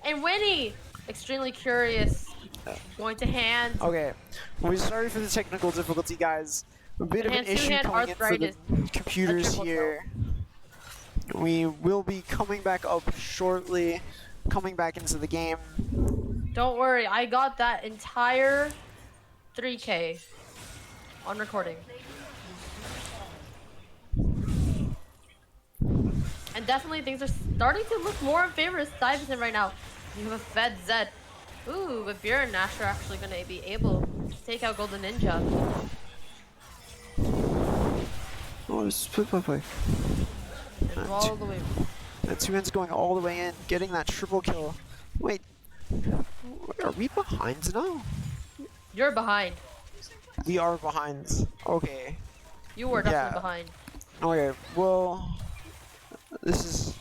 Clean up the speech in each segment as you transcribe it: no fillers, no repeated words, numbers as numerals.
And Winnie, extremely curious, going to hand. Okay, we're sorry for the technical difficulty, guys. A bit of an Hand, issue two-hand coming in for the arthritis. computers triple here. We will be coming back up shortly, coming back into the game. Don't worry, I got that entire 3K on recording. And definitely things are starting to look more in favor of STUYVESANT right now. You have a Fed Zed. Ooh, but Beer and Nash are actually going to be able to take out Golden Ninja. Oh, it's split play. And all the way. That two hands going all the way in, getting that triple kill. Wait, are we behind now? You're behind. We are behind. Okay. You were definitely behind. Okay, well, this is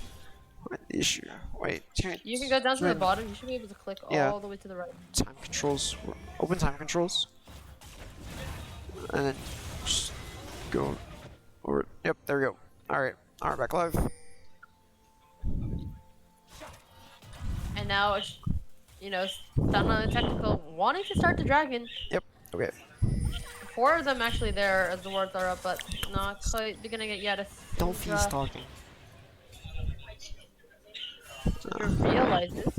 the issue. Wait, You can go down to the bottom. You should be able to click all the way to the right. Time controls. Open time controls. And then just go over. Yep, there we go. Alright, back live. And now it's, you know, down on the technical, wanting to start the dragon. Yep, okay. 4 of them actually there as the wards are up, but not quite beginning it yet. Don't feast talking. Realizes.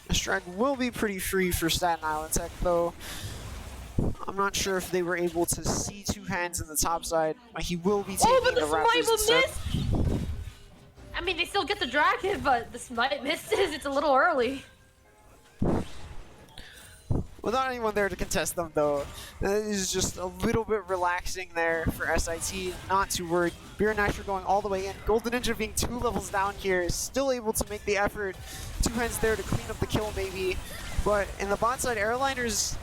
This dragon will be pretty free for Staten Island Tech, though. I'm not sure if they were able to see two hands in the top side. He will be taking but the smite will instead. miss! I mean, they still get the dragon, but the smite misses. It's a little early. Without anyone there to contest them, though, that is just a little bit relaxing there for SIT. Not too worried. Beer and Nash are going all the way in. Golden Ninja being 2 levels down here is still able to make the effort. Two hands there to clean up the kill, maybe. But in the bot side, Airliner's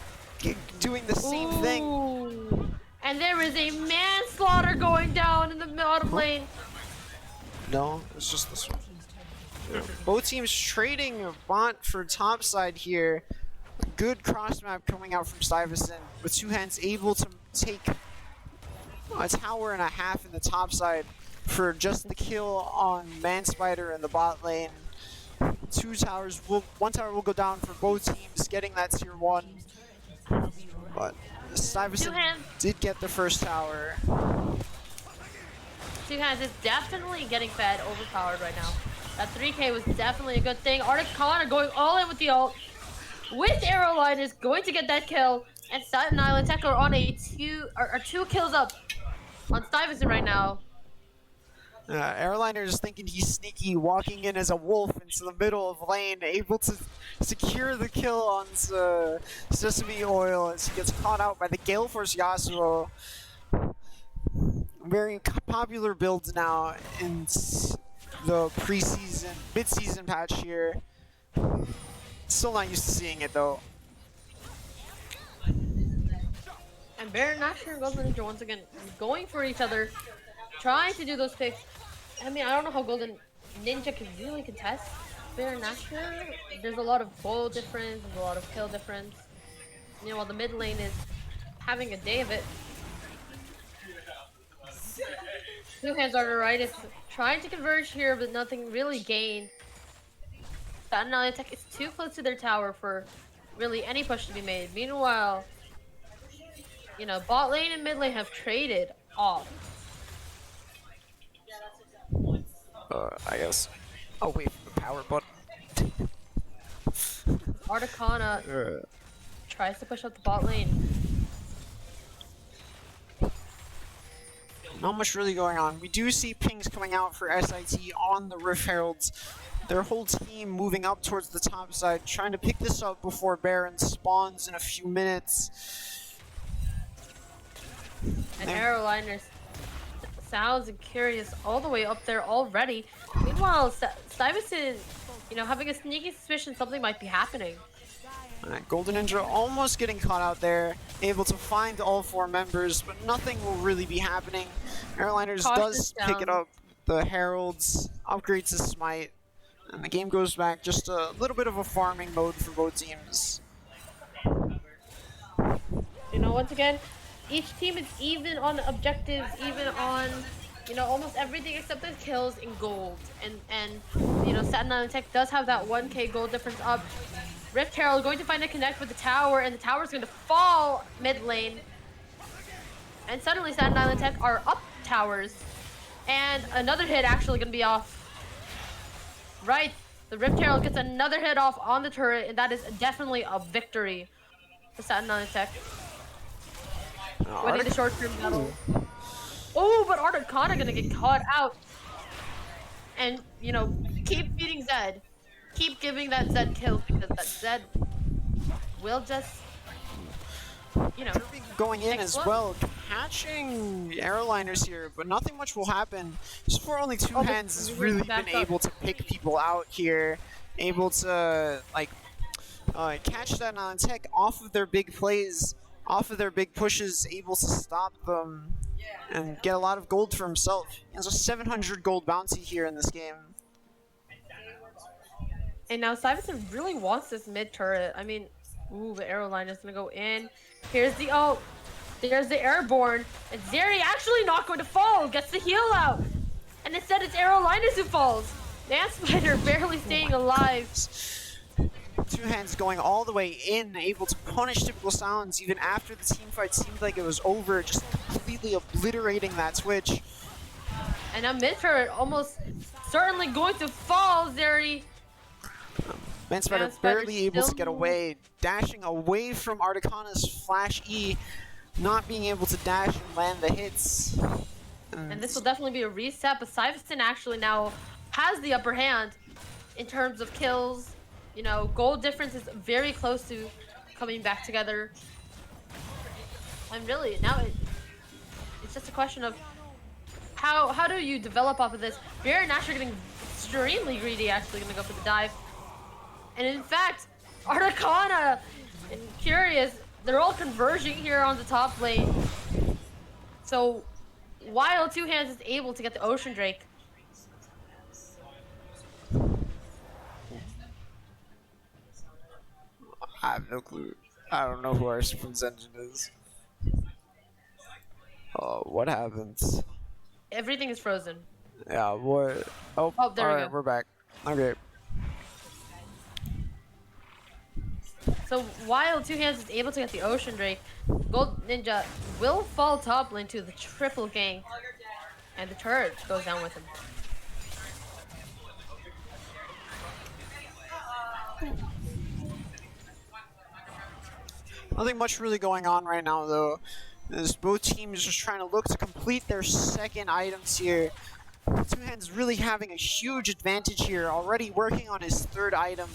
doing the same thing. And there is a manslaughter going down in the bottom lane. No, it's just this one. Both teams trading a bot for top side here. Good cross map coming out from STUYVESANT with two hands able to take a tower and a half in the top side for just the kill on Man Spider in the bot lane. One tower will go down for both teams, getting that tier 1. But STUYVESANT did get the first tower. Two hands is definitely getting fed overpowered right now. That 3K was definitely a good thing. Arcana going all in with the ult. With Aeroline is going to get that kill. And Staten Island Tech are on a 2 kills up on STUYVESANT right now. Airliner is thinking he's sneaky, walking in as a wolf into the middle of lane, able to secure the kill on Sesame Oil as he gets caught out by the Gale Force Yasuo. Very popular builds now in the preseason, mid-season patch here. Still not used to seeing it though. And Baron Nashor and Golden Ninja once again going for each other, trying to do those picks. I mean, I don't know how Golden Ninja can really contest Baron Nashor. There's a lot of goal difference, there's a lot of kill difference. You know, while the mid lane is having a day of it. Two hands are to right. It's trying to converge here, but nothing really gained. Staten Island Tech is too close to their tower for really any push to be made. Meanwhile, you know, bot lane and mid lane have traded off. I guess I'll wait for the power button. Arcana tries to push up the bot lane. Not much really going on. We do see pings coming out for SIT on the Rift Heralds. Their whole team moving up towards the top side, trying to pick this up before Baron spawns in a few minutes. And Aeroliners sounds and curious all the way up there already. Meanwhile, STUYVESANT, you know, having a sneaky suspicion something might be happening. Golden Ninja almost getting caught out there, able to find all 4 members, but nothing will really be happening. Airliners does pick it up. The Heralds upgrades to Smite, and the game goes back just a little bit of a farming mode for both teams. You know, once again, each team is even on objectives, even on you know, almost everything except the kills in gold. And you know, STATEN Tech does have that 1k gold difference up. Rift Herald going to find a connect with the tower, and the tower is going to fall mid lane. And suddenly STATEN Tech are up towers. And another hit actually going to be off. Right, the Rift Herald gets another hit off on the turret, and that is definitely a victory for STATEN Tech. Winning the short-term battle. Oh, but Arcana gonna get caught out. And, you know, keep feeding Zed. Keep giving that Zed kills, because that Zed will just, you know, going in as explode. well, catching airliners here, but nothing much will happen. Just for only two hands has really been able to pick people out here, able to like catch that on tech off of their big plays, off of their big pushes, able to stop them and get a lot of gold for himself. He has a 700 gold bounty here in this game. And now STUYVESANT really wants this mid turret. I mean, ooh, the arrow line is gonna go in. Here's the ult. There's the airborne. And Zeri actually not going to fall. Gets the heal out. And instead it's Arrow Linus who falls. Manspider barely staying alive. Two hands going all the way in, able to punish Typical Sounds even after the team fight seemed like it was over, just completely obliterating that Twitch. And now mid turret almost certainly going to fall, Zeri. Manspider barely able to get away, dashing away from Arcana's Flash E, not being able to dash and land the hits. And this will definitely be a reset, but STUYVESANT actually now has the upper hand in terms of kills. You know, gold difference is very close to coming back together. And really, now it's just a question of how do you develop off of this? Bear and Nash are getting extremely greedy, actually going to go for the dive. And in fact, Arcana and Curious, they're all converging here on the top lane. So while Two Hands is able to get the Ocean Drake, I have no clue. I don't know who our Spoon's engine is. What happens? everything is frozen. Yeah, what? Oh, There we alright, go. we're back. Okay. So while Two Hands is able to get the Ocean Drake, Gold Ninja will fall top lane to the triple gang, and the turret goes down with him. Nothing much really going on right now, though. As both teams just trying to look to complete their second items here. Two Hands really having a huge advantage here, already working on his third item.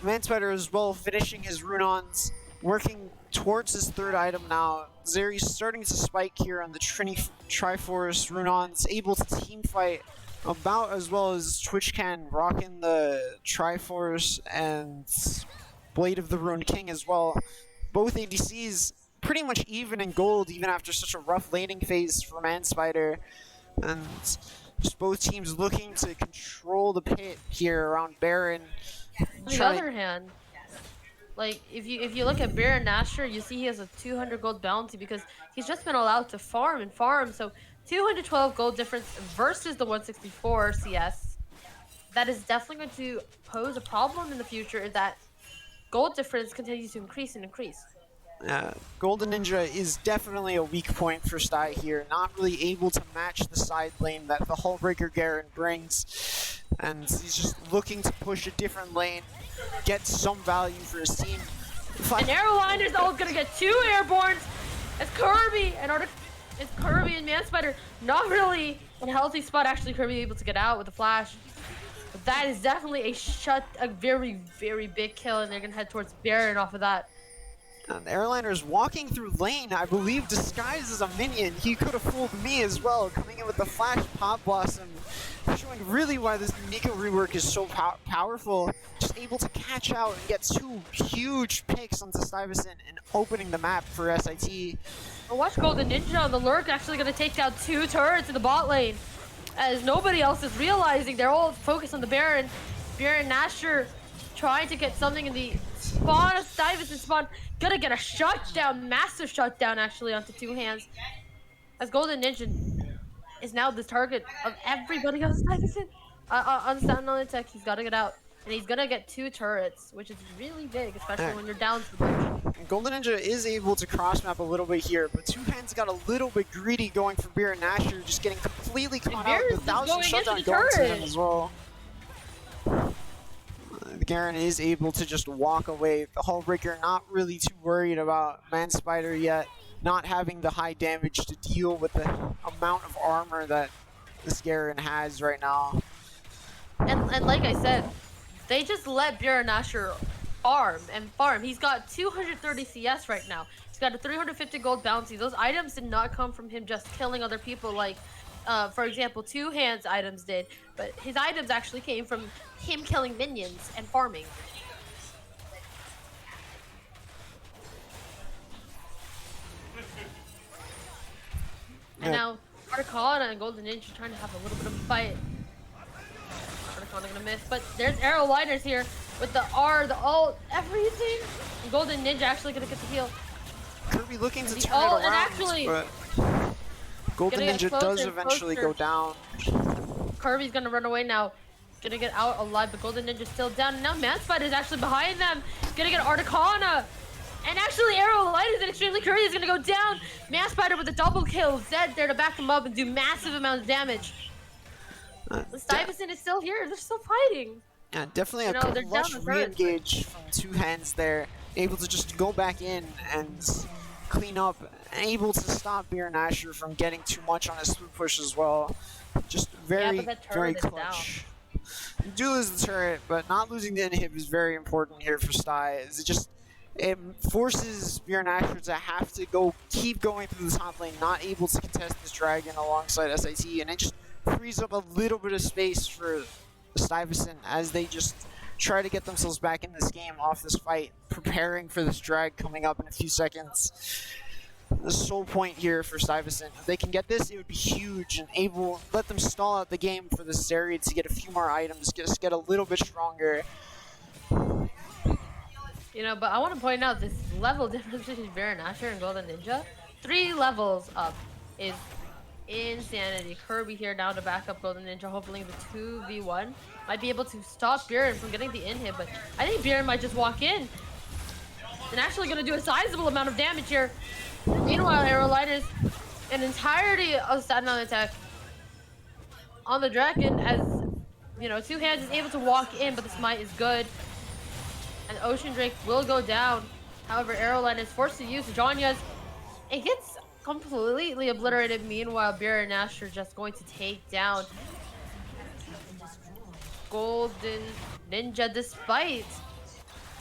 Manspider as well finishing his Runons, working towards his third item now. Zeri's starting to spike here on the Triforce Runons, able to team fight about as well as Twitch can, rocking the Triforce and Blade of the Ruined King as well. Both ADCs pretty much even in gold, even after such a rough laning phase for Manspider. And just both teams looking to control the pit here around Baron. On the other hand, like if you look at Baron Nashor, you see he has a 200 gold bounty because he's just been allowed to farm and farm. So 212 gold difference versus the 164 CS. That is definitely going to pose a problem in the future. Is that gold difference continues to increase and increase. Golden Ninja is definitely a weak point for Sty here, not really able to match the side lane that the Hullbreaker Garen brings, and he's just looking to push a different lane, get some value for his team. And Arrowliner's all gonna get two airbornes. It's Kirby and Manspider not really in a healthy spot. Actually, Kirby able to get out with a flash. But that is definitely a very, very big kill, and they're gonna head towards Baron off of that. And Airliner's walking through lane, I believe disguised as a minion. He could have fooled me as well, coming in with the Flash Pop Blossom, showing really why this Nico rework is so powerful. Just able to catch out and get two huge picks onto STUYVESANT and opening the map for SIT. But watch Golden Ninja on the lurk actually going to take down two turrets in the bot lane. As nobody else is realizing, they're all focused on the Baron. Baron Nashor trying to get something in the spawn of STUYVESANT spawn. Gonna get a shutdown, massive shutdown actually onto Two Hands. As Golden Ninja is now the target of everybody on Stuyvesant. On Staten Island Tech, he's got to get out. And he's going to get 2 turrets, which is really big, especially when you're down so much. And Golden Ninja is able to cross map a little bit here, but Two Hands got a little bit greedy going for Beer and Nasher, just getting completely caught out with 1,000 shutdown going to him as well. Garen is able to just walk away. The Hullbreaker not really too worried about Man Spider yet, not having the high damage to deal with the amount of armor that this Garen has right now. And like I said, they just let Beer and Nasher farm and farm. He's got 230 CS right now. He's got a 350 gold bounty. Those items did not come from him just killing other people like, for example, Two Hands items did. But his items actually came from him killing minions and farming. And now, Arcana and Golden Ninja trying to have a little bit of a fight. Arcana gonna miss, but there's Arrow Liners here with the R, the ult, everything. And Golden Ninja actually gonna get the heal. Kirby looking to turn it around, but Golden Ninja does eventually go down. Kirby's gonna run away now. Gonna get out alive, but Golden Ninja's still down. And now Man Spider is actually behind them. Gonna get Arcana. And actually, Arrow Liners and Extremely Curious is gonna go down. Man Spider with a double kill. Zed there to back them up and do massive amounts of damage. Stuyvesant is still here. They're still fighting. Yeah, definitely a clutch re-engage from Two Hands there. Able to just go back in and clean up. Able to stop Beer and Asher from getting too much on his split push as well. Just very, very clutch. You do lose the turret, but not losing the inhib is very important here for Sty. It forces Beer and Asher to have to keep going through the top lane, not able to contest this dragon alongside SIT, and it just frees up a little bit of space for Stuyvesant as they just try to get themselves back in this game off this fight, preparing for this drag coming up in a few seconds. The sole point here for Stuyvesant. If they can get this, it would be huge and let them stall out the game for the Zeri to get a few more items, just get a little bit stronger. You know, but I want to point out this level difference between Bear Nasher and Golden Ninja. 3 levels up is insanity. Kirby here down to back up Golden Ninja, hopefully the 2v1 might be able to stop Biren from getting the inhib, but I think Biren might just walk in and actually going to do a sizable amount of damage here. Meanwhile, Arrow Liners an entirety of Staten Island Tech on the dragon, as you know, Two Hands is able to walk in, but the smite is good. And Ocean Drake will go down. However, Arrow Line is forced to use Janya's. It gets completely obliterated. Meanwhile, Beer and Nash are just going to take down Golden Ninja, despite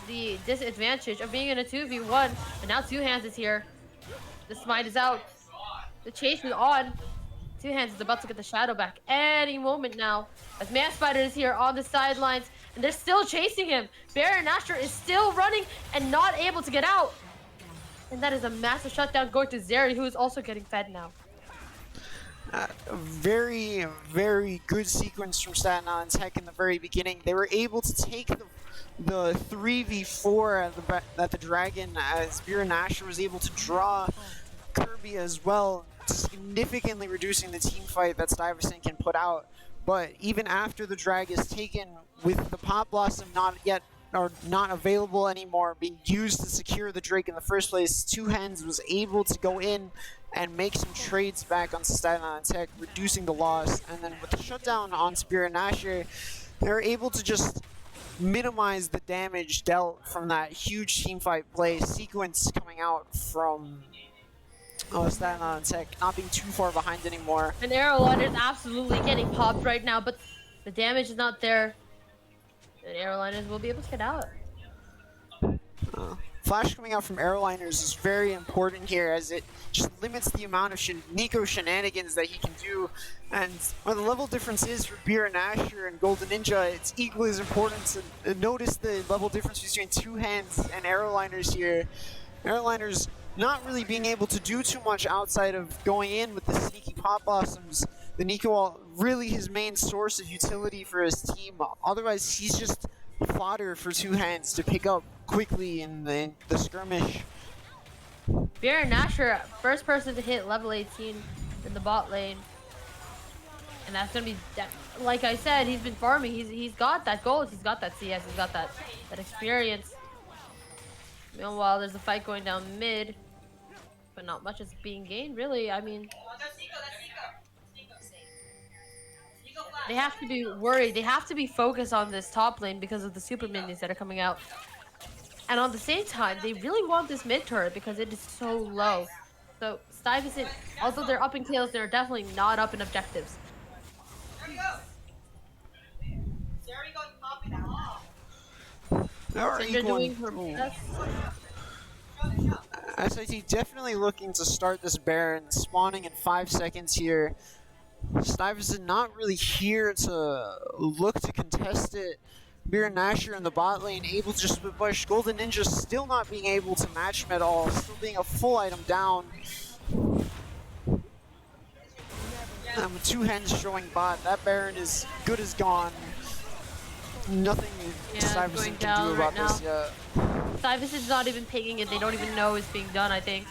the disadvantage of being in a 2v1. And now Two Hands is here. The smite is out. The chase is on. Two Hands is about to get the shadow back any moment now, as Man Spider is here on the sidelines, and they're still chasing him. Baron Nasher is still running and not able to get out. And that is a massive shutdown going to Zeri, who is also getting fed now. A very, very good sequence from Staten Island Tech in the very beginning. They were able to take the 3v4 at the Dragon, as Beer Nasher was able to draw Kirby as well, significantly reducing the team fight that Stuyvesant can put out. But even after the drag is taken, with the Pop Blossom not available anymore, being used to secure the Drake in the first place, Two Hands was able to go in and make some trades back on Staten Island Tech, reducing the loss. And then with the shutdown on Spirit Nasher, they're able to just minimize the damage dealt from that huge teamfight play sequence coming out from Staten Island Tech, not being too far behind anymore. And Arrow Line is absolutely getting popped right now, but the damage is not there. And Arrow Liners will be able to get out. Flash coming out from Arrow Liners is very important here, as it just limits the amount of Nico shenanigans that he can do. And when the level difference is for Beer and Asher and Golden Ninja, it's equally as important to notice the level difference between Two Hands and Arrow Liners here. Arrow Liners not really being able to do too much outside of going in with the sneaky Pop Blossoms. The Nico really his main source of utility for his team. Otherwise, he's just fodder for Two Hands to pick up quickly in the skirmish. Beer and Nasher, first person to hit level 18 in the bot lane. And that's gonna be, like I said, he's been farming. He's got that gold. He's got that CS. He's got that experience. Meanwhile, there's a fight going down mid, but not much is being gained, really. I mean, they have to be worried. They have to be focused on this top lane because of the super minions that are coming out. And on the same time, they really want this mid turret because it is so low. So STUYVESANT, although they're up in kills, they're definitely not up in objectives. They're doing her best. SIT definitely looking to start this Baron, spawning in 5 seconds here. STUYVESANT not really here to look to contest it. Beer and Nasher in the bot lane able to just push. Golden Ninja still not being able to match him at all, still being a full item down. With 2 hens showing bot, that Baron is good as gone. Nothing STUYVESANT can do about this yet. STUYVESANT's not even picking it. They don't even know it's being done, I think.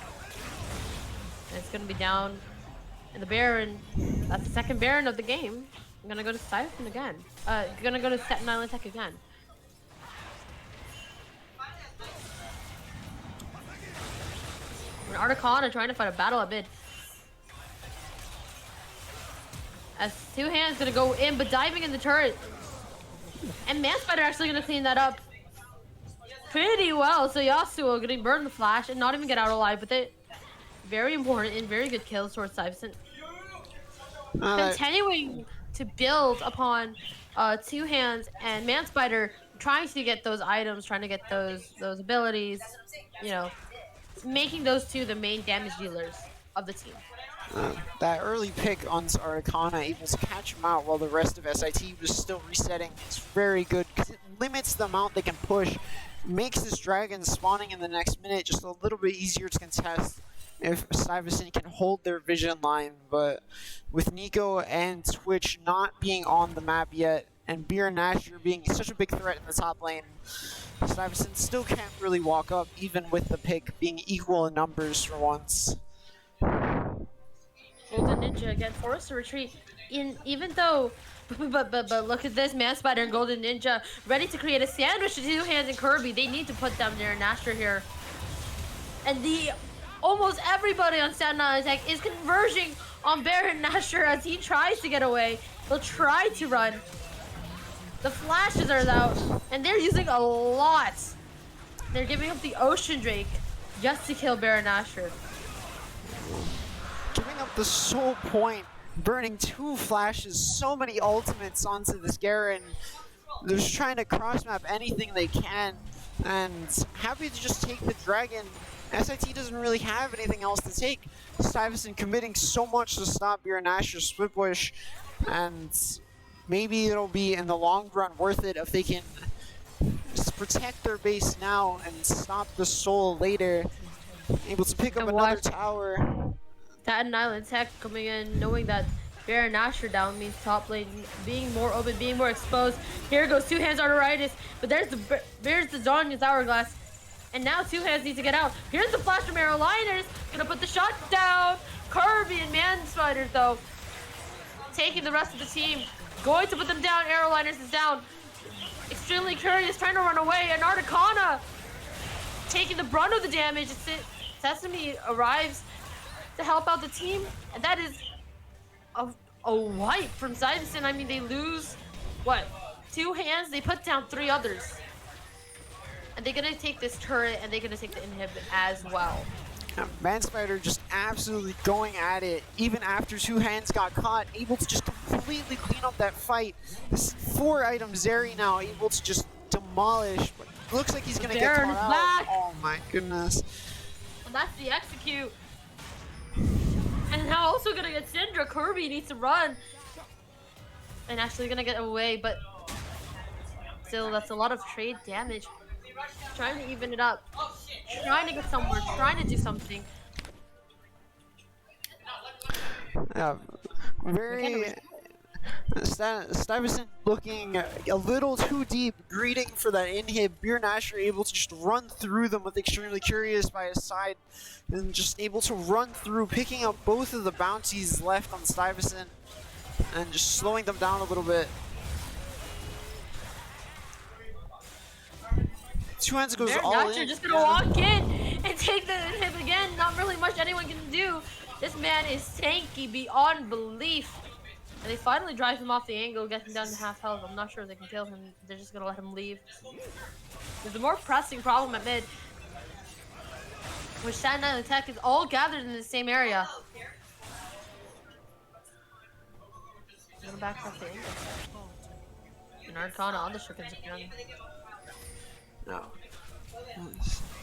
And it's gonna be down. And the Baron, that's the second Baron of the game. I'm gonna go to STUYVESANT again. Gonna go to Staten Island Tech again. And Articana trying to fight a battle at mid. As 2 hands gonna go in, but diving in the turret. And Manspider actually gonna clean that up pretty well. So Yasuo gonna burn the flash and not even get out alive with it. Very important and very good kills towards STUYVESANT. Continuing to build upon 2 hands and Manspider trying to get those items, trying to get those abilities, you know, making those 2 the main damage dealers of the team. That early pick on Articana, able to catch him out while the rest of SIT was still resetting. It's very good because it limits the amount they can push, makes this dragon spawning in the next minute just a little bit easier to contest if STUYVESANT can hold their vision line. But with Nico and Twitch not being on the map yet, and Beer and Nasher being such a big threat in the top lane, STUYVESANT still can't really walk up, even with the pick being equal in numbers for once. Golden Ninja again forced to retreat. Even though, but look at this, Manspider and Golden Ninja ready to create a sandwich to 2 hands and Kirby. They need to put down their Nasher here. And almost everybody on Staten Island Tech is converging on Baron Nasher as he tries to get away. They'll try to run. The flashes are out, and they're using a lot. They're giving up the Ocean Drake just to kill Baron Nasher. Giving up the sole point, burning 2 flashes, so many ultimates onto this Garen. They're just trying to cross-map anything they can, and happy to just take the dragon. SIT doesn't really have anything else to take. STUYVESANT committing so much to stop Beer and Nasher's split push, and maybe it'll be in the long run worth it if they can protect their base now and stop the soul later. Able to pick up another tower. Staten Island Tech coming in, knowing that Baron Nasher down means top lane being more open, being more exposed. Here goes 2 hands arteritis, but there's the Zonya's hourglass. And now 2 hands need to get out. Here's the flash from Aeroliners, gonna put the shot down. Kirby and Manspider though, taking the rest of the team, going to put them down. Aeroliners is down. Extremely Curious trying to run away, and Articana taking the brunt of the damage. Sesame arrives to help out the team, and that is a wipe from STUYVESANT. I mean, they lose, what, 2 hands? They put down 3 others. And they're gonna take this turret, and they're gonna take the inhib as well. Manspider just absolutely going at it, even after 2 hands got caught, able to just completely clean up that fight. This 4-item Zeri now able to just demolish, but looks like he's gonna get caught out. Back. Oh my goodness. And that's the execute. And now also gonna get Syndra. Kirby needs to run. And actually gonna get away, but still that's a lot of trade damage. Trying to even it up. Trying to get somewhere, trying to do something. Very STUYVESANT looking a little too deep, greeting for that inhib. Beer Nasher able to just run through them with Extremely Curious by his side, and just able to run through, picking up both of the bounties left on STUYVESANT. and just slowing them down a little bit. Two Hands goes all in. Just gonna walk in and take the inhib again. Not really much anyone can do. This man is tanky beyond belief. And they finally drive him off the angle, get him down to half health. I'm not sure if they can kill him. They're just gonna let him leave. There's a more pressing problem at mid, which STATEN and Tech is all gathered in the same area. I'm gonna back off the angle. And Arcana on the Shurikens again. No.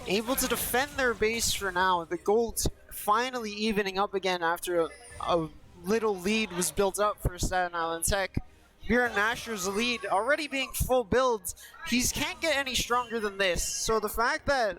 Able to defend their base for now. The gold finally evening up again after a little lead was built up for Staten Island Tech. Bjorn Nasher's lead already being full build. He can't get any stronger than this. So the fact that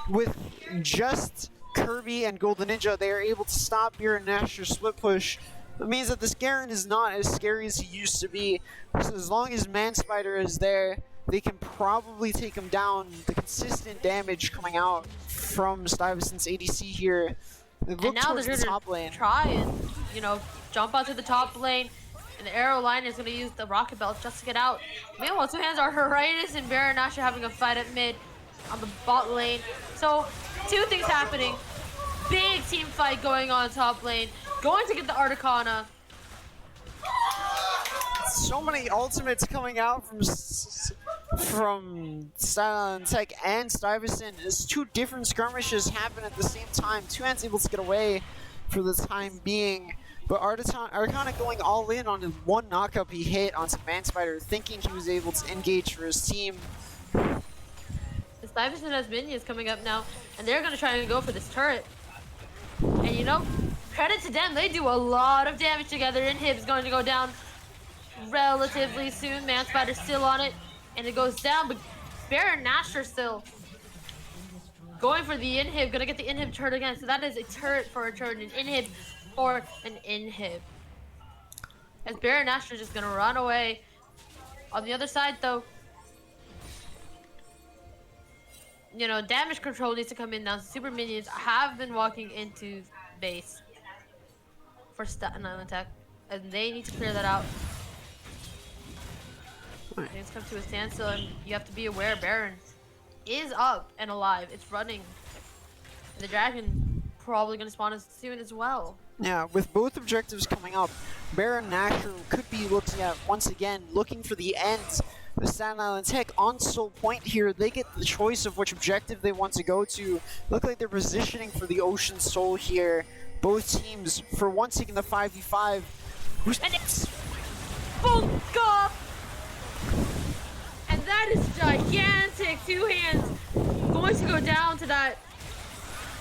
with just Kirby and Golden Ninja, they are able to stop Bjorn Nasher's split push, it means that this Garen is not as scary as he used to be. So as long as Manspider is there, they can probably take him down. The consistent damage coming out from STUYVESANT's ADC here. They look towards the top lane. Try and, you know, jump onto the top lane. And the arrow line is going to use the rocket belt just to get out. Meanwhile, Two Hands are Horrendous and Baron Nasher having a fight at mid on the bot lane. So, two things happening. Big team fight going on top lane. Going to get the Arcana. So many ultimates coming out from STATEN Tech and STUYVESANT as two different skirmishes happen at the same time. Two Hands able to get away for the time being, but Arcana going all in on his one knockup he hit onto Manspider, thinking he was able to engage for his team. STUYVESANT has minions coming up now, and they're going to try and go for this turret. And you know, credit to them, they do a lot of damage together. Inhib's going to go down relatively soon. Manspider's still on it, and it goes down, but Baron Nasher still going for the inhib, gonna get the inhib turret again. So that is a turret for a turret, an inhib for an inhib. As Baron Nasher just gonna run away. On the other side though, you know, damage control needs to come in now. Super minions have been walking into base for Staten Island Tech, and they need to clear that out. Things come to a standstill, and you have to be aware Baron is up and alive. It's running. The dragon probably going to spawn as soon as well. Yeah, with both objectives coming up, Baron Nasher could be looking at, once again, looking for the end. The Staten Island Tech on Soul Point here, they get the choice of which objective they want to go to. Look like they're positioning for the Ocean Soul here. Both teams, for one, taking the 5v5. And it's bunk off! And that is gigantic. Two Hands going to go down to that.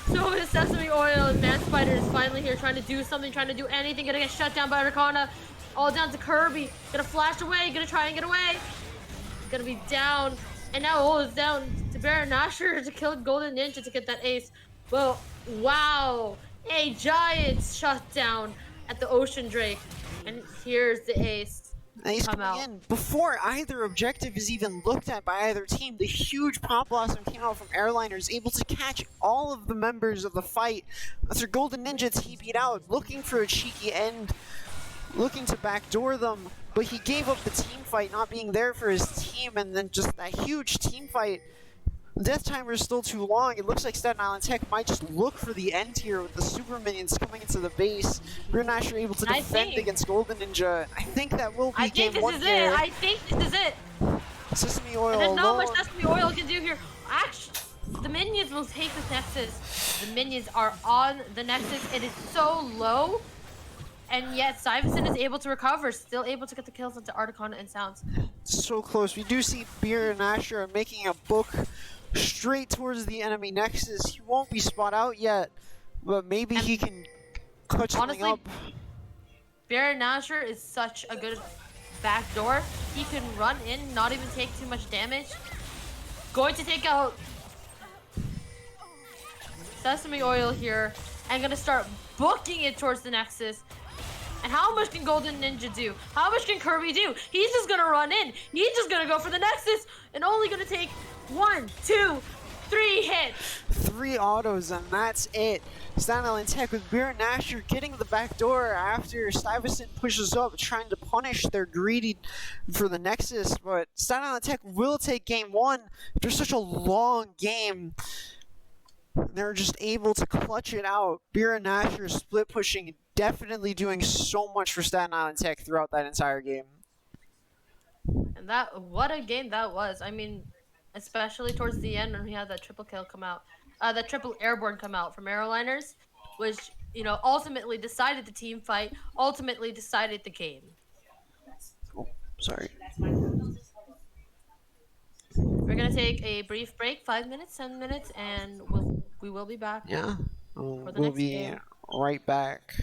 So his Sesame Oil and Manspider is finally here trying to do something, trying to do anything. Gonna get shut down by Arcana. All down to Kirby. Gonna flash away. Gonna try and get away. Gonna be down. And now all is down to Baron Nasher to kill Golden Ninja to get that ace. Well, wow. A giant shutdown at the Ocean Drake. And here's the ace. And he's coming in before either objective is even looked at by either team. The huge Pop Blossom came out from Airliners, able to catch all of the members of the fight. After Golden Ninja TP'd out, looking for a cheeky end, looking to backdoor them, but he gave up the team fight, not being there for his team, and then just that huge team fight. The death timer is still too long. It looks like Staten Island Tech might just look for the end here with the super minions coming into the base. Baron Nasher able to defend against Golden Ninja. I think that will be game one here. I think this is it. Sesame Oil. And there's not much Sesame Oil can do here. Actually, the minions will take this Nexus. The minions are on the Nexus. It is so low. And yet STUYVESANT is able to recover, still able to get the kills onto Arcana and Sounds. So close. We do see Baron Nasher making a book straight towards the enemy Nexus. He won't be spot out yet, but maybe he can clutch something up. Baron Nasher is such a good backdoor. He can run in, not even take too much damage. Going to take out Sesame Oil here, and gonna start booking it towards the Nexus. And how much can Golden Ninja do? How much can Kirby do? He's just gonna run in. He's just gonna go for the Nexus, and only gonna take 1, 2, 3, hits! 3 autos, and that's it. Staten Island Tech with Beer Nasher getting the back door after STUYVESANT pushes up, trying to punish their greedy for the Nexus, but Staten Island Tech will take game 1. After such a long game, they're just able to clutch it out. Beer Nasher split pushing, definitely doing so much for Staten Island Tech throughout that entire game. And what a game that was. I mean, especially towards the end when we had that triple kill come out, that triple airborne come out from Aeroliners, which, ultimately decided the team fight, ultimately decided the game. Oh, sorry. We're gonna take a brief break, 5 minutes, 10 minutes, and we will be back Yeah, for the we'll next be game. right back.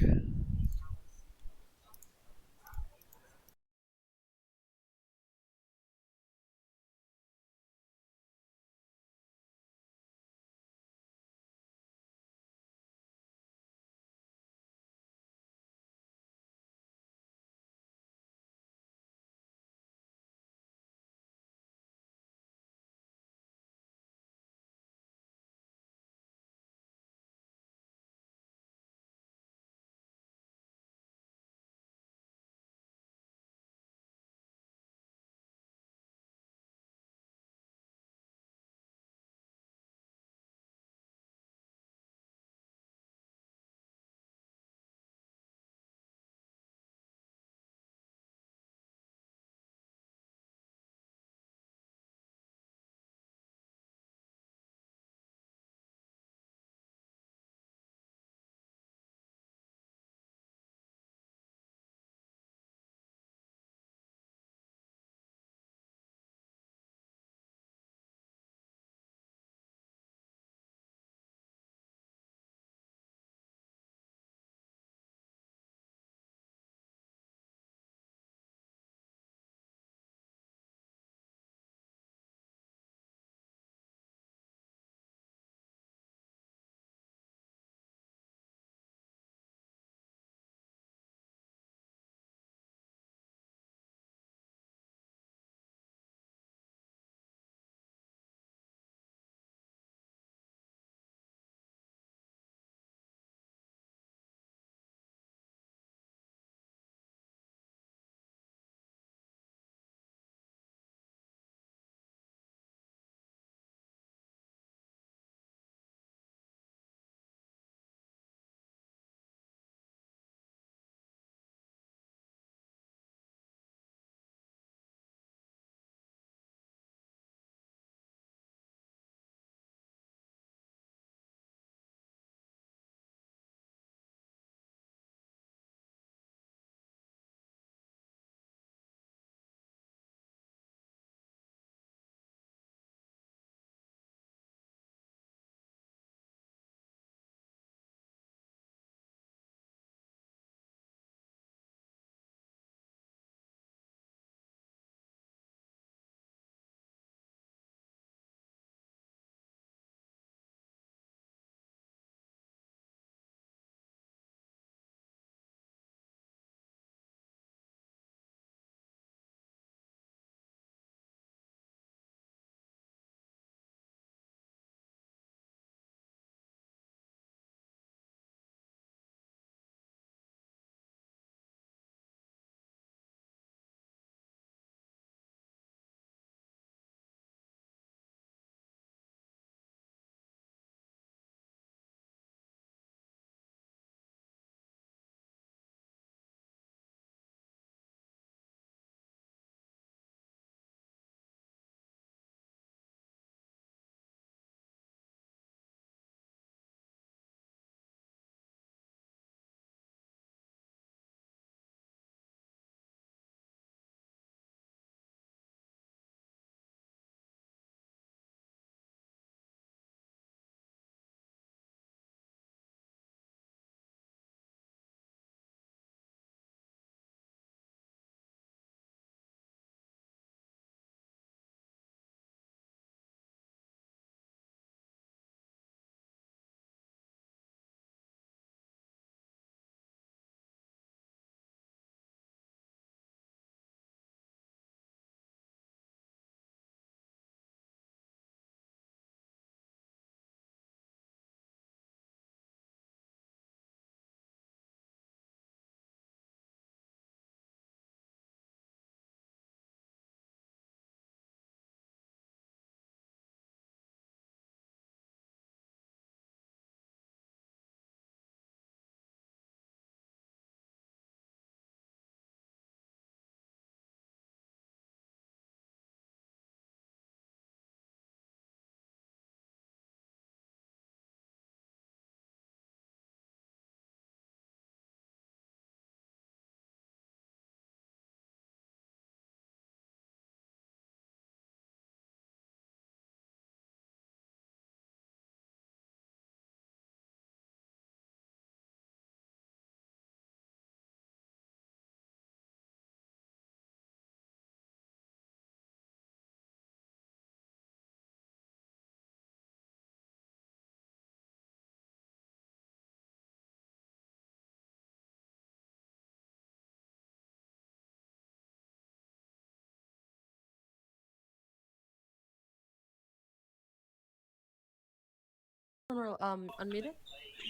Unmuted.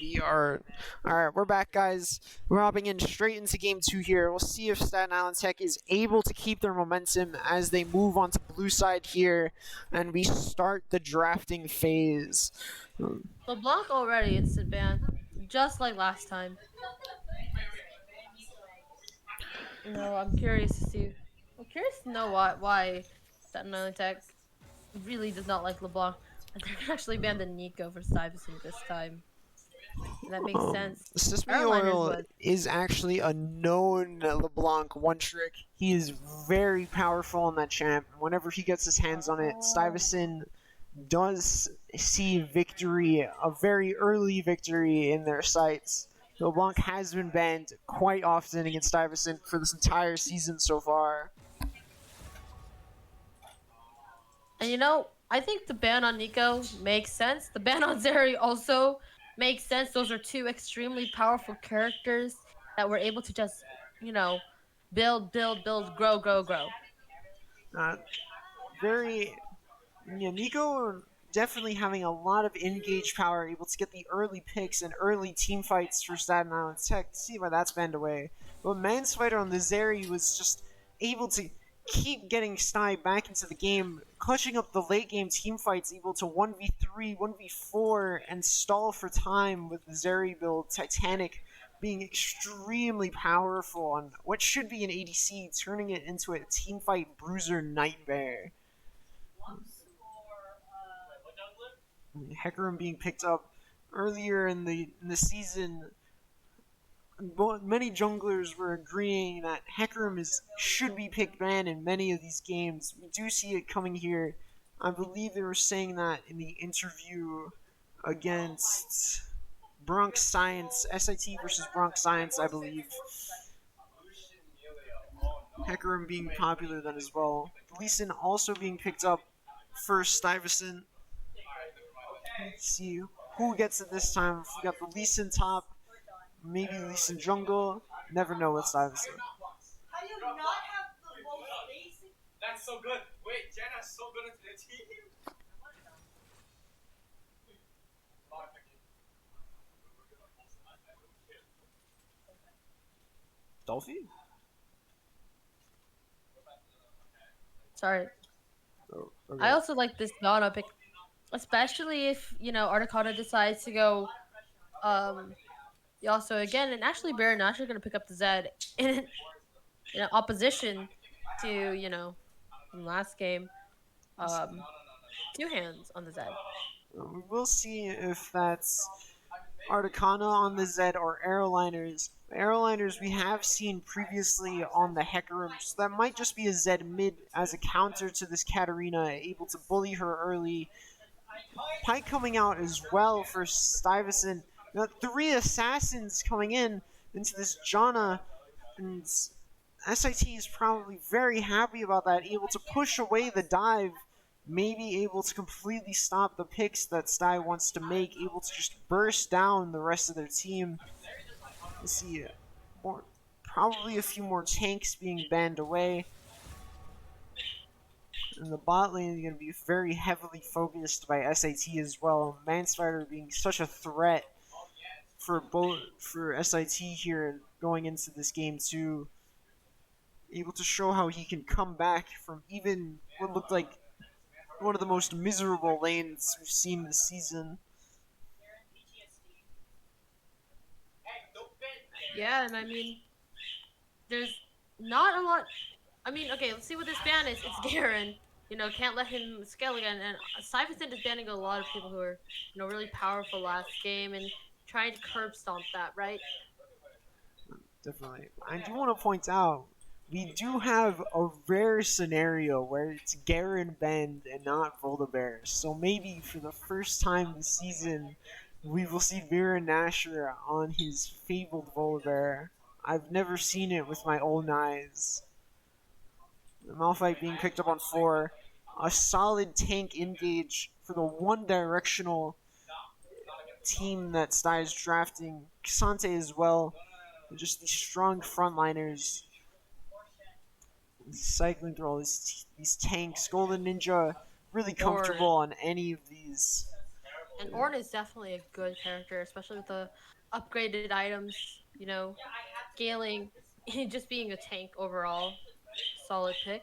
We are all right. We're back, guys. We're hopping in straight into game 2 here. We'll see if Staten Island Tech is able to keep their momentum as they move on to blue side here, and we start the drafting phase. LeBlanc already instant ban, just like last time. No, I'm curious to see. I'm curious to know why Staten Island Tech really does not like LeBlanc, and they're gonna actually ban the Nico for Stuyvesant this time. And that makes sense. Sesame Airliners Oil was. is actually a known LeBlanc one trick. He is very powerful on that champ. Whenever he gets his hands on it, Stuyvesant does see victory, a very early victory in their sights. LeBlanc has been banned quite often against Stuyvesant for this entire season so far. And you know, I think the ban on Nico makes sense. The ban on Zeri also makes sense. Those are two extremely powerful characters that were able to just, you know, build, grow. Uh, very Yeah, Nico definitely having a lot of engage power, able to get the early picks and early team fights for Staten Island Tech. See why that's banned away. But Mansfighter on the Zeri was just able to keep getting Sty back into the game, clutching up the late game team fights, able to 1v3, 1v4, and stall for time with the Zeri build. Titanic being extremely powerful on what should be an ADC, turning it into a team fight bruiser nightmare. Hecarim being picked up earlier in the season. Many junglers were agreeing that Hecarim should be picked ban in many of these games. We do see it coming here. I believe they were saying that in the interview against Bronx Science, SIT versus Bronx Science, I believe. Hecarim being popular then as well. Lee Sin also being picked up for Stuyvesant. Let's see who gets it this time. We got the Lee Sin top, maybe Lee Sin jungle. Never know with Stuyvesant. How do you not have the most basic? That's so good. Wait, Jenna's so good at the team. Dolphy? Sorry. Oh, okay. I also like this Donna pick, especially if Articana decides to go. Also again, and actually Baron actually gonna pick up the Zed in opposition to from last game. Um, Two hands on the Zed. We will see if that's Articana on the Zed or Aeroliners. Aeroliners we have seen previously on the Hecarim, so that might just be a Zed mid as a counter to this Katarina, able to bully her early. Pike coming out as well for Stuyvesant. Now, 3 assassins coming into this Janna, and SIT is probably very happy about that, able to push away the dive, maybe able to completely stop the picks that Sty wants to make, able to just burst down the rest of their team. Let's see, probably a few more tanks being banned away. And the bot lane is going to be very heavily focused by SIT as well. Manspider being such a threat for SIT here going into this game too. Able to show how he can come back from even what looked like one of the most miserable lanes we've seen this season. Yeah, and I mean, there's not a lot. I mean, okay, let's see what this ban is. It's Garen. Can't let him scale again. And Stuyvesant is banning a lot of people who are, really powerful last game and trying to curb stomp that, right? Definitely. I do want to point out, we do have a rare scenario where it's Garen Bend and not Voldabear. So maybe for the first time this season, we will see Viren Nasher on his fabled Voldabear. I've never seen it with my own eyes. Malphite being picked up on 4. A solid tank engage for the one-directional team that Sty is drafting. Kasante as well. Just these strong frontliners. Cycling through all these tanks. Golden Ninja really comfortable on any of these. And Ornn is definitely a good character, especially with the upgraded items, you know, scaling, just being a tank overall. Solid pick.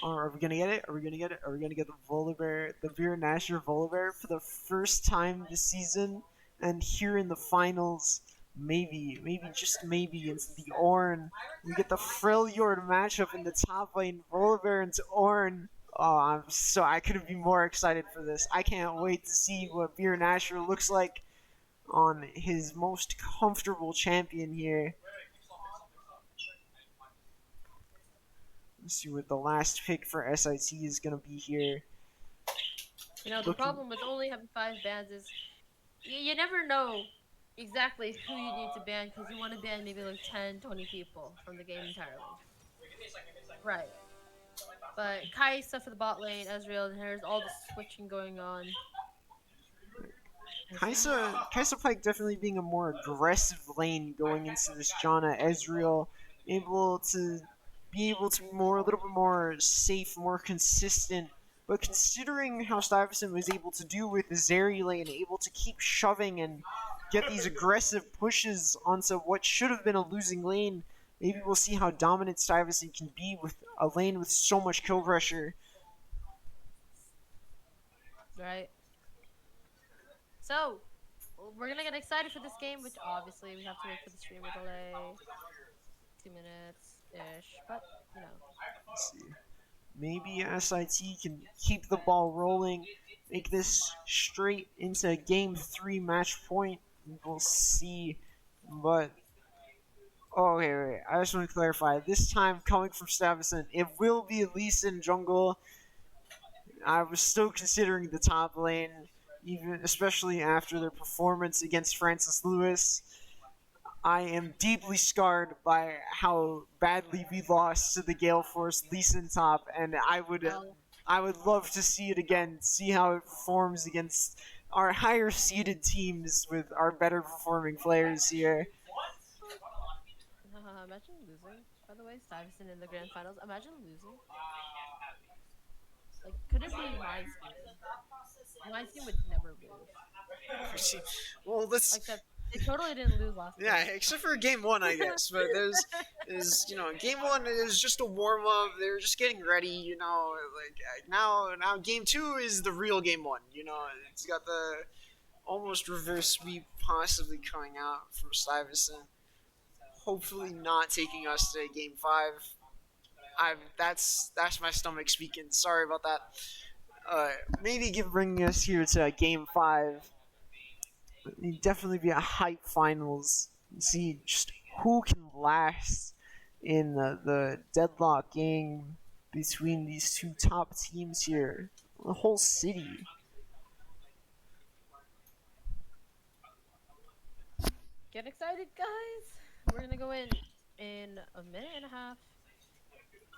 Are we gonna get it? Are we gonna get it? Are we gonna get the Volibear, the Vera Nasher Volibear for the first time this season? And here in the finals, maybe just maybe into the Ornn, we get the Freljord matchup in the top lane, Volibear into Ornn. Oh, I couldn't be more excited for this. I can't wait to see what Vera Nasher looks like on his most comfortable champion here. Let's see what the last pick for SIT is gonna be here. You know, the Looking, problem with only having 5 bans is you never know exactly who you need to ban because you want to ban maybe like 10, 20 people from the game entirely. Right. But Kaisa for the bot lane, Ezreal, and there's all the switching going on. Kaisa Pike definitely being a more aggressive lane going into this Janna. Ezreal able to be more a little bit more safe, more consistent. But considering how Stuyvesant was able to do with the Zeri lane, able to keep shoving and get these aggressive pushes onto what should have been a losing lane, maybe we'll see how dominant Stuyvesant can be with a lane with so much kill pressure. Right. So, we're gonna get excited for this game, which obviously we have to wait for the streamer delay. 2 minutes ish, but you know. Let's see. Maybe SIT can keep the ball rolling, make this straight into game 3 match point. We'll see. But oh, okay, wait. I just want to clarify. This time, coming from Stuyvesant, it will be Lee Sin jungle. I was still considering the top lane, even especially after their performance against Francis Lewis. I am deeply scarred by how badly we lost to the Gale Force Lee Sin top, and Well, I would love to see it again, see how it performs against our higher seeded teams with our better performing players here. imagine losing. By the way, Stuyvesant in the grand finals. Imagine losing. Like, could it be my team? My team would never lose. Well, let's Except they totally didn't lose last yeah, game. except for game one, I guess. But game one is just a warm up. They're just getting ready, now game two is the real game one. It's got the almost reverse sweep possibly coming out from Stuyvesant. Hopefully not taking us to game five. That's my stomach speaking. Sorry about that. Maybe bringing us here to game five. It'd definitely be a hype finals. See just who can last in the deadlock game between these two top teams here. The whole city. Get excited, guys! We're gonna go in a minute and a half,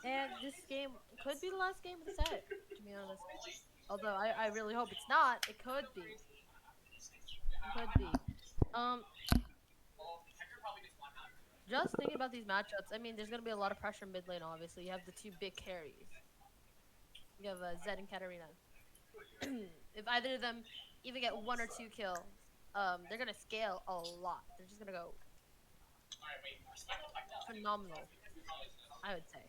and this game could be the last game of the set. To be honest, although I really hope it's not. It could be. It could be. Um, just thinking about these matchups. I mean, there's gonna be a lot of pressure mid lane. Obviously, you have the two big carries. You have Zed and Katarina. If either of them even get 1 or 2 kills, they're gonna scale a lot. They're just gonna go phenomenal, I would say.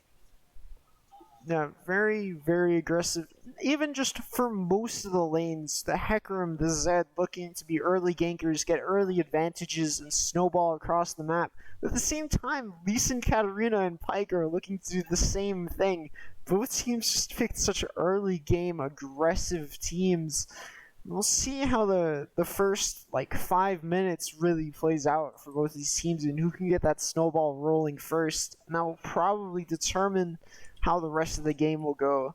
Yeah, very, very aggressive. Even just for most of the lanes, the Hecarim, the Zed looking to be early gankers, get early advantages, and snowball across the map. But at the same time, Lee Sin, Katarina, and Pyke are looking to do the same thing. Both teams just picked such early game aggressive teams. We'll see how the first 5 minutes really plays out for both these teams and who can get that snowball rolling first. And that will probably determine how the rest of the game will go.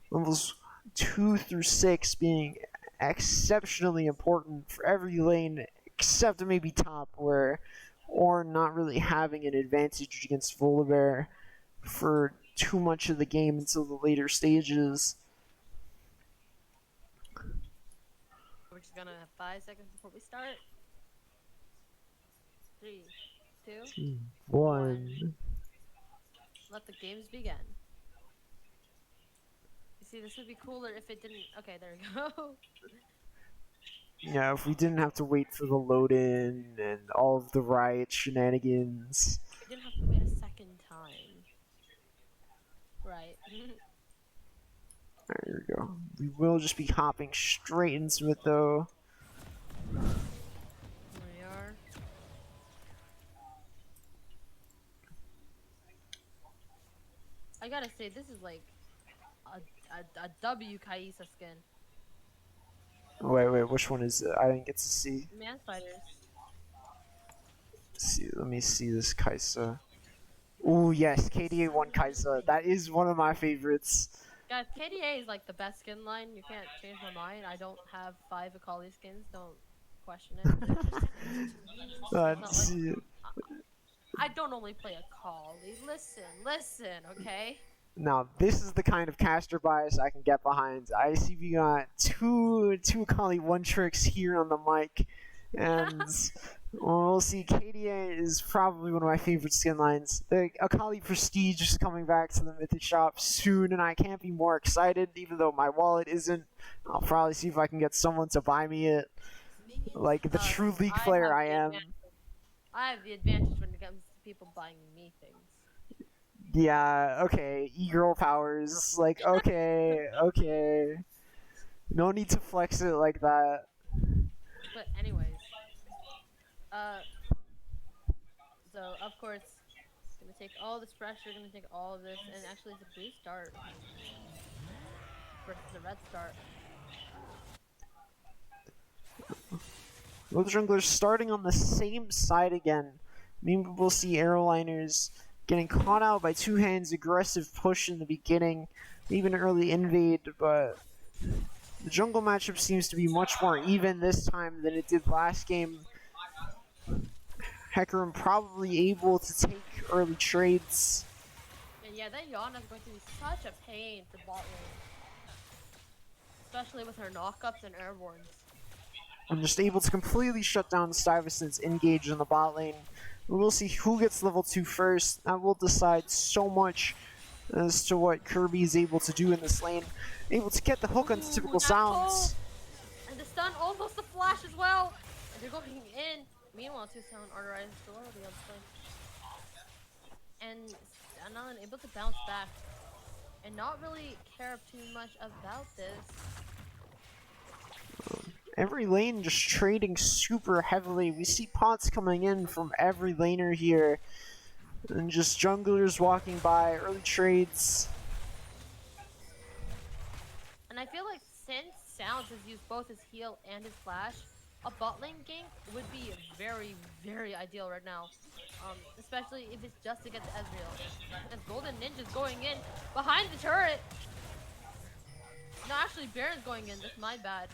Levels 2 through 6 being exceptionally important for every lane except maybe top, where Ornn not really having an advantage against Volibear for too much of the game until the later stages. We're just gonna have 5 seconds before we start. 3, 2, 1. let the games begin. You see, this would be cooler if it didn't. Okay, there we go. Yeah, if we didn't have to wait for the load-in and all of the riot shenanigans. You didn't have to wait a second time. Right. There we go. We will just be hopping straight into it though. Here we are. I gotta say, this is like a W Kaisa skin. Wait, which one is it? I didn't get to see. Man fighters. Let me see this Kaisa. Oh yes, KDA 1 Kaisa. That is one of my favorites. Guys, KDA is like the best skin line. You can't change my mind. I don't have 5 Akali skins. Don't question it. Let's see. I don't only play Akali. Listen, okay? Now, this is the kind of caster bias I can get behind. I see we got two Akali one tricks here on the mic, and we'll see. KDA is probably one of my favorite skin lines. The Akali Prestige is coming back to the Mythic Shop soon, and I can't be more excited, even though my wallet isn't. I'll probably see if I can get someone to buy me it. Like the true League player I am. I have the advantage when it comes to people buying me things. Yeah, okay, e-girl powers, like, okay, okay. No need to flex it like that. But anyways, so of course, gonna take all this pressure, gonna take all of this, and actually it's a blue start versus a red start. Both junglers starting on the same side again. Maybe we'll see Aeroliners getting caught out by Two Hands' aggressive push in the beginning, maybe an early invade, but the jungle matchup seems to be much more even this time than it did last game. Hecarim probably able to take early trades. And yeah, that Yana is going to be such a pain to bot lane. Especially with her knockups and airborns. I'm just able to completely shut down STUYVESANT's engage in the bot lane. We'll see who gets level 2 first. That will decide so much as to what Kirby is able to do in this lane. Able to get the hook on typical sounds. And the stun, almost the flash as well. And they're going in. Meanwhile, 2 Sound Arterized still already on play. And Anon able to bounce back and not really care too much about this. Every lane just trading super heavily. We see pots coming in from every laner here. And just junglers walking by, early trades. And I feel like since Sounds has used both his heal and his flash, a bot lane gank would be very, very ideal right now. Especially if it's just to get the Ezreal. As Golden Ninja's going in behind the turret. No, actually Baron's going in, that's my bad.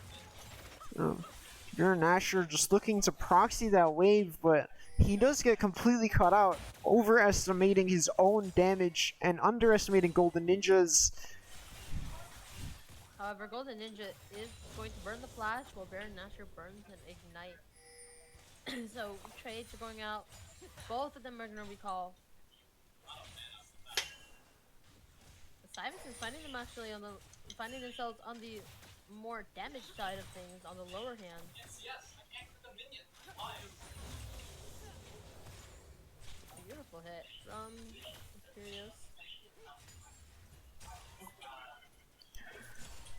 Baron Nashor just looking to proxy that wave, but he does get completely caught out, overestimating his own damage and underestimating Golden Ninja's. However, Golden Ninja is going to burn the flash while Baron Nashor burns an ignite. So trades are going out. Both of them are going to recall. STUYVESANT finding them actually finding themselves on the more damage side of things on the lower hand. Beautiful hit from Mysterious.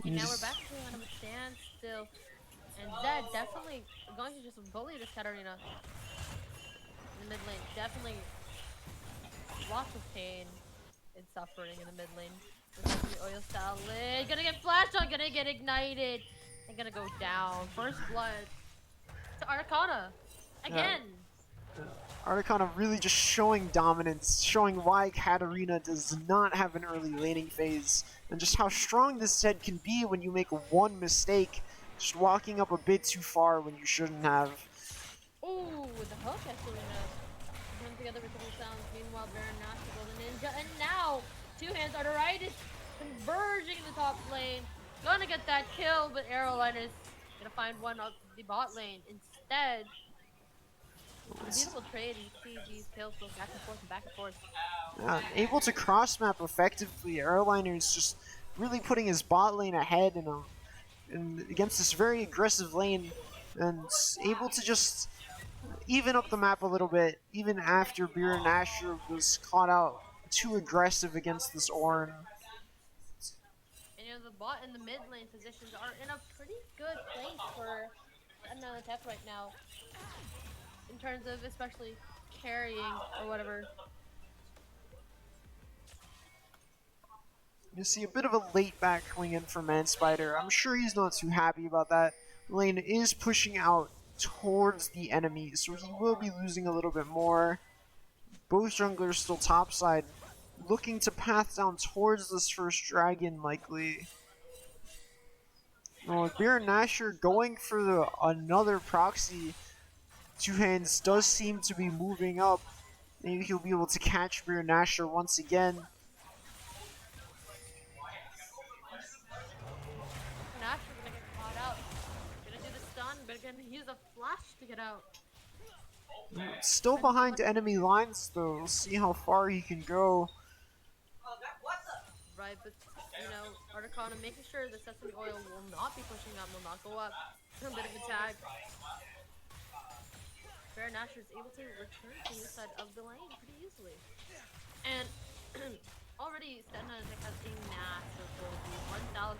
And now we're back to on a standstill. And Zed definitely going to just bully this Katarina in the mid lane. Definitely lots of pain and suffering in the mid lane. The oil salad. Gonna get flashed on, gonna get ignited. And gonna go down. First blood to Arcana. Again. Arcana really just showing dominance, showing why Katarina does not have an early laning phase, and just how strong this set can be when you make one mistake, just walking up a bit too far when you shouldn't have. Ooh, with the hook actually putting together with the sounds. Meanwhile, Baron Nashor, Golden Ninja, and now 2 Hands Arteritis converging in the top lane. Gonna get that kill, but Aeroliners gonna find one up the bot lane instead. A beautiful trade. You see these kills go back and forth and back and forth. Able to cross map effectively. Airliner's just really putting his bot lane ahead in against this very aggressive lane. and able to just even up the map a little bit, even after Beer and Asher was caught out too aggressive against this Ornn. And you know, the bot and the mid lane positions are in a pretty good place for STATEN Tech right now, in terms of especially carrying or whatever. You see a bit of a late back coming in from Manspider. I'm sure he's not too happy about that. Lane is pushing out towards the enemy, so he will be losing a little bit more. Both junglers still topside, looking to path down towards this first dragon, likely. Oh, Beer and Nasher going for another proxy. Two Hands does seem to be moving up. Maybe he'll be able to catch Beer and Nasher once again. Nasher's gonna get caught out. Gonna do the stun, but gonna use a flash to get out. Still behind enemy lines though. We'll see how far he can go. Right, but you know, Articana making sure the sesame oil will not be pushing up, will not go up. A bit of a tag. Bear Nasher is able to return to the side of the lane pretty easily. And already STATEN Tech has a massive gold lead, 1,000.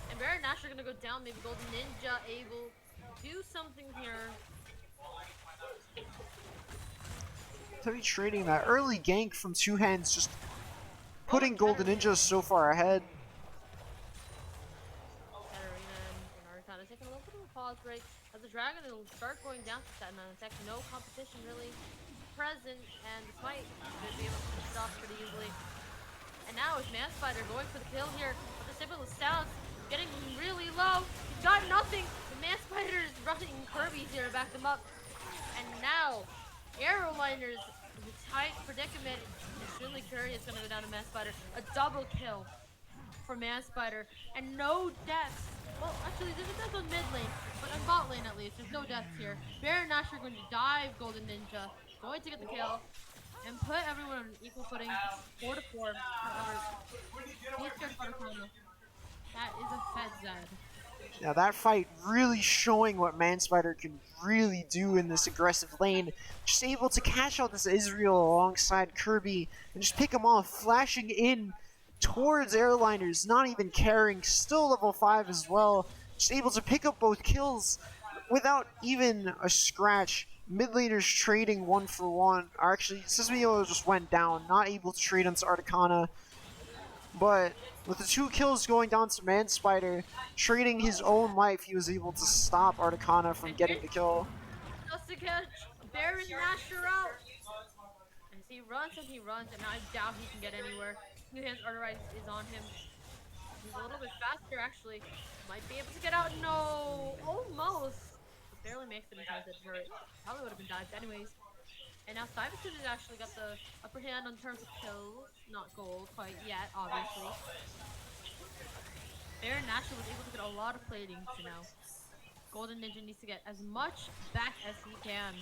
And Bear Nasher gonna go down, maybe Golden Ninja able to do something here. Heavy trading that early gank from Two Hands, just putting Golden Ninja so far ahead. Katarina and Arcana taking a little bit of a pause break as the dragon will start going down to STATEN Tech. No competition really present, and despite they'll be able to finish it off pretty easily. And now it's Manspider going for the kill here, but the Sibyl Sounds getting really low. He's got nothing. The Manspider is running Kirby's here to back them up. And now Arrowliners in a tight predicament. Extremely curious gonna go down to Manspider. A double kill for Manspider. And no deaths. Well, actually, there's a death on mid lane, but on bot lane at least, there's no deaths here. Bear and Nash are going to dive Golden Ninja, going to get the kill, and put everyone on equal footing, 4-4. However, he's scared for Arcana. That is a Fed Zed. Yeah, that fight really showing what Manspider can really do in this aggressive lane. Just able to catch out this Israel alongside Kirby and just pick him off, flashing in towards Airliners, not even caring, still level 5 as well. Just able to pick up both kills without even a scratch. Mid laners trading 1-for-1. Or actually, Sesame just went down, not able to trade onto Articana. But with the 2 kills going down to Manspider, trading his own life, he was able to stop Articana from getting the kill. Just to catch Baron Nasher out. As he runs, and I doubt he can get anywhere. Two Hands Arterize is on him. He's a little bit faster, actually. Might be able to get out. No! Almost! Barely makes it in time to hurt. Probably would have been dived anyways. And now STUYVESANT has actually got the upper hand on terms of kills. Not gold quite yet, obviously. Baron Nasher was able to get a lot of plating for now. Golden Ninja needs to get as much back as he can.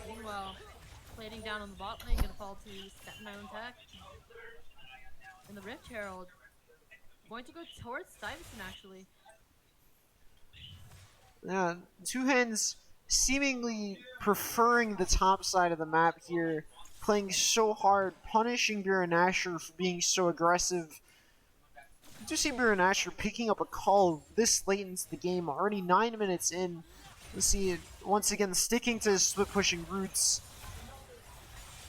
Meanwhile, plating down on the bot lane, gonna fall to STATEN Tech. And the Rift Herald going to go towards STUYVESANT actually. Yeah, Two Hands seemingly preferring the top side of the map here, playing so hard, punishing Beer Asher for being so aggressive. You do see Beer Asher picking up a call this late into the game, already 9 minutes in. Let's see it once again sticking to his split pushing roots.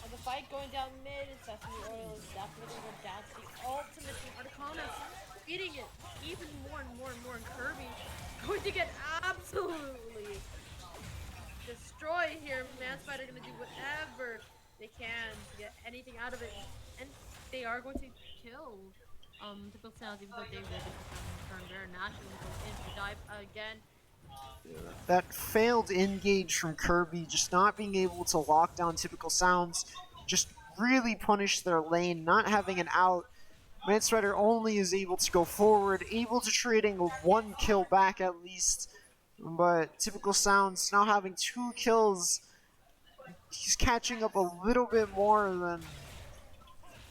And the fight going down mid, Sesame Oil is definitely going to go down to the ultimate from Articana, feeding it even more and more and more, and Kirby going to get absolutely destroyed here. Manspider going to do whatever they can to get anything out of it, and they are going to kill Typical Sounds, even though they will be turn there. Nash is going in to dive again. That failed engage from Kirby, just not being able to lock down Typical Sounds, just really punished their lane, not having an out. Manspider only is able to go forward, able to trading 1 kill back at least. But Typical Sounds now having 2 kills. He's catching up a little bit more than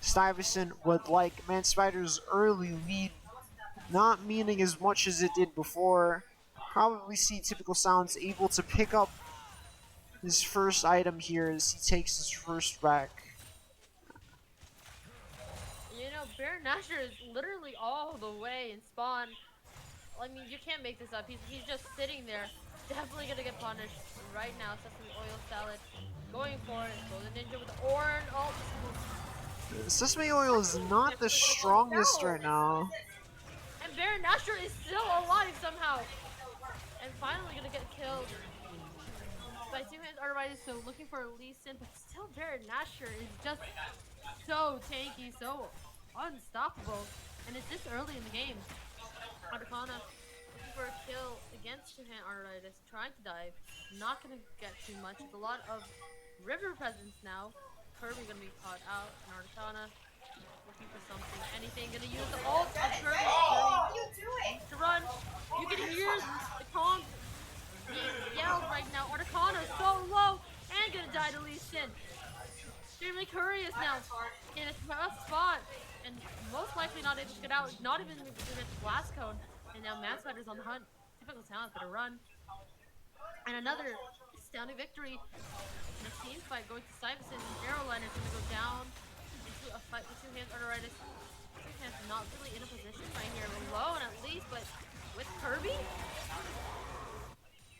STUYVESANT would like. Manspider's early lead not meaning as much as it did before. Probably see Typical Sounds able to pick up his first item here as he takes his first back. You know, Baron Nashor is literally all the way in spawn. I mean, you can't make this up. He's just sitting there. Definitely gonna get punished right now. Sesame oil salad. Going for it. Golden Ninja with the Oran ult. Sesame oil is not the strongest right now. And Baron Nashor is still alive somehow. And finally gonna get killed by Two Hands Arteritis, so looking for a Lee Sin, but still Baron Nashor is just so tanky, so unstoppable. And it's this early in the game. Arcana looking for a kill against Two Hand Arteritis, trying to dive. Not gonna get too much. It's a lot of river presence now. Kirby gonna be caught out, and Arcana looking for something, anything. Gonna use the ult on Kirby. To run. You can hear the comms being yelled right now. Arcana so low and gonna die to Lee Sin. Extremely curious now in a tough spot and most likely not able to get out. Not even able to get the blast cone. And now Manspider's on the hunt. Typical Sounds better run. And another astounding victory in a team fight going to STUYVESANT, and Arrowline is gonna go down into a fight with Two Hands Arteritis. Two Hands not really in a position right here, alone at least, but with Kirby,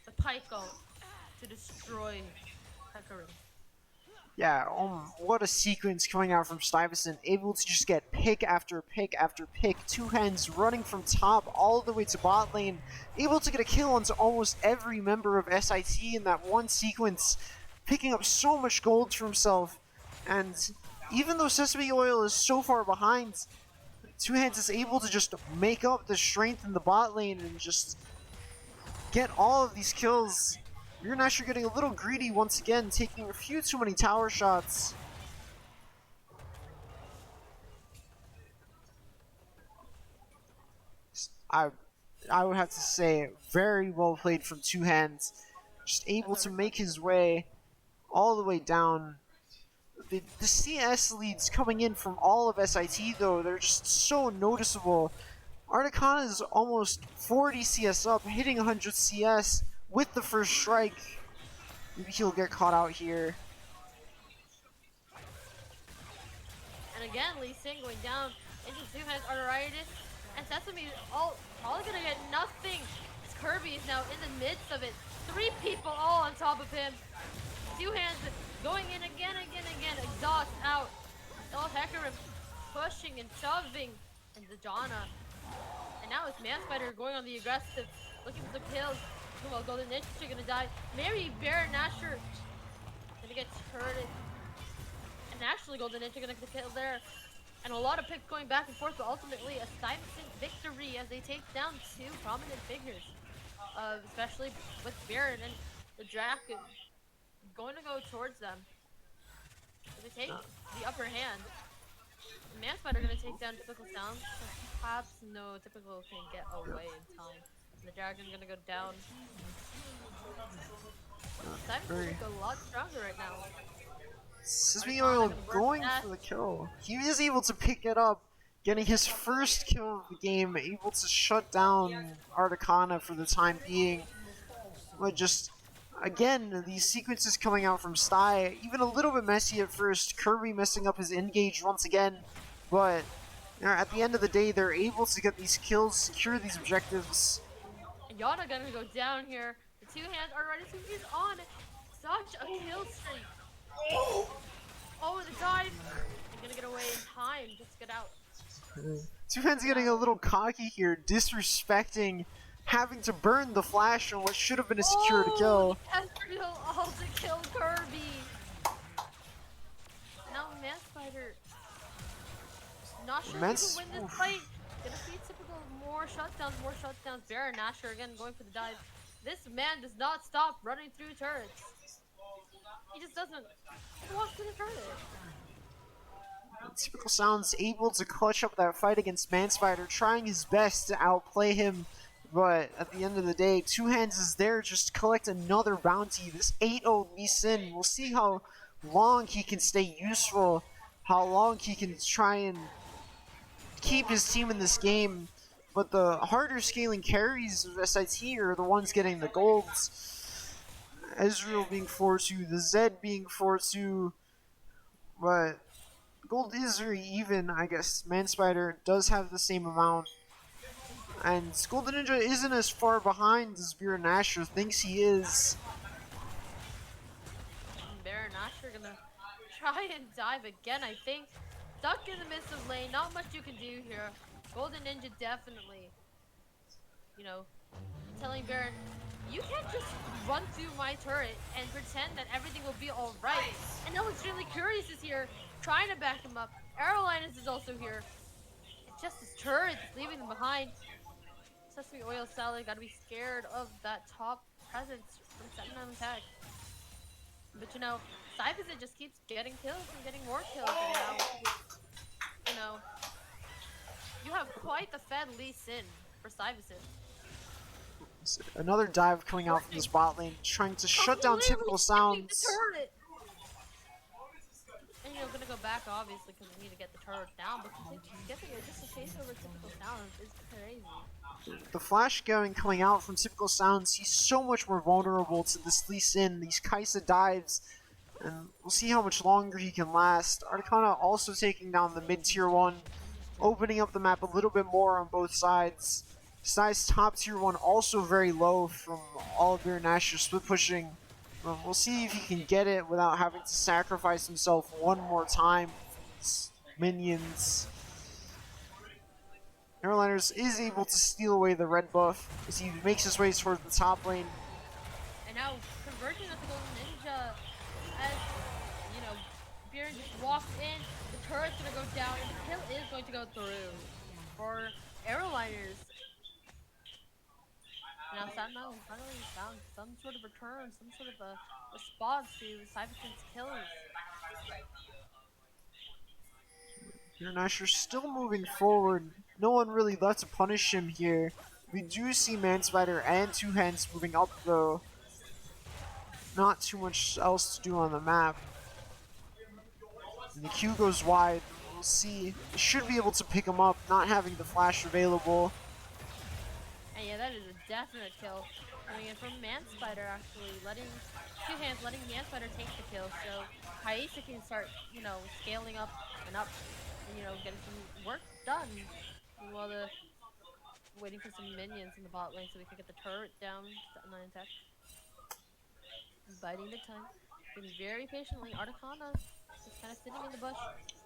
the pike ult to destroy Hecarim. Yeah, what a sequence coming out from STUYVESANT, able to just get pick after pick after pick. Two Hands running from top all the way to bot lane, able to get a kill onto almost every member of SIT in that one sequence, picking up so much gold for himself. And even though Sesame Oil is so far behind, Two Hands is able to just make up the strength in the bot lane and just get all of these kills. Baron Nashor getting a little greedy once again, taking a few too many tower shots. I would have to say, very well played from Two Hands. Just able to make his way all the way down. The CS leads coming in from all of SIT though, they're just so noticeable. Arcana is almost 40 CS up, hitting 100 CS with the first strike. Maybe he'll get caught out here. And again, Lee Sin going down into Two Hands Arteritis. And Sesame all probably gonna get nothing. Kirby is now in the midst of it. 3 people all on top of him. Two Hands going in again. Exhaust out. Oh, Hecarim pushing and shoving. And Zajana. And now it's Manspider going on the aggressive, looking for the kills. Well, Golden Ninja gonna die. Maybe Baron Nashor gonna get turreted. And actually Golden Ninja gonna get the kill there. And a lot of picks going back and forth, but ultimately a STUYVESANT victory as they take down 2 prominent figures. Especially with Baron and the Draken going to go towards them. So they take the upper hand. Manspider gonna take down Typical Sounds. Perhaps no Typical can get away in time. And the Dragon gonna go down. STUYVESANT is a lot stronger right now. Sesame Oil going for the kill. He is able to pick it up, getting his first kill of the game, able to shut down Arcana for the time being. But just, again, these sequences coming out from Sty, even a little bit messy at first. Kirby messing up his engage once again, but at the end of the day, they're able to get these kills, secure these objectives. Yana gonna go down here. The Two Hands Arteritis is on such a kill streak. Oh, the dive! They're gonna get away in time. Just get out. Two Hands getting a little cocky here, disrespecting having to burn the flash on what should have been a secured kill. Ezreal all to kill Kirby. Now Manspider not sure if he can win this fight. Gonna see typical more shutdowns. Baron Nashor again going for the dive. This man does not stop running through turrets. He just doesn't. He walks through the turret. Typical Sounds able to clutch up that fight against Manspider, trying his best to outplay him, but at the end of the day, Two Hands is there just to collect another bounty. This 8-0 Lee Sin. We'll see how long he can stay useful, how long he can try and keep his team in this game. but the harder scaling carries of SIT are the ones getting the golds. Ezreal being 4-2, the Zed being 4-2, but gold is very even, I guess. Manspider does have the same amount. And Golden Ninja isn't as far behind as Beer Nasher thinks he is. Baron Asher gonna try and dive again, I think. Stuck in the midst of lane, not much you can do here. Golden Ninja definitely, you know, telling Baron, you can't just run through my turret and pretend that everything will be alright. And now Extremely Curious is here, trying to back him up. Aerolinus is also here. It's just his turret that's leaving them behind. Sesame Oil Salad gotta be scared of that top presence from STATEN Tech. But you know, STUYVESANT just keeps getting kills and getting more kills, and now, you know, you have quite the fed Lee Sin for STUYVESANT. Another dive coming out from this bot lane, trying to shut down Typical Sounds. And you're gonna go back, obviously, because we need to get the turret down, but skipping it just to chase over Typical Sounds is crazy. The flash going coming out from Typical Sounds, he's so much more vulnerable to this Lee Sin, these Kaisa dives, and we'll see how much longer he can last. Arcana also taking down the mid-tier 1, opening up the map a little bit more on both sides. Besides top tier 1 also very low from all of Beer Nasher split pushing. We'll see if he can get it without having to sacrifice himself one more time. Minions. Aeroliners is able to steal away the red buff as he makes his way towards the top lane. And now conversion of the Golden Ninja as, you know, Beeren just walks in, the turret's gonna go down, and the kill is going to go through for Aeroliners. Now STATEN finally found some sort of return, some sort of a response to STUYVESANT's kills. Beer Nasher still moving forward. No one really left to punish him here. We do see Manspider and Two Hands moving up though. Not too much else to do on the map. And the Q goes wide. We'll see. They should be able to pick him up, not having the flash available. And yeah, that is a definite kill. Coming in from Manspider, actually. Letting Manspider take the kill. So Kaisa can start, you know, scaling up and up. And, you know, getting some work done. While waiting for some minions in the bot lane so we can get the turret down. STATEN Tech. Biding the time. Waiting very patiently. Arcana just kind of sitting in the bush.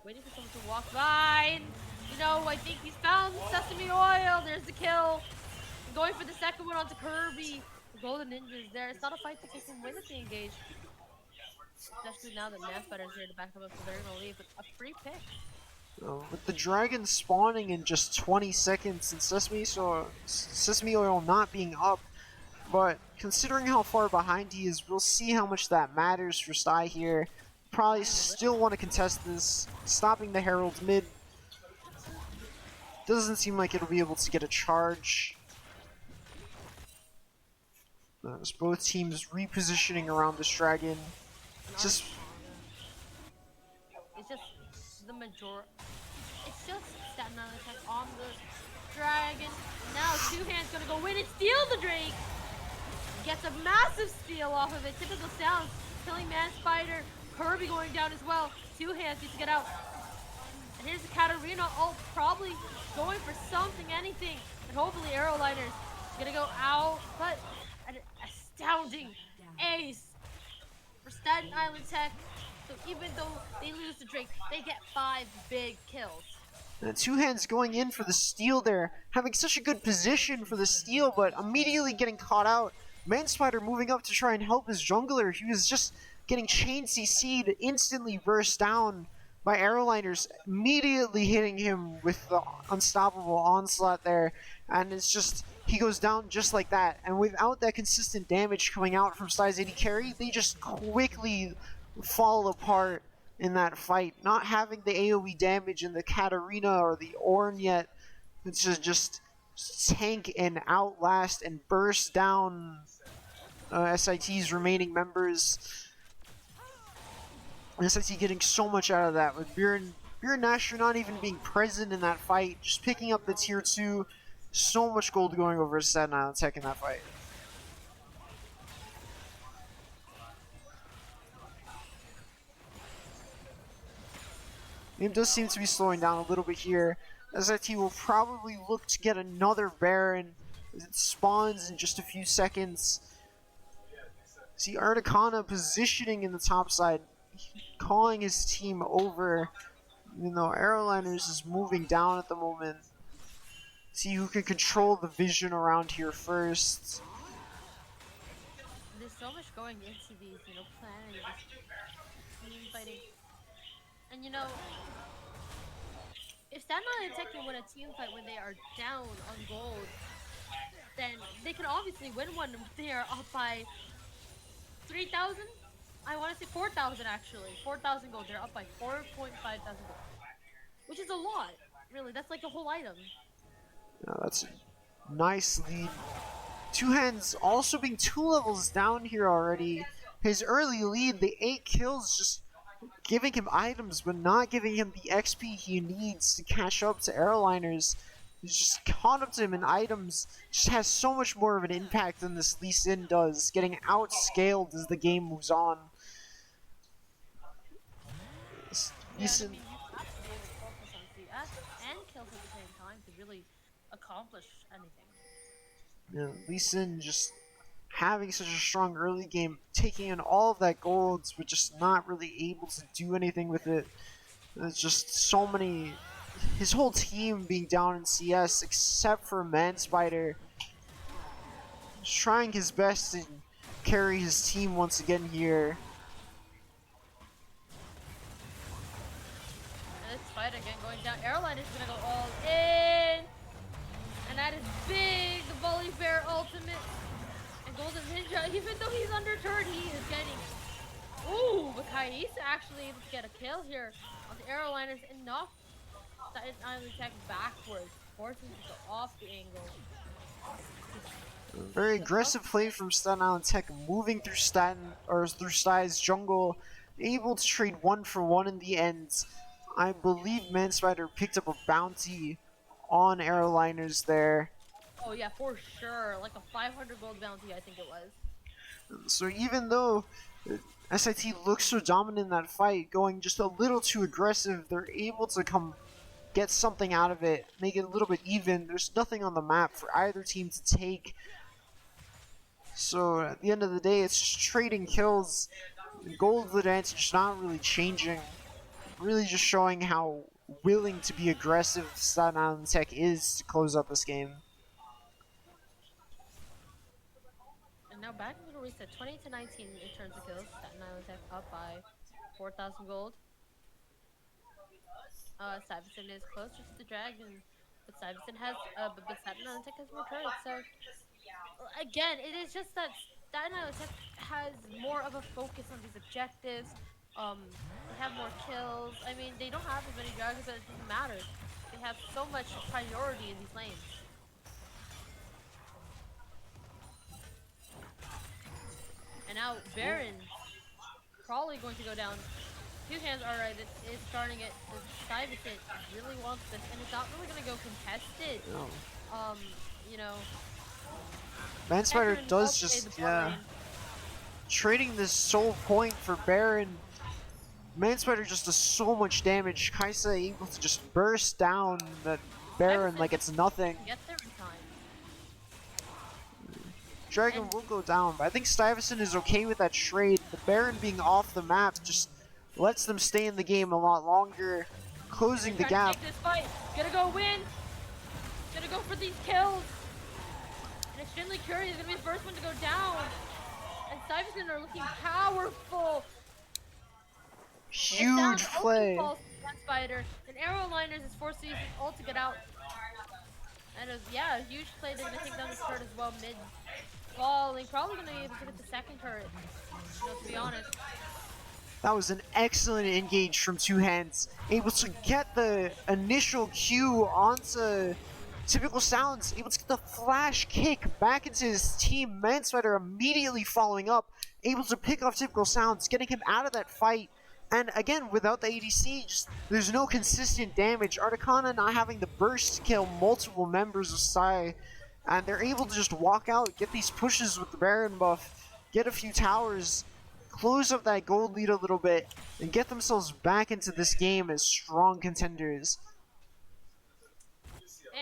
Waiting for someone to walk by. And, you know, I think he's found Sesame Oil. There's the kill. Going for the second one onto Kirby. The Golden Ninja is there. It's not a fight that they can win if they engage. Especially now that Manspider is here to back them up, so they're going to leave with a free pick. With the dragon spawning in just 20 seconds and Sesame Oil not being up, but considering how far behind he is, we'll see how much that matters for Sty here. Probably still want to contest this, stopping the Herald mid. Doesn't seem like it'll be able to get a charge. As both teams repositioning around this dragon. It's just the major. It's just STATEN Tech on the dragon. Now Two Hands gonna go in and steal the Drake. Gets a massive steal off of it. Typical Sounds killing Manspider. Kirby going down as well. Two Hands needs to get out. And here's the Katarina. Oh, probably going for something, anything. And hopefully Aeroliners gonna go out. But an astounding ace for STATEN Tech. So even though they lose the Drake, they get 5 big kills. And Two Hands going in for the steal there, having such a good position for the steal, but immediately getting caught out. Manspider moving up to try and help his jungler. He was just getting chain CC'd, instantly burst down by Aeroliners, immediately hitting him with the unstoppable onslaught there. And it's just, he goes down just like that. And without that consistent damage coming out from Sty's AD carry, they just quickly fall apart in that fight. Not having the AoE damage in the Katarina or the Ornn yet, it's just tank and outlast and burst down SIT's remaining members. SIT getting so much out of that, with Beer Nasher not even being present in that fight, just picking up the tier 2, So much gold going over Staten Island Tech in that fight. Game does seem to be slowing down a little bit here. SIT will probably look to get another Baron as it spawns in just a few seconds. See Articana positioning in the top side, calling his team over, even though Aeroliners is moving down at the moment. See who can control the vision around here first. There's so much going into these, planning, this team fighting. And if Staten Island Tech can win a team fight when they are down on gold, then they can obviously win one when they are up by 3,000. I want to say 4,000 actually. 4,000 gold. They're up by 4,500 gold, which is a lot. Really, that's like a whole item. Yeah, that's a nice lead. Two Hands also being 2 levels down here already. His early lead, the 8 kills, just giving him items, but not giving him the XP he needs to catch up to Aeroliners. He's just caught up to him in items, just has so much more of an impact than this Lee Sin does, getting outscaled as the game moves on. Yeah, I mean, you have to be able to focus on CS and kills at the same time to really accomplish anything. Yeah, Lee Sin just having such a strong early game, taking in all of that gold, but just not really able to do anything with it. There's just so many. His whole team being down in CS, except for Manspider, just trying his best to carry his team once again here. And this fight again going down. Airline is gonna go all in, and that is big. The Volley Bear ultimate. Golden Ninja, even though he's under turret, he is getting. Ooh, but Kai's actually able to get a kill here on the Aeroliners and knock Staten Island Tech backwards, forcing him to go off the angle. Very aggressive play from Staten Island Tech, moving through through Stai's jungle, able to trade 1-for-1 in the end. I believe Manspider picked up a bounty on Aeroliners there. Oh yeah, for sure. Like a 500 gold bounty, I think it was. So even though SIT looks so dominant in that fight, going just a little too aggressive, they're able to come get something out of it, make it a little bit even. There's nothing on the map for either team to take. So at the end of the day, it's just trading kills. Gold advantage not really changing. Really just showing how willing to be aggressive Staten Island Tech is to close out this game. Now back to the reset, 20-19 in terms of kills. Staten Island Tech up by 4,000 gold. STUYVESANT is closer to the dragon, but STUYVESANT has, but Staten Island Tech has more turrets. So again, it is just that Staten Island Tech has more of a focus on these objectives. They have more kills. I mean, they don't have as many dragons, but it doesn't matter. They have so much priority in these lanes. And now Baron probably going to go down. 2 Hands, alright, it is starting it. STUYVESANT really wants this, and it's not really going to go contested. No. You know. Manspider does just, yeah. Trading this soul point for Baron. Manspider just does so much damage. Kaisa able to just burst down that Baron like it's nothing. Get there in time. Dragon will go down, but I think STUYVESANT is okay with that trade. The Baron being off the map just lets them stay in the game a lot longer, closing the gap. Take this fight. Gonna go win. Gonna go for these kills. And Extremely Curious is gonna be the first one to go down. And STUYVESANT are looking powerful. Huge play. Spider. And Aeroliners is forced to use his ult to get out. And it was, yeah, a huge play. They're gonna take down this turret as well mid. Falling, probably gonna be able to get the second turret. To be honest. That was an excellent engage from 2 Hands. Able to get the initial Q onto Typical Sounds. Able to get the flash kick back into his team. Manspider immediately following up. Able to pick off Typical Sounds, getting him out of that fight. And again, without the ADC, just there's no consistent damage. Articana not having the burst to kill multiple members of Psy, and they're able to just walk out, get these pushes with the Baron buff, get a few towers, close up that gold lead a little bit, and get themselves back into this game as strong contenders.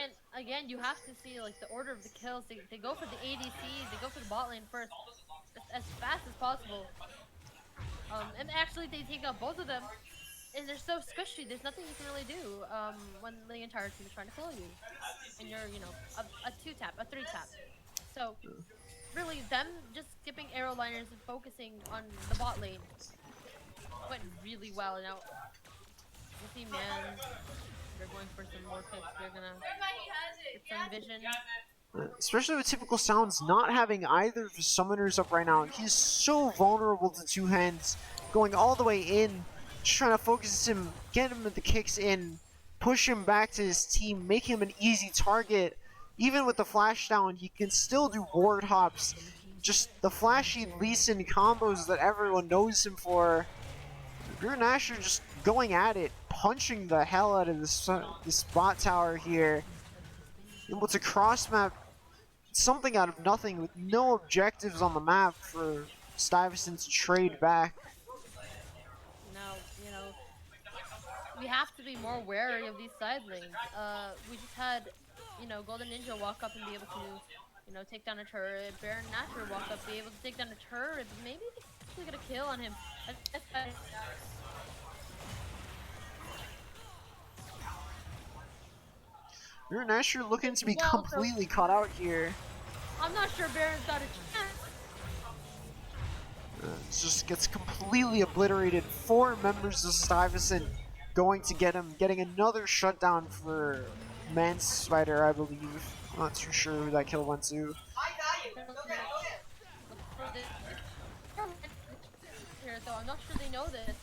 And again, you have to see like the order of the kills. They go for the ADCs, they go for the bot lane first, as fast as possible. And actually they take out both of them, and they're so squishy. There's nothing you can really do when the entire team is trying to kill you, and you're a 2-tap, a 3-tap. So really, them just skipping arrow liners and focusing on the bot lane went really well. Now you see, man, they're going for some more picks. They're gonna get some vision. Especially with typical Sounds not having either of his summoners up right now. He's so vulnerable to two hands, going all the way in, just trying to focus him, get him with the kicks in, push him back to his team, make him an easy target. Even with the flash down, he can still do ward hops. Just the flashy Lee Sin combos that everyone knows him for. Green Asher just going at it, punching the hell out of this bot tower here. Able to cross map something out of nothing with no objectives on the map for Stuyvesant to trade back. Now, we have to be more wary of these side lanes. We just had, Golden Ninja walk up and be able to, take down a turret. Baron Nashor walk up, be able to take down a turret, but maybe they actually get a kill on him. Green Asher looking to be completely caught out here. I'm not sure Baron's got a chance. Just gets completely obliterated. 4 members of Stuyvesant going to get him, getting another shutdown for Manspider, I believe. I'm not too sure who that kill went to. Here, though, I'm not sure they know this.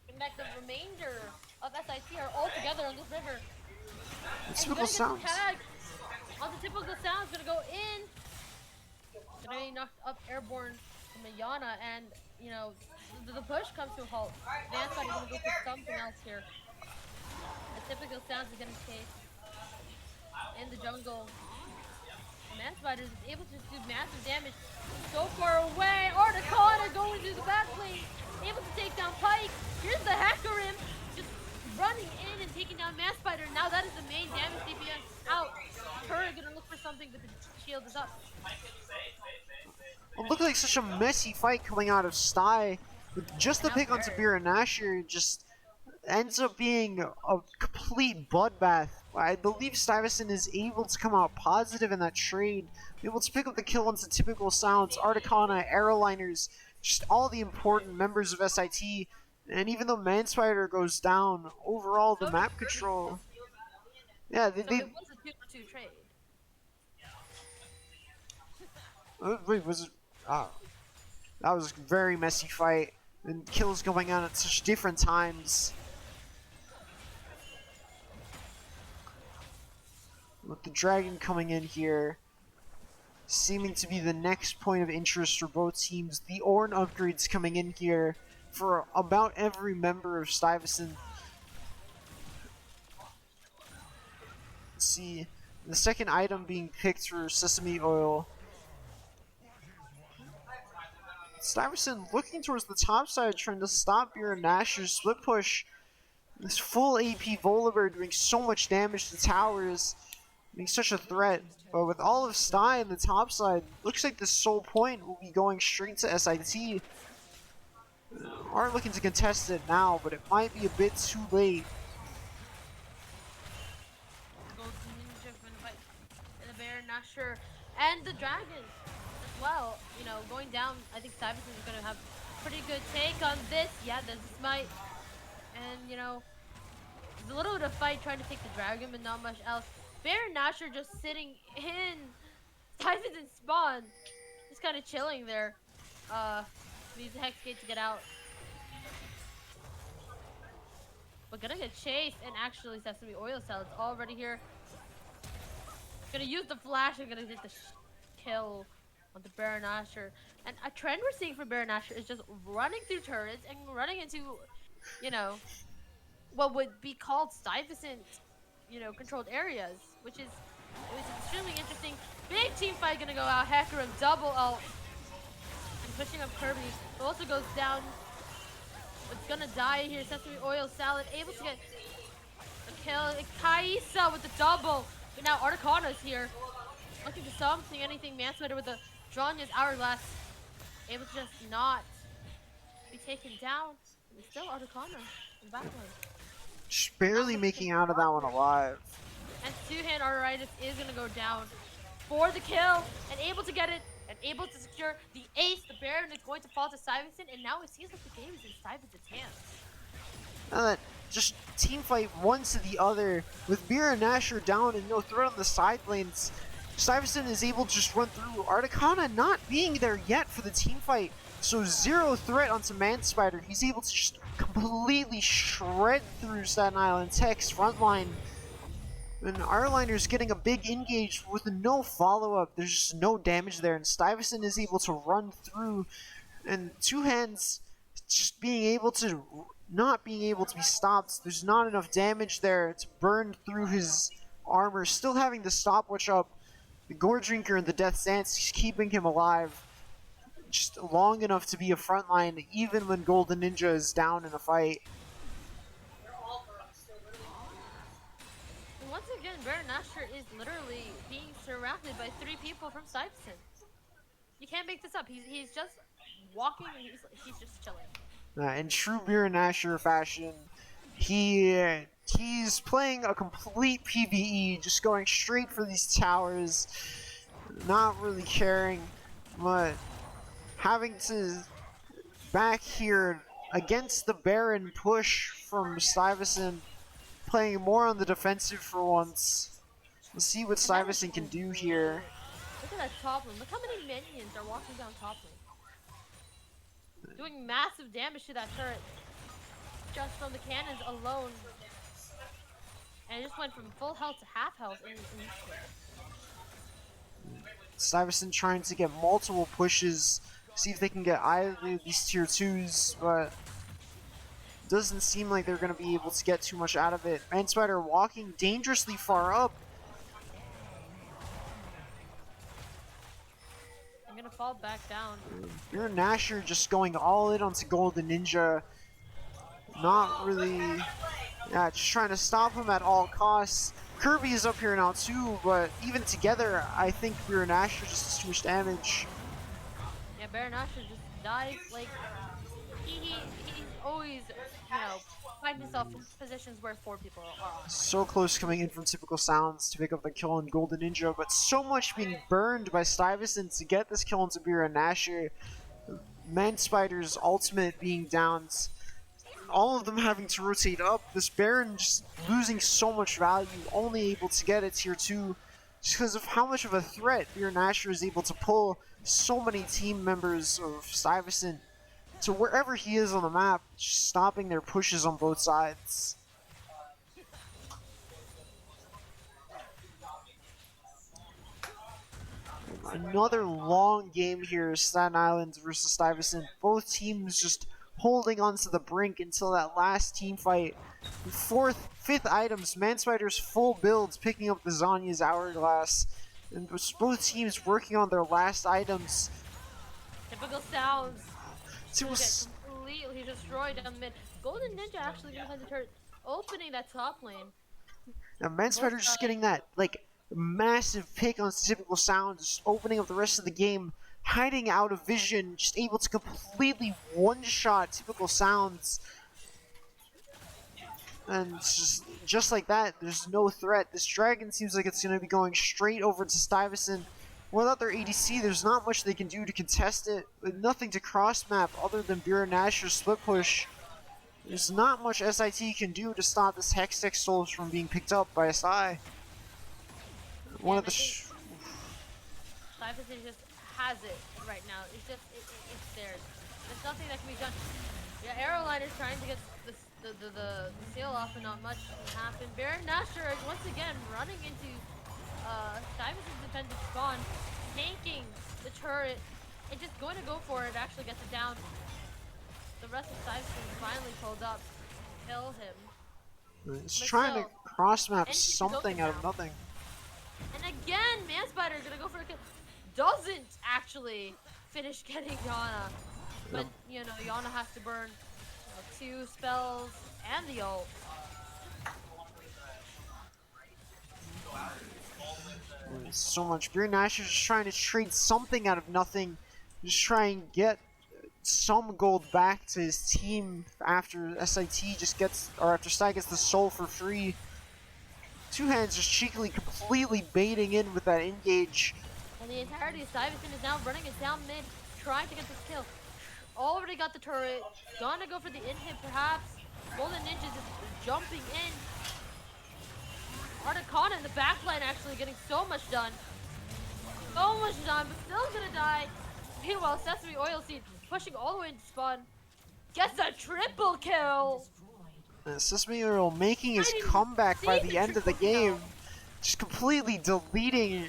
In fact, the remainder of SIT are all together on this river. Typical Sounds. On the typical Sounds, gonna go in. Gonna be knocked up airborne from Ayana, and the push comes to a halt. Manspider is gonna go for something else here. The typical Sounds is getting chased in the jungle. Manspider is able to do massive damage so far away. Articana going to the back lane, able to take down Pike. Here's the Hecarim, just running in and taking down Manspider. Now that is the main damage DPS out. Turret gonna look for something, but the shield is up. It looked like such a messy fight coming out of Sty. With just the pick on Sabir and Nashor, just ends up being a complete bloodbath. I believe Stuyvesant is able to come out positive in that trade, able to pick up the kill onto typical Sounds, Articana, Aeroliners, just all the important members of SIT. And even though Manspider goes down, overall the map control. Yeah, it was a 2-for-2 trade. Wait, was it? Oh, that was a very messy fight, and kills going on at such different times. With the dragon coming in here, seeming to be the next point of interest for both teams. The Ornn upgrades coming in here for about every member of Stuyvesant. Let's see, the second item being picked for Sesame Oil. Stuyvesant looking towards the top side, trying to stop Baron Nashor's split push. This full AP Volibear doing so much damage to towers, being such a threat. But with all of Sty on the top side, looks like the sole point will be going straight to SIT. Are looking to contest it now, but it might be a bit too late. The Baron Nashor and the dragon as well. Going down, I think Stuyvesant is going to have a pretty good take on this. Yeah, there's a smite. And, there's a little bit of fight trying to take the dragon, but not much else. Baron Nashor just sitting in Stuyvesant's spawn. Just kind of chilling there. Needs a Hex Gate to get out. But gonna get chased, and actually Sesame Oil Cell is already here. Gonna use the flash and gonna get the kill. on the Baron Nashor. And a trend we're seeing for Baron Nashor is just running through turrets and running into, you know, what would be called Stuyvesant, controlled areas, which is extremely interesting. Big team fight gonna go out. Hecarim double ult and pushing up Kirby, who also goes down. It's gonna die here. Sesame oil salad able to get a kill. Kaisa with the double, but now Articana's here, looking for something, anything. Manspider with the Dranya's hourglass, able to just not be taken down. And it's still Articana in the backline. Just barely making out of that one alive. And two-hand arteritis is gonna go down for the kill, and able to get it, and able to secure the ace. The Baron is going to fall to Stuyvesant, and now it seems like the game is in Stuyvesant's hands. Now that just team fight one to the other, with Beer and Nashor down and no threat on the side lanes, Stuyvesant is able to just run through. Articana not being there yet for the team fight, so zero threat onto Manspider. He's able to just completely shred through Staten Island Tech's front line. And Arliner's getting a big engage with no follow-up. There's just no damage there, and Stuyvesant is able to run through, and Two Hands just being able to not being able to be stopped. There's not enough damage there to burn through his armor. Still having the stopwatch up. The Gore Drinker and the Death Dance is keeping him alive just long enough to be a frontline, even when Golden Ninja is down in a fight. Once again, Baron Nashor is literally being surrounded by 3 people from Stuyvesant. You can't make this up. He's just walking and he's just chilling. In true Beer and Nashor fashion, he's playing a complete PvE, just going straight for these towers, not really caring, but having to back here against the Baron push from Stuyvesant, playing more on the defensive for once. Let's see what Stuyvesant can do here. Look at that top lane. Look how many minions are walking down top lane, doing massive damage to that turret just from the cannons alone. And it just went from full health to half health in Stuyvesant trying to get multiple pushes, see if they can get either of these tier 2s, but doesn't seem like they're going to be able to get too much out of it. Manspider walking dangerously far up. I'm gonna fall back down. Your Nashor just going all in onto Golden Ninja. Not really, just trying to stop him at all costs. Kirby is up here now too, but even together, I think Baron Nashor just does too much damage. Yeah, Baron Nashor just dies like he's always, finding himself in positions where 4 people are on. So close coming in from Typical Sounds to pick up the kill on Golden Ninja, but so much being burned by Stuyvesant to get this kill on Baron Nashor. Manspider's ultimate being downed. All of them having to rotate up. This Baron just losing so much value, only able to get it tier 2 just because of how much of a threat Baron Nashor is able to pull so many team members of Stuyvesant to wherever he is on the map, just stopping their pushes on both sides. Another long game here, Staten Island versus Stuyvesant. Both teams just holding on to the brink until that last team fight. 5th items, Manspider's full builds, picking up the Zanya's Hourglass. And both teams working on their last items. Typical Sounds. It was Completely destroyed on mid. Golden Ninja actually gonna find the turret, opening that top lane. now Manspider just getting that massive pick on Typical Sound, just opening up the rest of the game, hiding out of vision, just able to completely one-shot Typical Sounds. And just like that, there's no threat. This dragon seems like it's going to be going straight over to Stuyvesant. Without their ADC, there's not much they can do to contest it. With nothing to cross-map other than Baron Nashor's split push. There's not much SIT can do to stop this Hextech Souls from being picked up by SI. One of the Stuyvesant just has it right now. It's just, it's there. There's nothing that can be done. Yeah, Aeroliner's trying to get the seal off and not much can happen. Baron Nashor once again running into Stuyvesant's defended spawn, tanking the turret, and just going to go for it, actually gets it down. The rest of Stuyvesant finally pulled up, kill him. It's But trying to still, cross-map Ninja is open something out of now. nothing. And again, Manspider gonna go for a kill. Doesn't actually finish getting Yana. But, you know, Yana has to burn 2 spells and the ult. So much. Beer Nasher's just trying to trade something out of nothing. Just try and get some gold back to his team after SIT just gets, or after Sty gets the soul for free. Two Hands just cheekily completely baiting in with that engage. And the entirety of Stuyvesant is now running it down mid, trying to get this kill. Already got the turret, gonna go for the in-hit perhaps. Golden Ninja just jumping in. Articana in the backline actually getting so much done. So much done, but still gonna die. Meanwhile, Sesame Oil Seed pushing all the way into spawn. Gets a triple kill! Sesame Oil making his I didn't comeback see by the end of the triple kill. game. Just completely deleting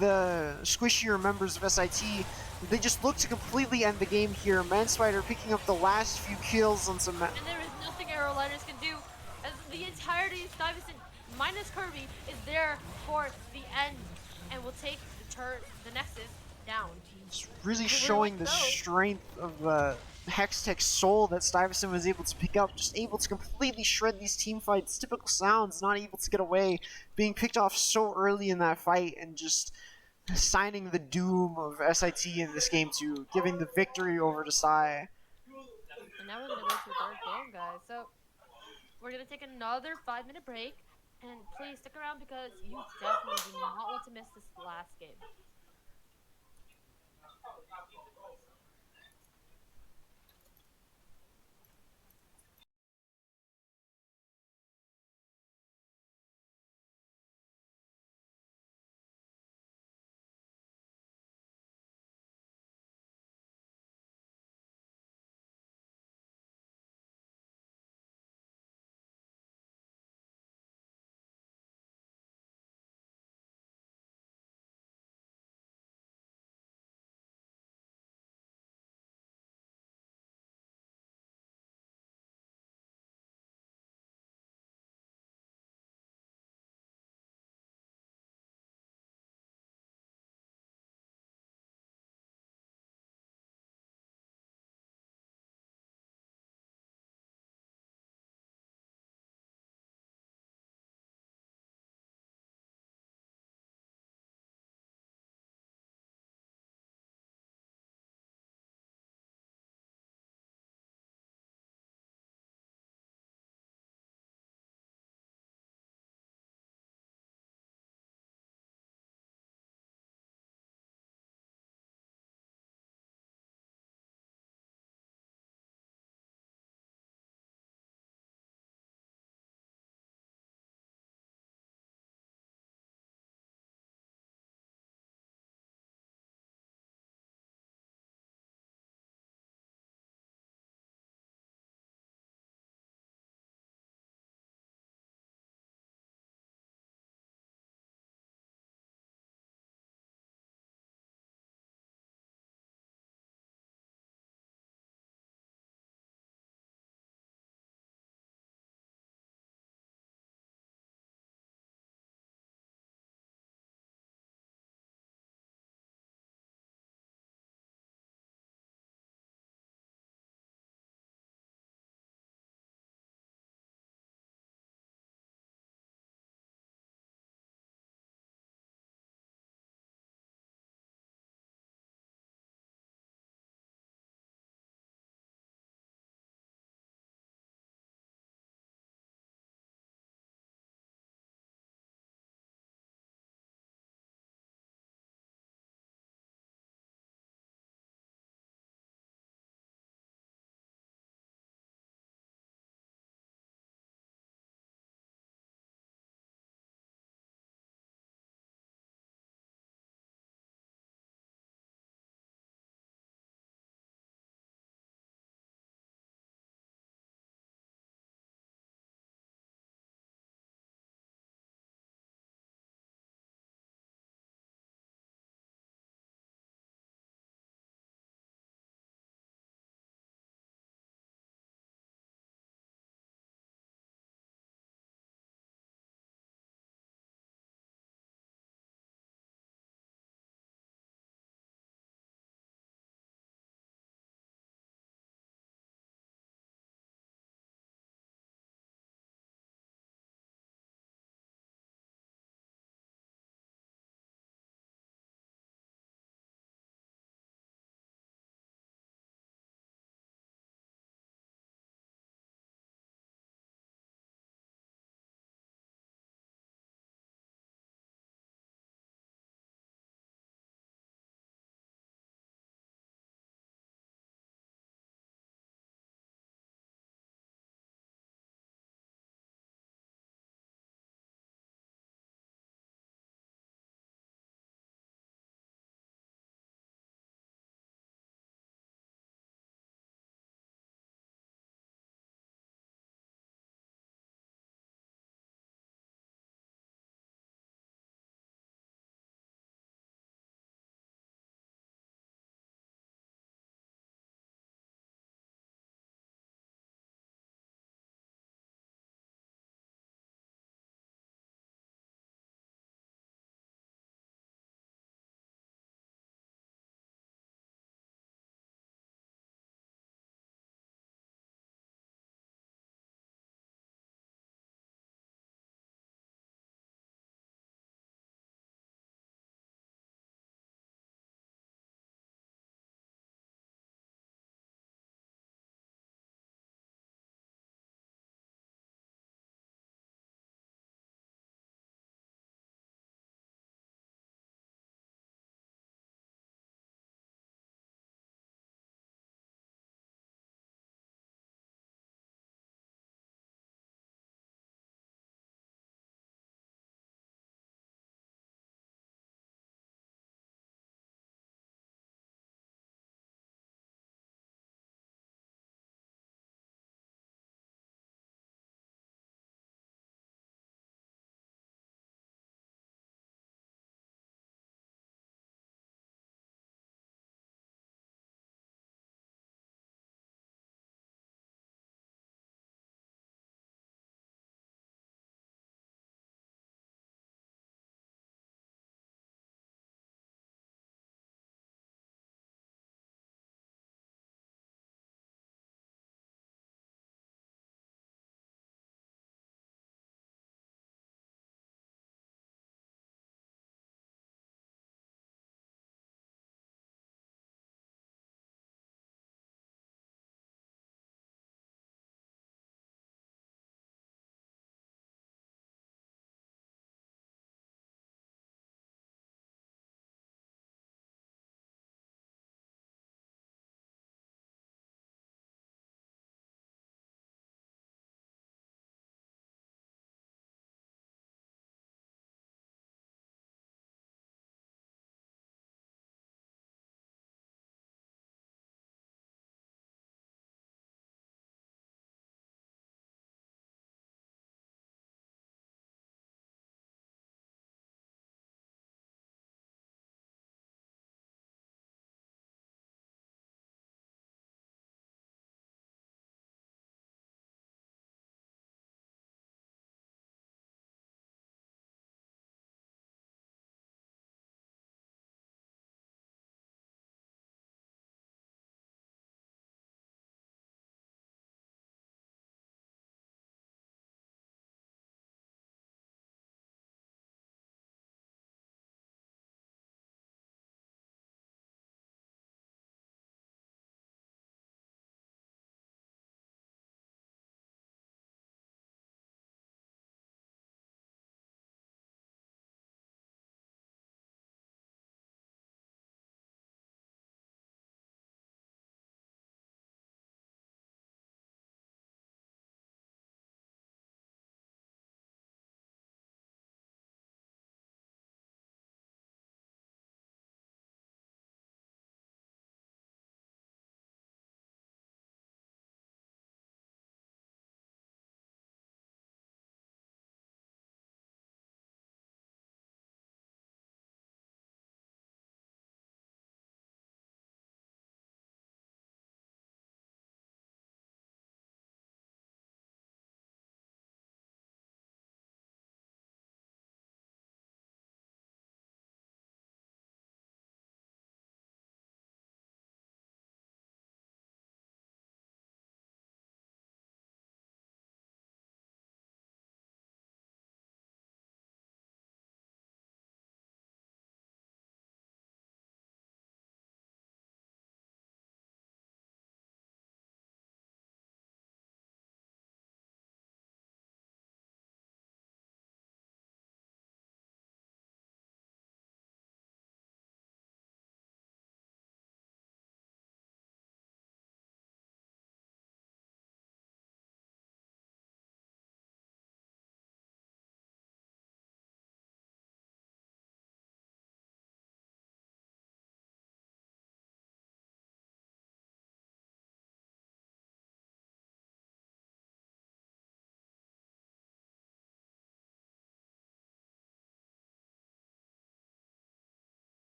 the squishier members of SIT. They just look to completely end the game here. Manspider picking up the last few kills on some... And there is nothing Arrow Liners can do, as the entirety of Stuyvesant minus Kirby is there for the end and will take the turret, the Nexus, down. It's really showing the strength of the Hextech soul that Stuyvesant was able to pick up. Just able to completely shred these team fights. Typical Sounds, not able to get away. Being picked off so early in that fight and just signing the doom of SIT in this game to giving the victory over to Sty. And now we're going to go to the third game, guys. So we're going to take another 5-minute break. And please stick around because you definitely do not want to miss this last game.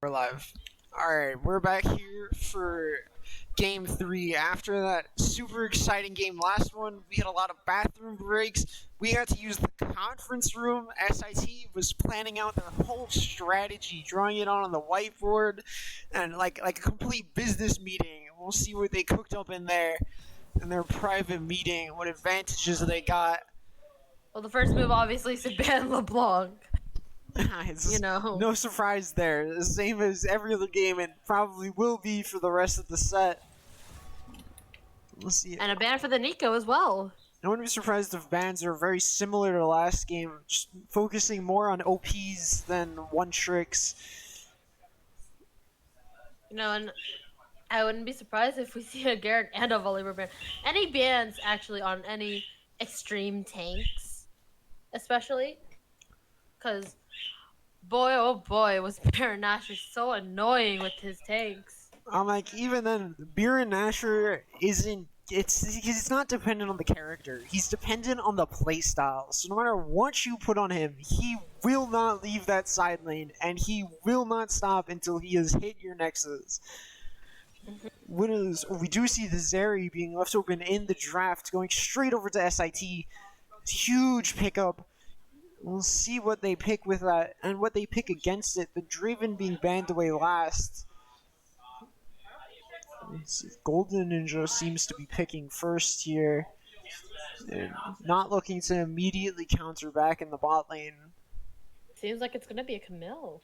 We're live. Alright, we're back here for game 3. After that super exciting game last one, we had a lot of bathroom breaks. We got to use the conference room. SIT was planning out their whole strategy, drawing it on the whiteboard, and like a complete business meeting. We'll see what they cooked up in their private meeting, what advantages they got. Well, the first move obviously is to ban LeBlanc. It's no surprise there. The same as every other game, and probably will be for the rest of the set. Let's see. And a ban for the Nico as well. I wouldn't be surprised if bans are very similar to last game, just focusing more on OPs than one tricks. And I wouldn't be surprised if we see a Garrett and a Volleyball ban. Any bans actually on any extreme tanks, especially, because boy, oh boy, was Baron Nashor so annoying with his tanks. I'm like, even then, Baron Nashor isn't. He's not dependent on the character. He's dependent on the playstyle. So no matter what you put on him, he will not leave that side lane, and he will not stop until he has hit your nexus. We do see the Zeri being left open in the draft, going straight over to SIT. Huge pickup. We'll see what they pick with that, and what they pick against it. The Draven being banned away last. Golden Ninja seems to be picking first here. And not looking to immediately counter back in the bot lane. Seems like it's going to be a Camille.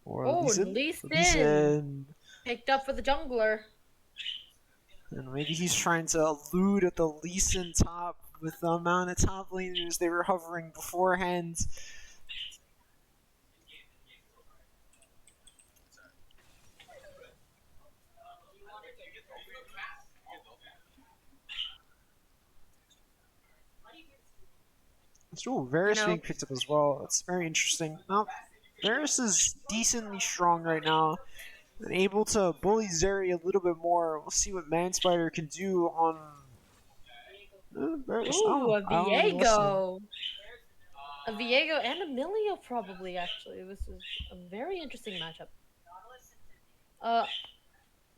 Or Lee Sin! Picked up for the jungler. And maybe he's trying to elude at the Lee Sin top with the amount of top laners they were hovering beforehand. So Varus being picked up as well. That's very interesting. Now, Varus is decently strong right now, and able to bully Zeri a little bit more. We'll see what Manspider can do on Varus. Ooh, a Viego! A Viego and a Milio probably, actually. This is a very interesting matchup. I'm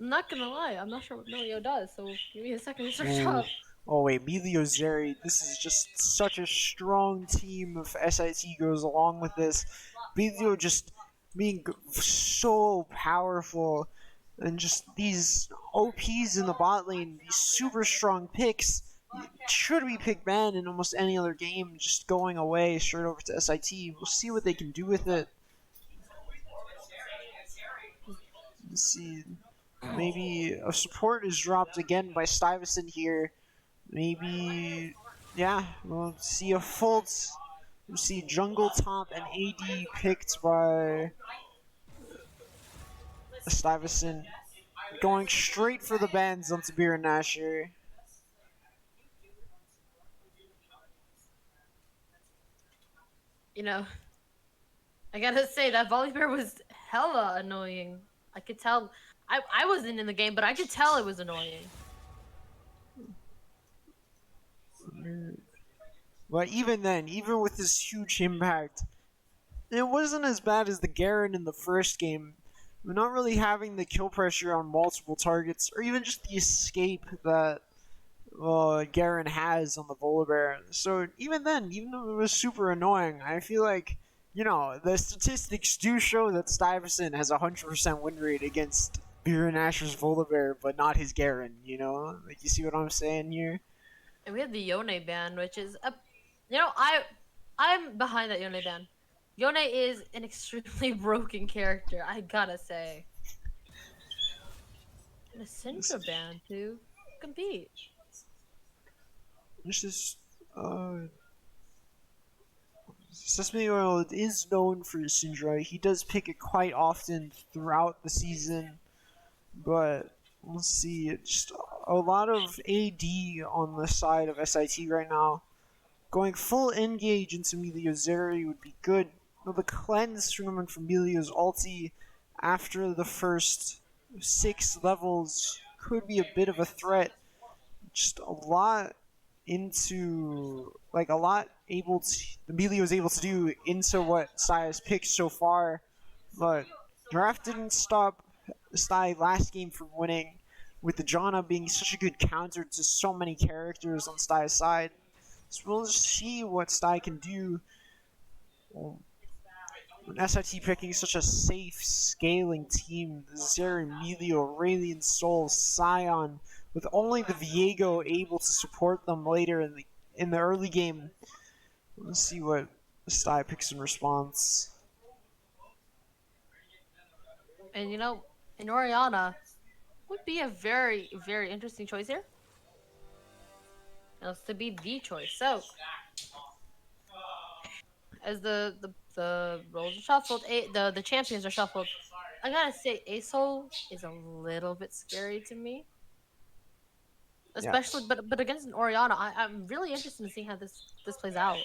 not gonna lie, I'm not sure what Milio does, so give me a second to search up. Oh wait, Milio Zeri, this is just such a strong team of SIT goes along with this. Milio just being so powerful, and just these OPs in the bot lane, these super strong picks, should be pick ban in almost any other game, just going away straight over to SIT. We'll see what they can do with it. Let's see, maybe a support is dropped again by STUYVESANT here. Maybe, yeah, we'll see a Fultz. We'll see jungle top and AD picked by STUYVESANT. Going straight for the bans onto Baron Nashor. I gotta say, that Volibear was hella annoying. I could tell. I wasn't in the game, but I could tell it was annoying. But even then, even with this huge impact, it wasn't as bad as the Garen in the first game. We're not really having the kill pressure on multiple targets, or even just the escape that Garen has on the Volibear. So even then, even though it was super annoying, I feel like, the statistics do show that STUYVESANT has a 100% win rate against Baron Nashor's Volibear, but not his Garen, Like, you see what I'm saying here? And we have the Yone ban, which is I'm behind that Yone ban. Yone is an extremely broken character, I gotta say. And a Syndra ban to compete. This is Sesame Oil is known for Syndra. He does pick it quite often throughout the season, but let's see, just a lot of AD on the side of SIT right now. Going full engage into Milio Zeri would be good. The cleanse tournament from Milio's ulti after the first 6 levels could be a bit of a threat. Just a lot Milio is able to do into what Sai has picked so far, but Draft didn't stop Sty last game from winning, with the Janna being such a good counter to so many characters on Sty's side. So we'll just see what Sty can do. When SIT picking such a safe, scaling team, Zeri, Emilio, Aurelian Soul, Scion, with only the Viego able to support them later in the early game. Let's see what Sty picks in response. And you know, in Oriana would be a very, very interesting choice here. Else to be the choice. So, as the roles are shuffled, the champions are shuffled, I gotta say, Asol is a little bit scary to me. Especially, but against an Oriana, I'm really interested in seeing how this plays out.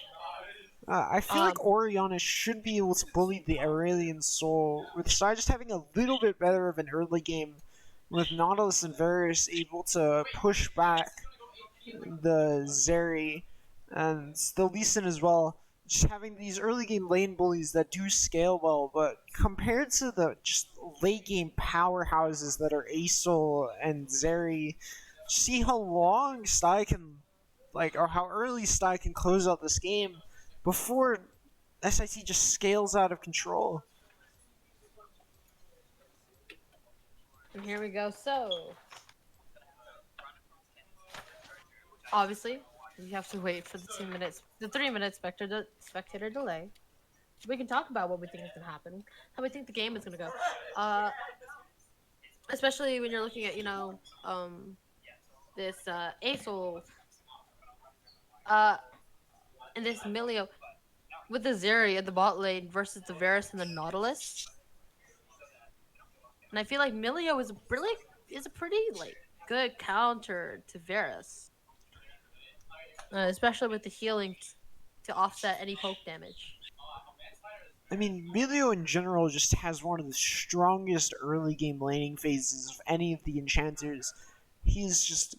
I feel like Oriana should be able to bully the Aurelian Soul, with Sty just having a little bit better of an early game, with Nautilus and Varus able to push back the Zeri and the Lee Sin as well. Just having these early game lane bullies that do scale well, but compared to the just late game powerhouses that are Asol and Zeri, see how long Sty can, or how early Sty can close out this game before SIT just scales out of control. And here we go. So, obviously, we have to wait for the 3-minute spectator delay. We can talk about what we think is going to happen, how we think the game is going to go. Especially when you're looking at, this Asol, and this Milio with the Zeri at the bot lane versus the Varus and the Nautilus. And I feel like Milio is a pretty good counter to Varus, especially with the healing to offset any poke damage. I mean, Milio in general just has one of the strongest early game laning phases of any of the enchanters. He's just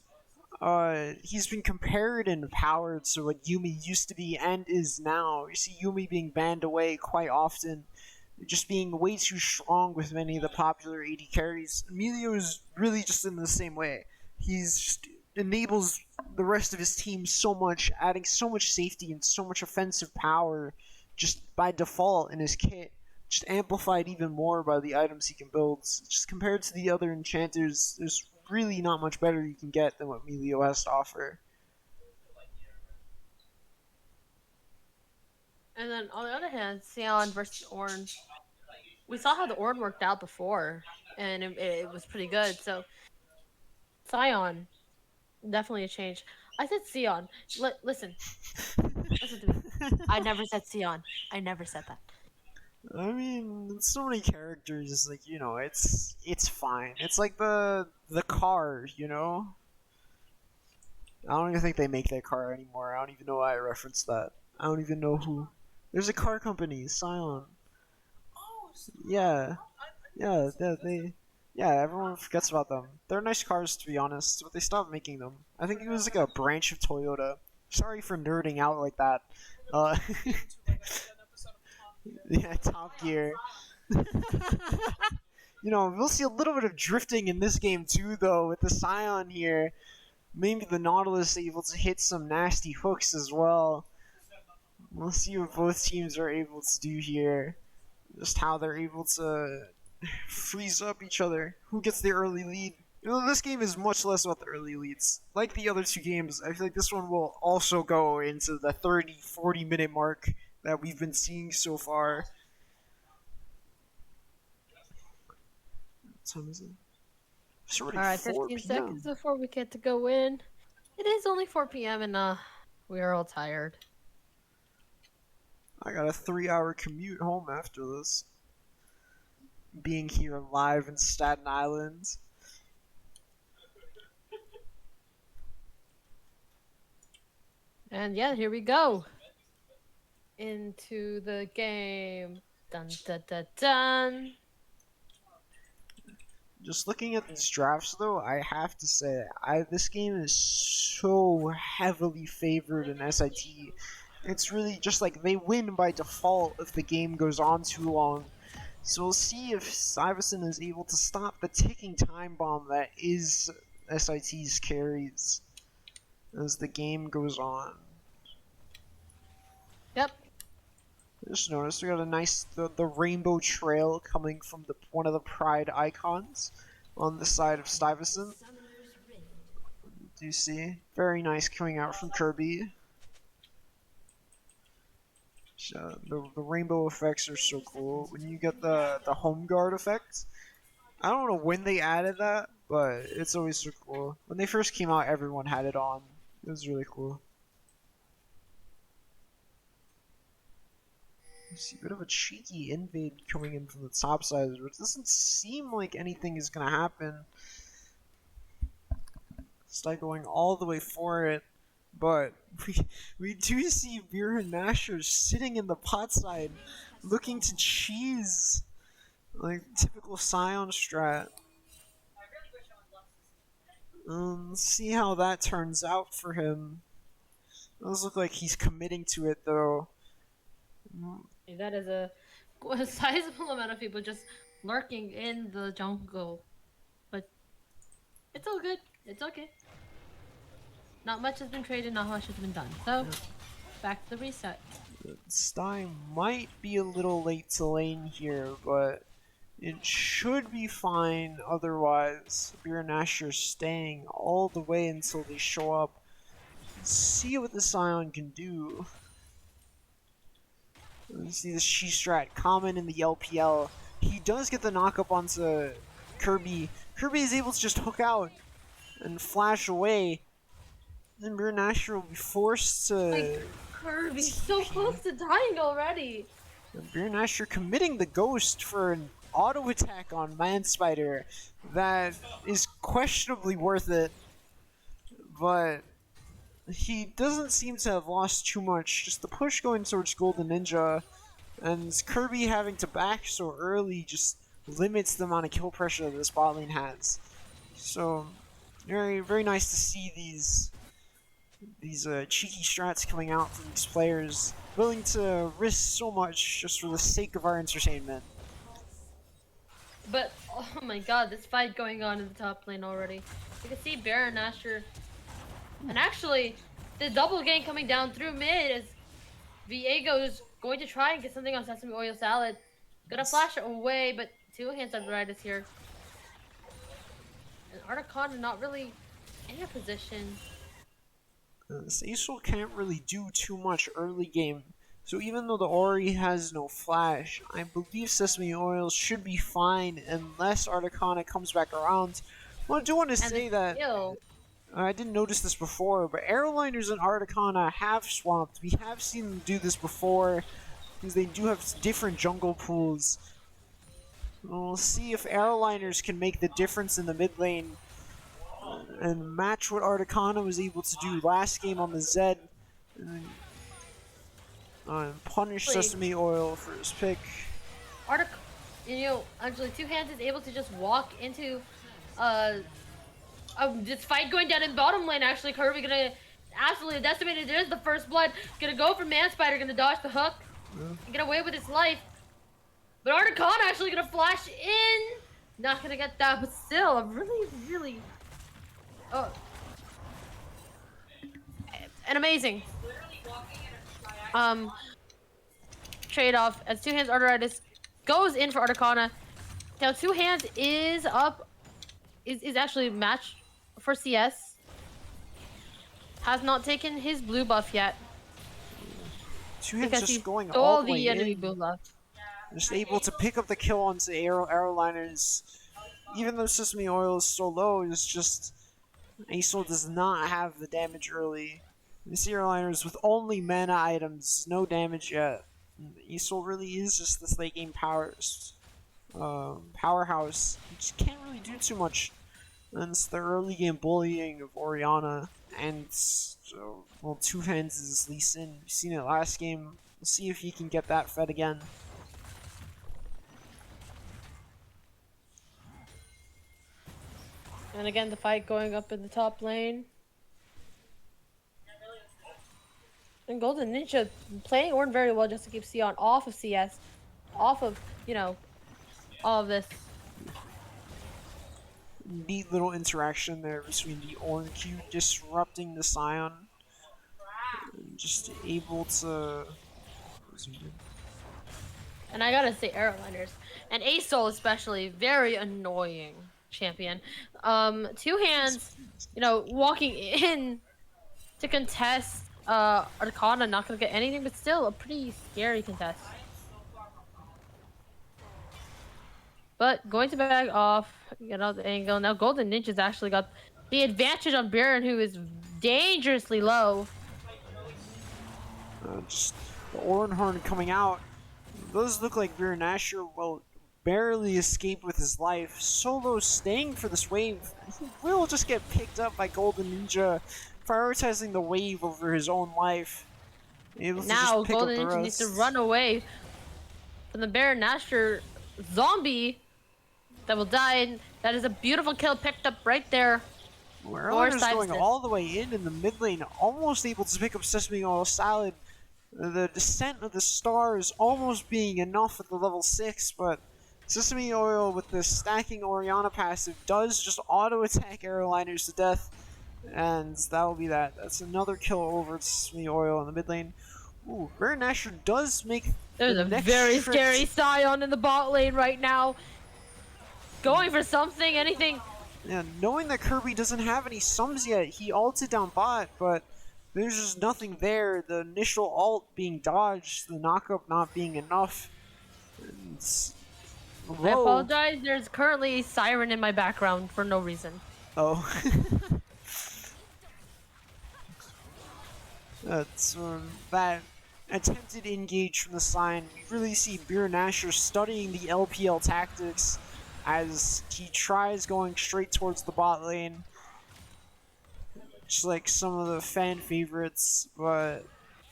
he's been compared and powered to what Yuumi used to be and is now. You see Yuumi being banned away quite often, just being way too strong with many of the popular AD carries. Emilio is really just in the same way. He's just enables the rest of his team so much, adding so much safety and so much offensive power just by default in his kit, just amplified even more by the items he can build. Just compared to the other enchanters, there's really not much better you can get than what Emilio has to offer. And then on the other hand, Sion versus Ornn. We saw how the Ornn worked out before, and it was pretty good. So, Sion, definitely a change. I said Sion. Listen to me. I never said Sion. I never said that. I mean, so many characters, it's fine. It's like the car, I don't even think they make that car anymore. I don't even know why I referenced that. I don't even know who. There's a car company, Scion. Yeah, everyone forgets about them. They're nice cars, to be honest, but they stopped making them. I think it was like a branch of Toyota. Sorry for nerding out like that. Yeah, Top Gear. We'll see a little bit of drifting in this game too, though, with the Scion here. Maybe the Nautilus able to hit some nasty hooks as well. We'll see what both teams are able to do here. Just how they're able to freeze up each other. Who gets the early lead? This game is much less about the early leads. Like the other two games, I feel like this one will also go into the 30-40 minute mark that we've been seeing so far. What time is it? It's already Alright, 4 15 p.m. seconds before we get to go in. It is only 4 p.m. and we are all tired. I got a 3-hour commute home after this. Being here live in Staten Island. And yeah, here we go. Into the game. Dun dun dun dun. Just looking at these drafts, though, I have to say, this game is so heavily favored in SIT. It's really just like they win by default if the game goes on too long. So we'll see if STUYVESANT is able to stop the ticking time bomb that is SIT's carries as the game goes on. Yep. Just noticed we got a nice the rainbow trail coming from one of the pride icons on the side of STUYVESANT. Do you see? Very nice coming out from Kirby. So the rainbow effects are so cool. When you get the home guard effect, I don't know when they added that, but it's always so cool. When they first came out, everyone had it on. It was really cool. You see a bit of a cheeky invade coming in from the top side, which doesn't seem like anything is gonna happen. It's like going all the way for it, but we do see Vera Nasher sitting in the pot side, looking to cheese, like typical Scion strat. Let's see how that turns out for him. It does look like he's committing to it though. That is a sizable amount of people just lurking in the jungle. But it's all good. It's okay. Not much has been traded, not much has been done. So, back to the reset. Stein might be a little late to lane here, but it should be fine otherwise. Vera Nasher staying all the way until they show up. Let's see what the Scion can do. Let's see this She strat common in the LPL. He does get the knock up onto Kirby. Kirby is able to just hook out and flash away. Then Vera Nasher will be forced to... Like, Kirby's so close to dying already. Vera Nasher committing the ghost for an auto attack on Manspider that is questionably worth it. But he doesn't seem to have lost too much. Just the push going towards Golden Ninja, and Kirby having to back so early just limits the amount of kill pressure that this bot lane has. So very nice to see these cheeky strats coming out from these players, willing to risk so much just for the sake of our entertainment. But, oh my god, this fight going on in the top lane already. You can see Baron Asher. And actually, the double gank coming down through mid as Viego's going to try and get something on Sesame Oil Salad. Gonna flash it away, but two hands on Ritis here. And Articon not really in a position. Aesol can't really do too much early game. So even though the Ori has no flash, I believe Sesame Oil should be fine unless Articana comes back around. Well, I do want to say that I didn't notice this before, but Aeroliners and Articana have swapped. We have seen them do this before because they do have different jungle pools. We'll see if Aeroliners can make the difference in the mid lane and match what Articana was able to do last game on the Zed. And punish Sesame Oil for his pick. Actually, Two Hands is able to just walk into this fight going down in bottom lane. Actually, Kirby gonna absolutely decimate it. There's the first blood. Gonna go for Manspider, gonna dodge the hook and get away with his life. But Articon actually gonna flash in. Not gonna get that, but still, a really an amazing trade-off as Two Hands Arteritis goes in for Articana. Now Two Hands is up, is actually matched for CS. Has not taken his blue buff yet. Two Hands because just he going stole all the the way enemy in. blue buff. Just able to pick up the kill onto Aeroliners. Even though Sesame Oil is so low, it's just Aesol does not have the damage early. You see Aeroliners with only mana items, no damage yet. Aesol really is just this late game powerhouse. You just can't really do too much. And it's the early game bullying of Orianna and well, Two Hands is Lee Sin. We've seen it last game. We'll see if he can get that fed again. And again, the fight going up in the top lane. And Golden Ninja playing Ornn very well just to keep Sion off of CS. Off of, all of this. Neat little interaction there between the Orange Q disrupting the Scion. Just able to... And I gotta say, Airliners and Asol especially, very annoying champion. Two hands, you know, walking in to contest Arcana, not gonna get anything, but still a pretty scary contest. But going to back off, get out the angle. Now Golden Ninja's actually got the advantage on Baron, who is dangerously low. Just the Orenhorn coming out. Those look like Beer Nasher will barely escape with his life. Solo staying for this wave. He will just get picked up by Golden Ninja, prioritizing the wave over his own life. Able to Now just pick Golden up the Ninja needs to rest. run away from the Baron Nasher zombie that will die. And that is a beautiful kill picked up right there. Erlinger's going Stuyvesant. all the way in the mid lane, almost able to pick up Sesame Oil Salad. The Descent of the Stars almost being enough at the level 6, but Sesame Oil with the stacking Oriana passive does just auto-attack Airliners to death, and that'll be that. That's another kill over to Sesame Oil in the mid lane. Ooh, Baron Nashor does make There's the a next very trip scary Scion in the bot lane right now. Going for something, anything. Yeah, knowing that Kirby doesn't have any sums yet, he ulted down bot, but there's just nothing there. The initial ult being dodged, the knockup not being enough. I apologize, there's currently a siren in my background for no reason. Oh. That's that attempted engage from the sign. You really see Beer Nasher studying the LPL tactics as he tries going straight towards the bot lane. Just like some of the fan favorites, but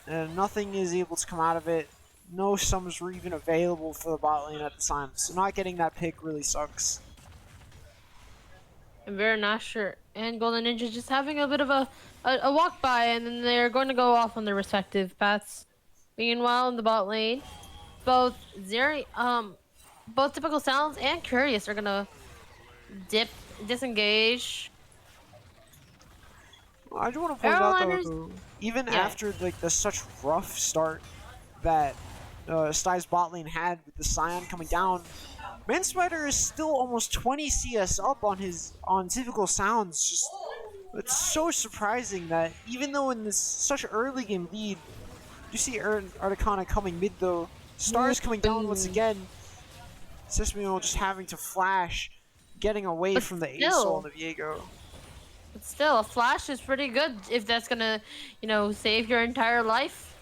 nothing is able to come out of it. No sums were even available for the bot lane at the time, so not getting that pick really sucks. And Baron Nashor and Golden Ninja just having a bit of a walk by, and then they're going to go off on their respective paths. Meanwhile, in the bot lane, both both Typical Sounds and Curious are gonna disengage. I do want to point out Airliners- though, even Yeah. after like the such rough start that Sty's bot lane had with the Scion coming down, Manspider is still almost 20 CS up on Typical Sounds. Just it's so surprising that even though in this such early game lead, you see Articana coming mid though, Stars coming down once again. Sesame just having to flash, getting away But from the still- Asol and the Viego. But still, a flash is pretty good if that's gonna, you know, save your entire life.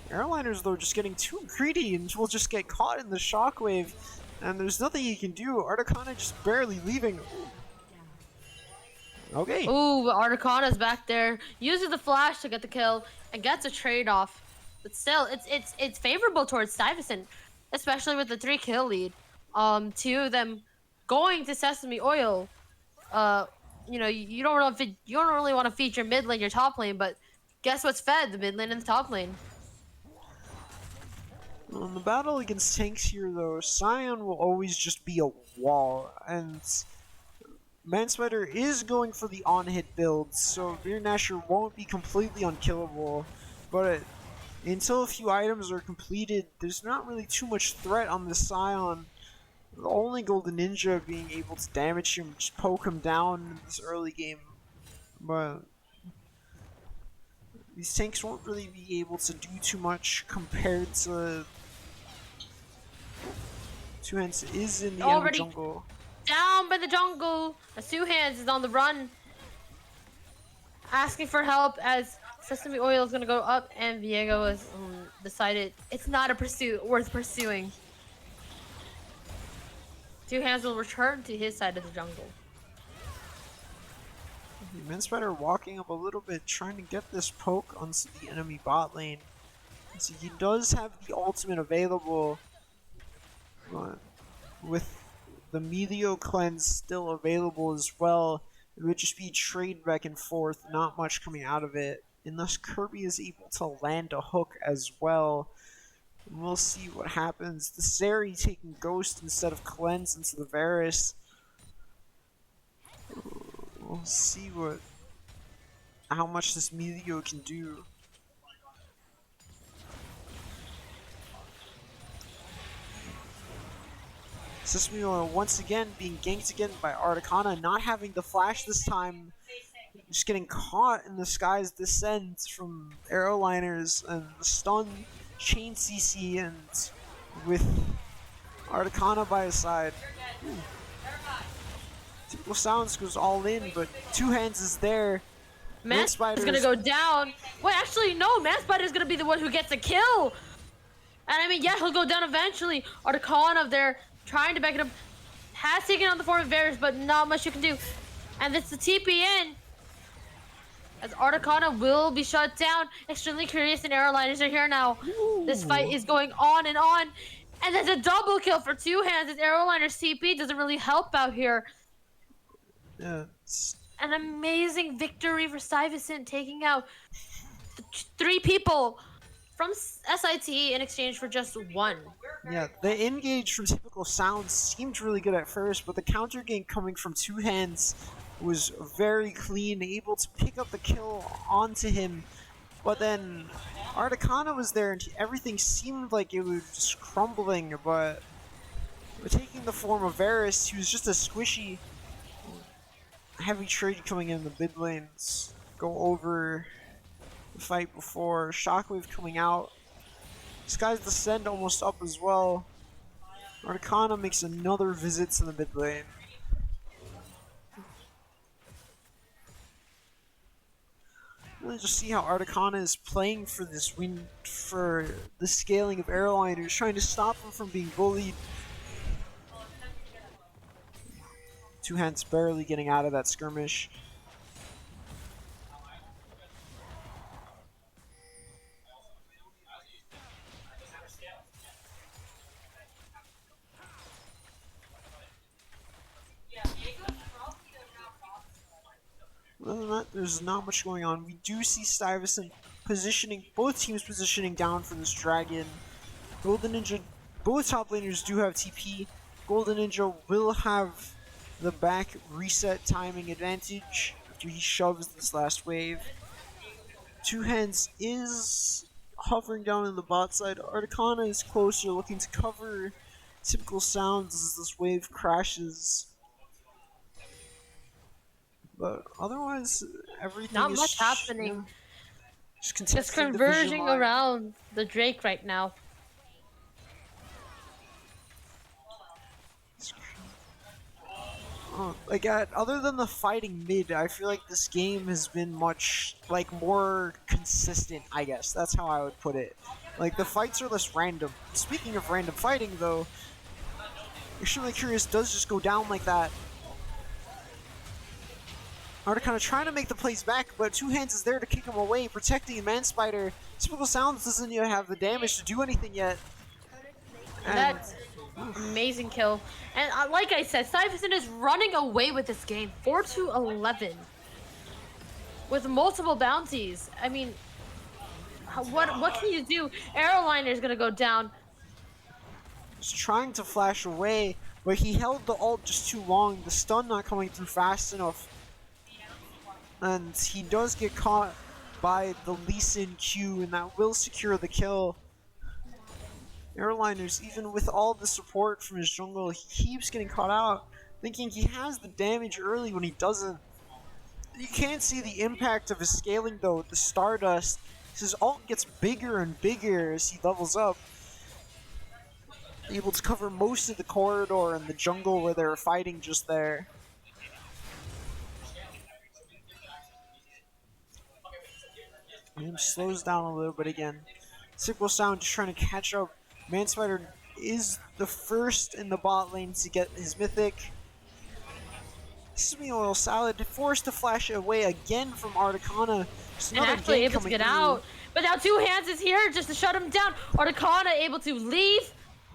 Airliners though just getting too greedy and will just get caught in the shockwave, and there's nothing he can do. Articana just barely leaving. Okay. Ooh, but Articana's back there, uses the flash to get the kill and gets a trade-off. But still, it's favorable towards Stuyvesant, especially with the 3-kill lead. Two of them going to Sesame Oil. You know, you don't really want to feature mid lane, your top lane, but guess what's fed? The mid lane and the top lane. In the battle against tanks here though, Scion will always just be a wall, and Manspider is going for the on-hit build, so Beer Nasher won't be completely unkillable, but until a few items are completed, there's not really too much threat on the Scion. The only Golden Ninja being able to damage him, just poke him down in this early game, but these tanks won't really be able to do too much compared to Two Hands is in the enemy Already jungle. down by the jungle. Two Hands is on the run, asking for help as Sesame Oil is gonna go up, and Viego has decided it's not a pursuit worth pursuing. Two Hands will return to his side of the jungle. Manspider walking up a little bit, trying to get this poke onto the enemy bot lane. So he does have the ultimate available, but with the Meteor Cleanse still available as well, it would just be trade back and forth, not much coming out of it. Unless Kirby is able to land a hook as well. We'll see what happens. The Sari taking Ghost instead of Cleanse into the Varus. We'll see how much this Melio can do. Sesame once again being ganked again by Articana, not having the flash this time. Just getting caught in the sky's descent from Aeroliners and the stun chain CC, and with Articana by his side. Typical Sounds goes all in, but Two Hands is there. Manspider's gonna go down. Wait, actually no, Manspider's gonna be the one who gets a kill. And I mean, yeah, he'll go down eventually. Articana there trying to back it up. Has taken on the form of Varus, but not much you can do. And it's the TP in. As Articana will be shut down. Extremely Curious and Aeroliners are here now. Ooh. This fight is going on. And there's a double kill for Two Hands as Aeroliners TP doesn't really help out here. Yeah. An amazing victory for STUYVESANT, taking out 3 people from SIT in exchange for just 1. Yeah, the engage from Typical Sounds seemed really good at first, but the counter gank coming from Two Hands was very clean, able to pick up the kill onto him. But then Articana was there and everything seemed like it was just crumbling, but taking the form of Varus, he was just a squishy. Heavy trade coming in the mid lanes. Go over the fight before. Shockwave coming out. Sky's Descend almost up as well. Articana makes another visit to the mid lane. Really just see how Articana is playing for this win, for the scaling of Aeroliners, trying to stop him from being bullied. Two Hands barely getting out of that skirmish. Other than that, there's not much going on. We do see STUYVESANT positioning, both teams positioning down for this dragon. Golden Ninja, both top laners do have TP. Golden Ninja will have the back reset timing advantage after he shoves this last wave. Two Hands is hovering down in the bot side. Articana is closer, looking to cover Typical Sounds as this wave crashes. But otherwise, everything not is much happening. Just converging around the Drake right now. Like, other than the fighting mid, I feel like this game has been much, like, more consistent, I guess. That's how I would put it. Like, the fights are less random. Speaking of random fighting, though, Extremely Curious does just go down like that. Articana trying to make the plays back, but Two Hands is there to kick him away, protecting Manspider. Typical Sounds doesn't even have the damage to do anything yet. And that's amazing kill. And like I said, STUYVESANT is running away with this game, 4-11, with multiple bounties. I mean, what can you do? Aeroliner is gonna go down. Just trying to flash away, but he held the ult just too long. The stun not coming through fast enough. And he does get caught by the Lee Sin Q, and that will secure the kill. Aeroliners, even with all the support from his jungle, he keeps getting caught out, thinking he has the damage early when he doesn't. You can't see the impact of his scaling though with the Stardust. His ult gets bigger and bigger as he levels up. Able to cover most of the corridor and the jungle where they were fighting just there. Game slows down a little bit again. Typical Sound just trying to catch up. Manspider is the first in the bot lane to get his mythic. Sesame Oil Salad forced to flash away again from Articana. And actually able to get out. But now Two Hands is here just to shut him down. Articana able to leave.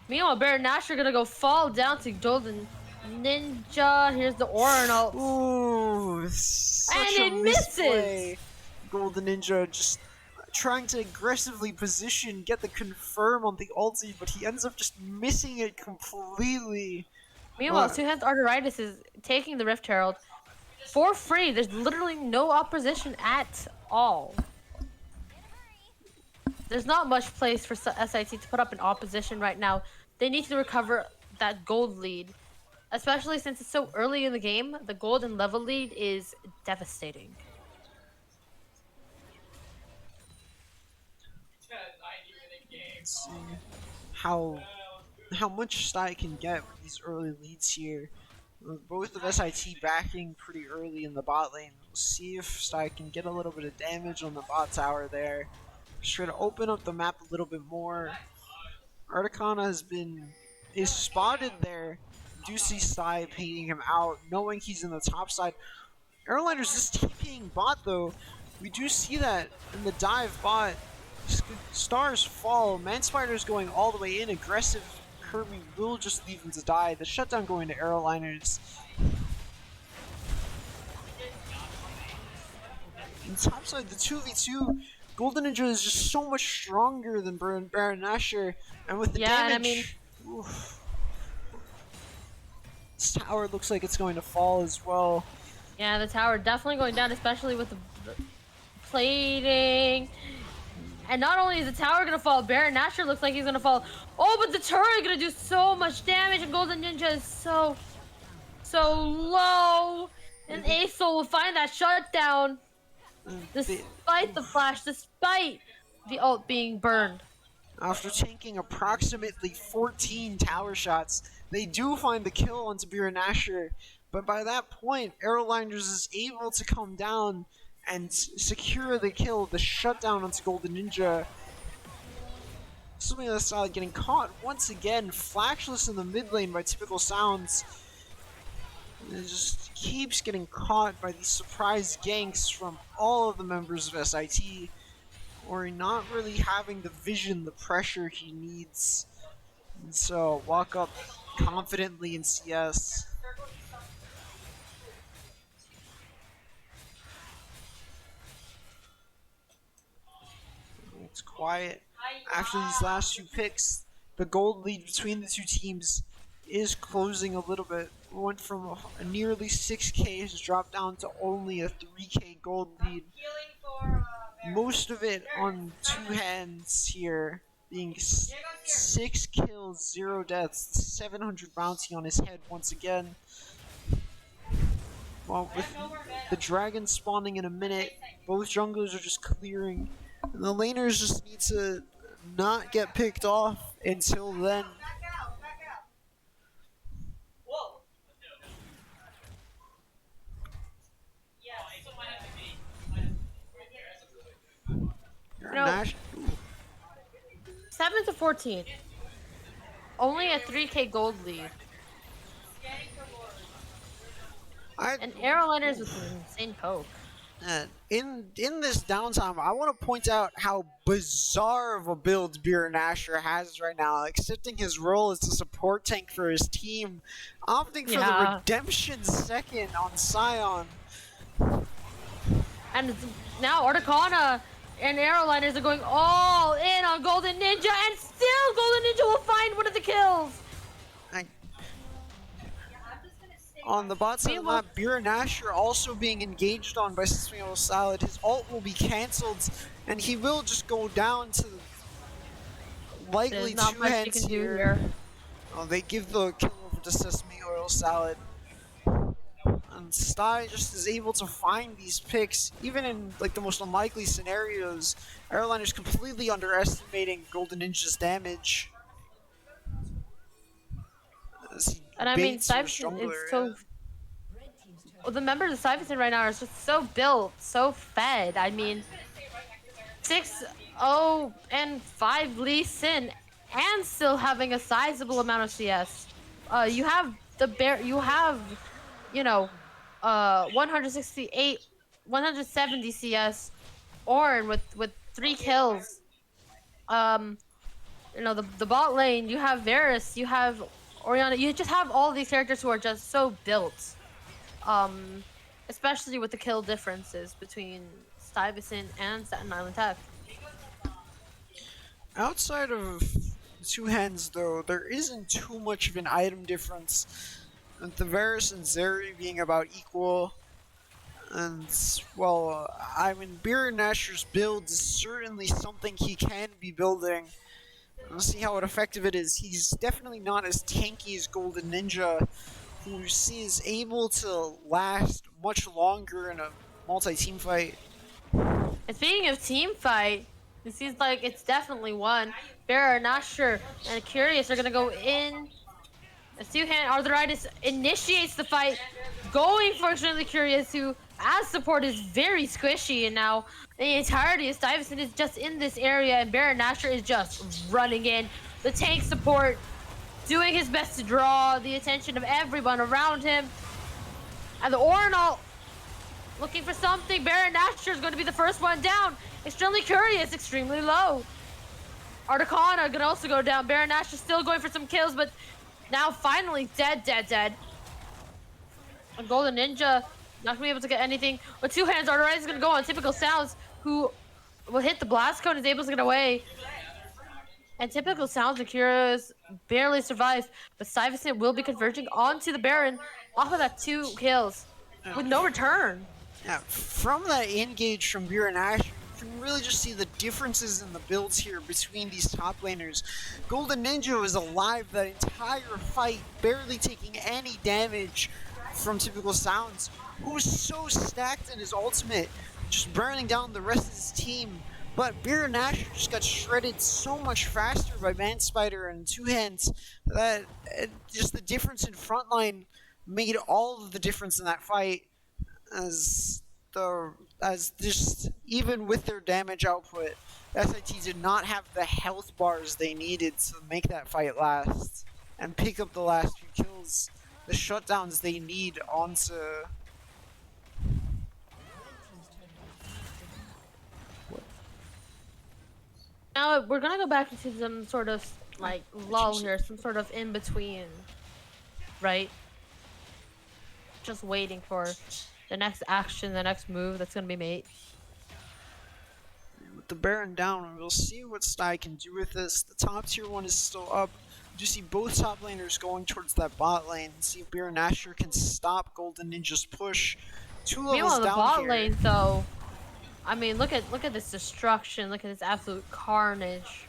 Meanwhile, Baron Nashor gonna go fall down to Golden Ninja. Here's the Orin ult. Ooh, such and a it misses. Golden Ninja just trying to aggressively position, get the confirm on the ulti, but he ends up just missing it completely. Meanwhile, Two Hands Arteritis is taking the Rift Herald for free. There's literally no opposition at all. There's not much place for SIT to put up an opposition right now. They need to recover that gold lead, especially since it's so early in the game. The gold and level lead is devastating. Let's see how much STATEN can get with these early leads here. Both of SIT backing pretty early in the bot lane. We'll see if STATEN can get a little bit of damage on the bot tower there. Just try to open up the map a little bit more. Articana is spotted there. Do see STATEN painting him out, knowing he's in the top side. Airliner's just TPing bot though. We do see that in the dive bot. Stars fall. Manspider's going all the way in. Aggressive Kirby will just leave him to die. The shutdown going to Aeroliners. On top side, the 2v2, Golden Ninja is just so much stronger than Baron Nashor. And with the damage... oof, this tower looks like it's going to fall as well. Yeah, the tower definitely going down, especially with the plating. And not only is the tower gonna fall, Baron Nashor looks like he's gonna fall. Oh, but the turret gonna do so much damage, and Golden Ninja is so low. And Aesol will find that shutdown, despite the flash, despite the ult being burned. After tanking approximately 14 tower shots, they do find the kill onto Baron Nashor. But by that point, Aeroliners is able to come down and secure the kill, the shutdown onto Golden Ninja. Something on the side getting caught once again, flashless in the mid lane by Typical Sounds. And it just keeps getting caught by these surprise ganks from all of the members of SIT, or not really having the vision, the pressure he needs. And so, walk up confidently in CS. It's quiet. After these last two picks, the gold lead between the two teams is closing a little bit. It went from a nearly 6k has dropped down to only a 3k gold lead. Most of it on Two Hands here, being 6 kills, 0 deaths, 700 bounty on his head once again. Well, with the dragon spawning in a minute, both junglers are just clearing. And the laners just need to not get picked off until then. No. 7 to 14. Only a 3k gold lead. And Aeroliners with an insane poke. In this downtime, I want to point out how bizarre of a build Baron Nashor has right now, accepting his role as the support tank for his team, opting for the redemption second on Sion. And now Articana and Aeroliners are going all in on Golden Ninja, and still Golden Ninja will find one of the kills! On the bot side of the map, Baron Nashor also being engaged on by Sismiel Salad. His ult will be cancelled, and he will just go down to likely Two Hands here. Oh, they give the kill over to Sesame Oil Salad. And Sty just is able to find these picks, even in like the most unlikely scenarios. Airliner's completely underestimating Golden Ninja's damage. And I mean, Stuyvesant is so... Well, the members of Stuyvesant right now are just so built, so fed. I mean, 6-0 and 5 Lee Sin, and still having a sizable amount of CS. You have the you know, 168, 170 CS, Ornn with 3 kills. You know, the bot lane, you have Varus, you have Orianna, you just have all these characters who are just so built. Especially with the kill differences between Stuyvesant and Staten Island Tech. Outside of two hands, though, there isn't too much of an item difference. With the Varus and Zeri being about equal, and well, I mean, Beer Nasher's build is certainly something he can be building. We'll see how effective it is. He's definitely not as tanky as Golden Ninja, who is able to last much longer in a multi-team fight. And speaking of team fight, it seems like it's definitely one. Bear, Nasher, and Curious are gonna go in. As two-hand Arthritis initiates the fight, going for Extremely Curious, who, as support, is very squishy, and now the entirety of Stuyvesant is just in this area, and Baron Nasher is just running in. The tank support doing his best to draw the attention of everyone around him. And the Orinal looking for something. Baron Nasher is going to be the first one down. Extremely Curious, extremely low. Articana gonna also go down. Baron Nasher still going for some kills, but now finally dead. And Golden Ninja not gonna be able to get anything. With two hands, Artorias is gonna go on Typical Sounds, who will hit the blast cone, is able to get away. And Typical Sounds and Curious barely survives, but Stuyvesant will be converging onto the Baron off of that 2 kills with no return. Yeah, from that engage from Beer and Ash, you can really just see the differences in the builds here between these top laners. Golden Ninja was alive that entire fight, barely taking any damage from Typical Sounds, who was so stacked in his ultimate, just burning down the rest of his team. But Beer and Ash just got shredded so much faster by Man Spider and Two Hands that just the difference in frontline made all of the difference in that fight. As just even with their damage output, SIT did not have the health bars they needed to make that fight last and pick up the last few kills, the shutdowns they need onto. Now we're gonna go back into some sort of like lull here, some sort of in between, right? Just waiting for the next action, the next move that's gonna be made. With the Baron down, we'll see what Sty can do with this. The top tier one is still up. You see both top laners going towards that bot lane. See if Baron Asher can stop Golden Ninja's push. 2 levels Meanwhile, the down bot here. lane, though, I mean, look at this destruction. Look at this absolute carnage.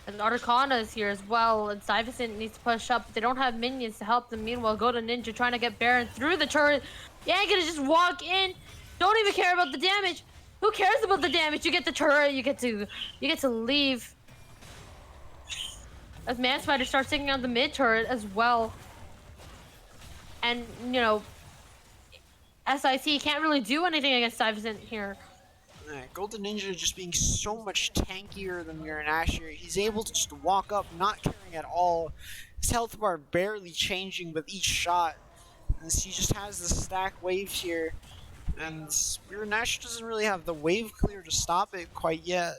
And Articana is here as well, and Stuyvesant needs to push up. But they don't have minions to help them. Meanwhile, Golden Ninja trying to get Baron through the turret. You ain't gonna just walk in. Don't even care about the damage. Who cares about the damage? You get the turret. You get to leave. As Man Spider starts taking out the mid turret as well. And you know, SIT can't really do anything against Stuyvesant here. Golden Ninja just being so much tankier than Mirror Asher. He's able to just walk up, not caring at all. His health bar barely changing with each shot. And he just has the stack wave here. And Mirror Asher doesn't really have the wave clear to stop it quite yet.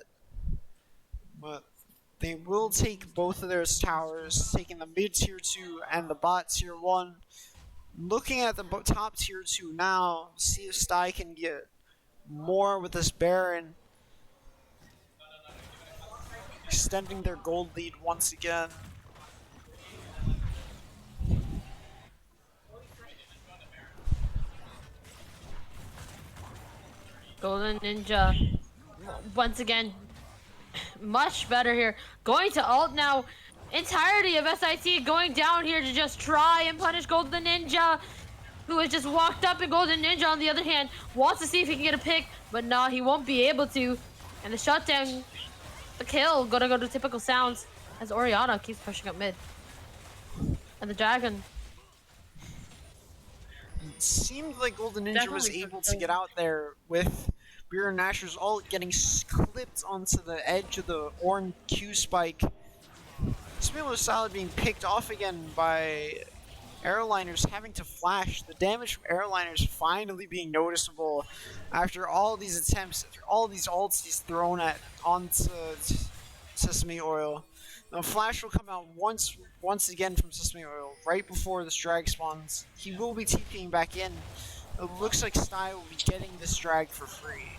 But they will take both of their towers, taking the mid tier 2 and the bot tier 1. Looking at the top tier 2 now, see if Sty can get more with this Baron. Extending their gold lead once again. Golden Ninja, once again, much better here. Going to ult now. Entirety of SIT going down here to just try and punish Golden Ninja, who has just walked up, and Golden Ninja, on the other hand, wants to see if he can get a pick, but no, he won't be able to. And the shutdown, the kill, gonna go to Typical Sounds as Oriana keeps pushing up mid. And the Dragon. It seemed like Golden Ninja was Definitely able to get out there with Beer and Asher's ult getting clipped onto the edge of the Ornn Q spike. Smilo Salad being picked off again by Airliners having to flash. The damage from Airliners finally being noticeable after all these attempts, after all these ults he's thrown at onto Sesame Oil. Now Flash will come out once again from Sesame Oil right before this drag spawns. He will be TPing back in. It looks like Sty will be getting this drag for free.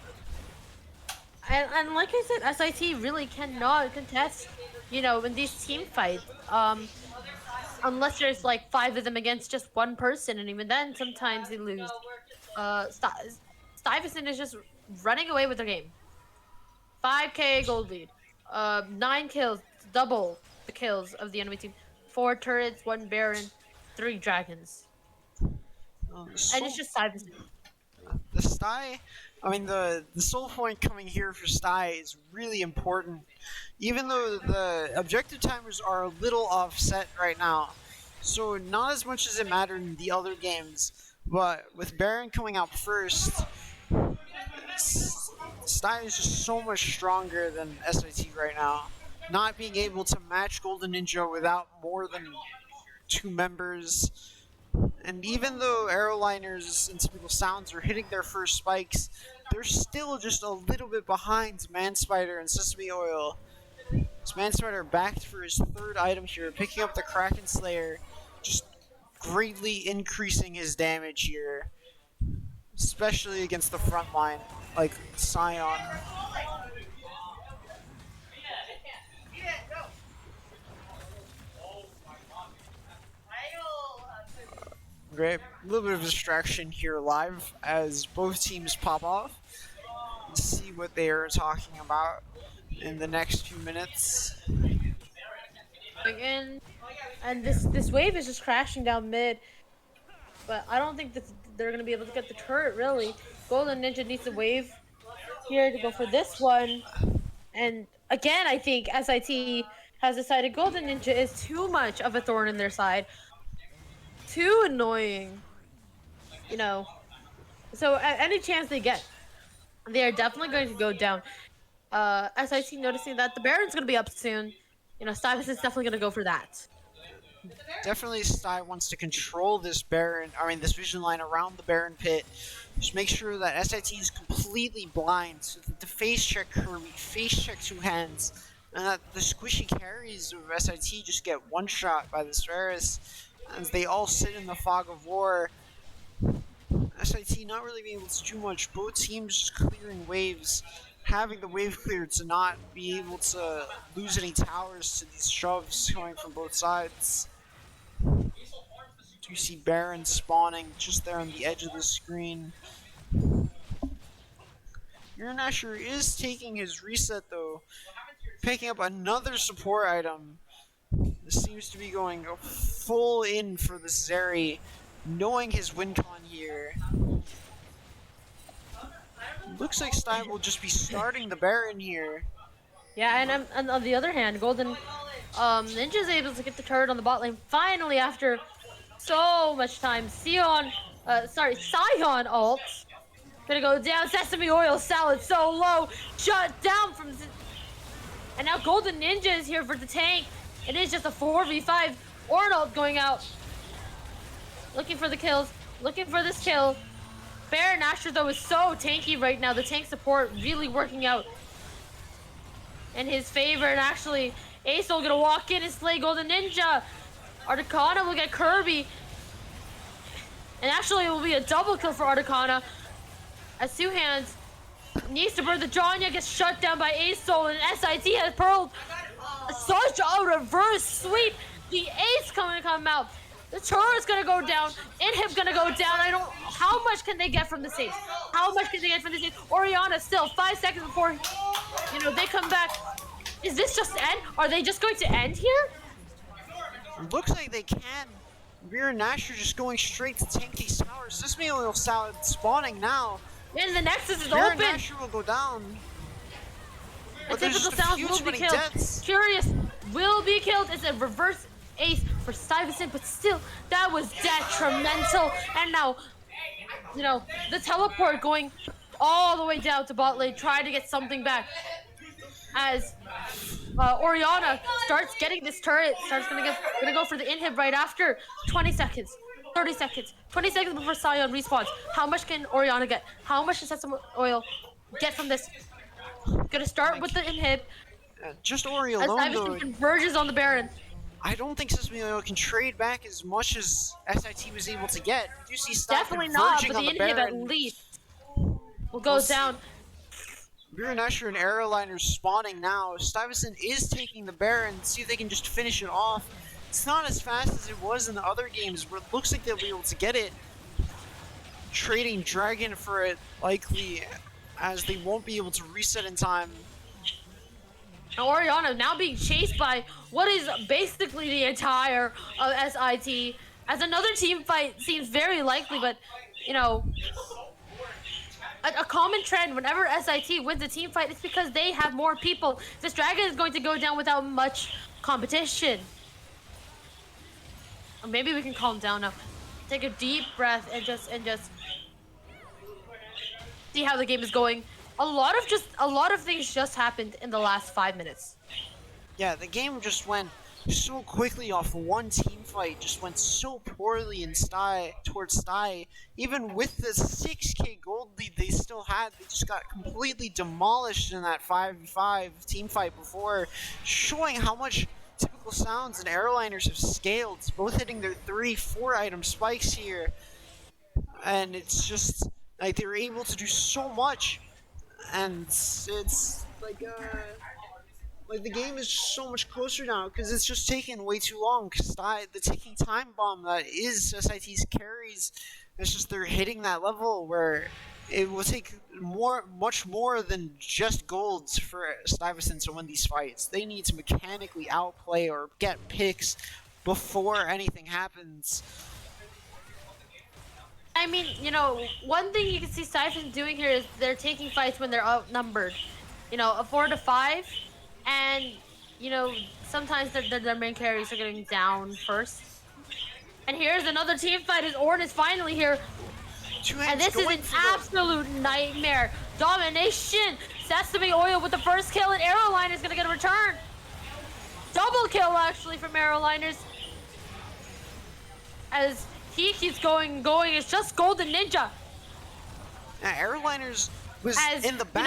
And like I said, SIT really cannot contest, you know, in these team fights. Unless there's like 5 of them against just one person, and even then, sometimes they lose. Stuyvesant is just running away with the game. 5K gold lead. 9 kills, double the kills of the enemy team. 4 turrets, 1 Baron, 3 dragons, and it's So just Stuyvesant. the Sty, I mean the soul point coming here for Sty is really important, even though the objective timers are a little offset right now. So not as much as it mattered in the other games, but with Baron coming out first, Sty is just so much stronger than SIT right now. Not being able to match Golden Ninja without more than 2 members. And even though Aeroliners and Typical Sounds are hitting their first spikes, they're still just a little bit behind Manspider and Sesame Oil. This Manspider backed for his 3rd item here, picking up the Kraken Slayer, just greatly increasing his damage here, especially against the front line, like Scion. Great, a little bit of distraction here live as both teams pop off. Let's see what they are talking about in the next few minutes. Again, and this wave is just crashing down mid. But I don't think that they're gonna be able to get the turret really. Golden Ninja needs the wave here to go for this one. And again, I think SIT has decided Golden Ninja is too much of a thorn in their side. Too annoying. You know. So at any chance they get, they are definitely going to go down. SIT noticing that the Baron's gonna be up soon. You know, Stuyvesant's definitely gonna go for that. Definitely Sty wants to control this Baron, this vision line around the Baron pit. Just make sure that SIT is completely blind so that the face check Kirby, face check 2 hands, and that the squishy carries of SIT just get one shot by the Sferis as they all sit in the fog of war. SIT not really being able to do much, both teams just clearing waves, having the wave cleared to not be able to lose any towers to these shoves coming from both sides. You see Baron spawning just there on the edge of the screen. Uranasher is taking his reset though, picking up another support item. This seems to be going full in for the Zeri, knowing his win con here. Looks like Stein will just be starting the Baron here. Yeah, and on the other hand, Golden Ninja's able to get the turret on the bot lane finally after so much time. Scion ult. Gonna go down. Sesame Oil Salad so low. Shut down from... And now Golden Ninja is here for the tank. It is just a 4v5. Ornald going out. Looking for the kills. Looking for this kill. Baron Asher, though, is so tanky right now. The tank support really working out in his favor. And actually, Aesol gonna walk in and slay Golden Ninja. Articana will get Kirby. And actually, it will be a double kill for Articana. As 2 hands needs to burn the Jonya, gets shut down by Aesol, and SIT has pearled such a reverse sweep. The ace coming to come out. The turret's gonna go down. Inhib gonna go down. How much can they get from this ace? How much can they get from this ace? Orianna still 5 seconds before, they come back. Is this just end? Are they just going to end here? Looks like they can. Rear and Asher just going straight to tank these towers. Sesame Oil Salad spawning now. And the Nexus is Rear open. and Asher will go down. And But there's Typical just a Sounds huge will be many killed. deaths. Curious will be killed. It's a reverse ace for Stuyvesant, but still, that was detrimental. And now, the teleport going all the way down to bot lane, trying to get something back. As Orianna starts getting this turret, gonna go for the inhib right after. 20 seconds, 30 seconds, 20 seconds before Scion respawns. How much can Orianna get? How much does Sesame Oil get from this? Gonna start with the inhib. Just Ori As alone, Stuyvesant though, converges on the Baron. I don't think Sesame Oil can trade back as much as SIT was able to get. You see Stein Definitely not, converging but on the the inhib at Baron. least will go down. Nasher and Aeroliners spawning now. Stuyvesant is taking the Baron, see if they can just finish it off. It's not as fast as it was in the other games, where it looks like they'll be able to get it. Trading Dragon for it, likely, as they won't be able to reset in time. Oriana now being chased by what is basically the entire SIT. As another team fight seems very likely, but, you know, a common trend whenever SIT wins a team fight, it's because they have more people. This Dragon is going to go down without much competition. Or maybe we can calm down now. Take a deep breath and just see how the game is going. A lot of things just happened in the last 5 minutes. Yeah, the game just went so quickly off one team fight, just went so poorly in towards Sty. Even with the 6k gold lead they still had, they just got completely demolished in that 5v5 team fight before, showing how much Typical Sounds and Aeroliners have scaled, both hitting their 3-4 item spikes here. And it's just like they were able to do so much, and it's like the game is just so much closer now because it's just taking way too long. Because the ticking time bomb that is SIT's carries, it's just they're hitting that level where it will take much more than just golds for Stuyvesant to win these fights. They need to mechanically outplay or get picks before anything happens. I mean, you know, one thing you can see Stuyvesant doing here is they're taking fights when they're outnumbered. You know, a 4 to 5, and you know sometimes their main carries are getting down first. And here's another team fight as Orn is finally here. And this is an absolute nightmare. Domination. Sesame Oil with the first kill, and Aeroliner is gonna get a return. Double kill actually from Aeroliners. As he keeps going, it's just Golden Ninja. Yeah, Aeroliners was As, in the back.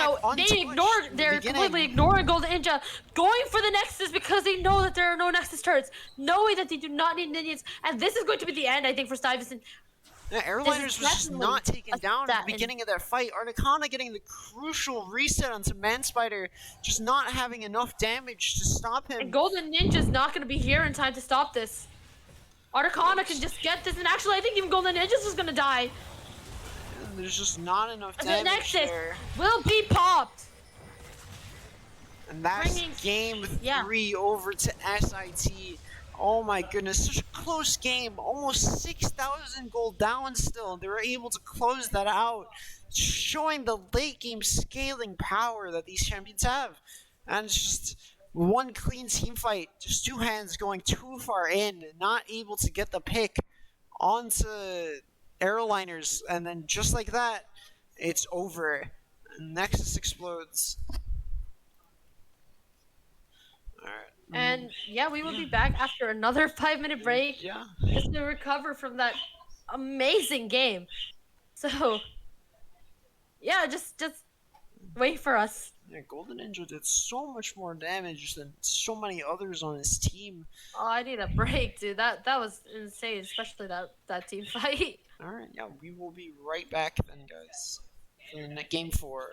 You know, they're completely ignoring Golden Ninja, going for the Nexus because they know that there are no Nexus turrets, knowing that they do not need minions, and this is going to be the end, I think, for Stuyvesant. Yeah, Aeroliners was just not taken down at the beginning of that fight. Articana getting the crucial reset onto Manspider, just not having enough damage to stop him. And Golden Ninja's not going to be here in time to stop this. Articana can just get this, and actually I think even Golden Ninjas is going to die. There's just not enough damage the Nexus there. will be popped. And that's game 3 over to SIT. Oh my goodness, such a close game. Almost 6,000 gold down still. They were able to close that out, showing the late game scaling power that these champions have. And it's just one clean team fight, just two hands going too far in, not able to get the pick onto Aeroliners, and then just like that, it's over. Nexus explodes. Alright. And yeah, we will be back after another 5-minute break. Yeah. Just to recover from that amazing game. So yeah, just wait for us. Yeah, Golden Ninja did so much more damage than so many others on his team. Oh, I need a break, dude. That was insane, especially that team fight. Alright, yeah, we will be right back then, guys, for the game 4.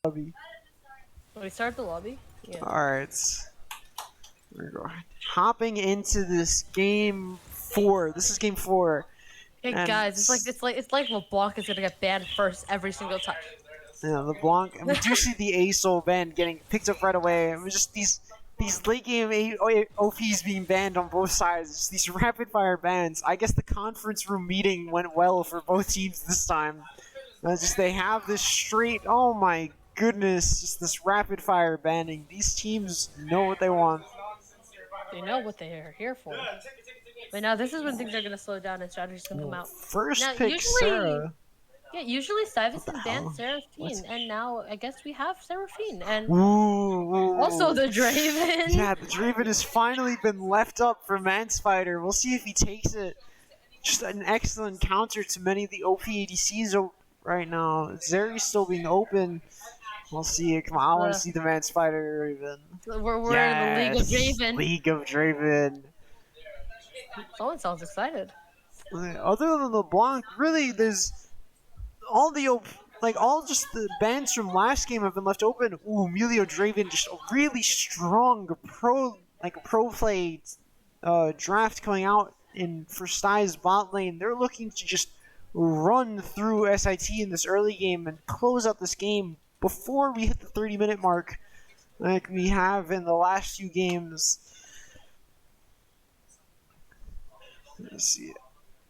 lobby. We start the lobby? Yeah. Alright. We're going. Hopping into this game 4. This is game 4. Hey And guys, it's like LeBlanc is gonna get banned first every single time. yeah, LeBlanc. And we do see the ASOL ban getting picked up right away. It was just these late game OPs being banned on both sides. Just these rapid fire bans. I guess the conference room meeting went well for both teams this time. Just they have this straight. Oh my goodness! Just this rapid fire banning. These teams know what they want. They know what they are here for. But now this is when things are gonna slow down and strategies can come out. First Now, pick Sarah. Yeah, usually STUYVESANT banned hell? Seraphine, and now I guess we have Seraphine, and Ooh. also the Draven. Yeah, the Draven has finally been left up for Manspider. We'll see if he takes it. Just an excellent counter to many of the OP ADCs right now. Zeri's still being open. We'll see. Come on, I want to see the Manspider Draven. We're in the League of Draven. League of Draven. Someone sounds excited. Other than LeBlanc, really, there's all the all just the bans from last game have been left open. Ooh, Emilio Draven, just a really strong pro play draft coming out for Stuy's bot lane. They're looking to just run through SIT in this early game and close out this game before we hit the 30-minute mark, like we have in the last few games. Let's see.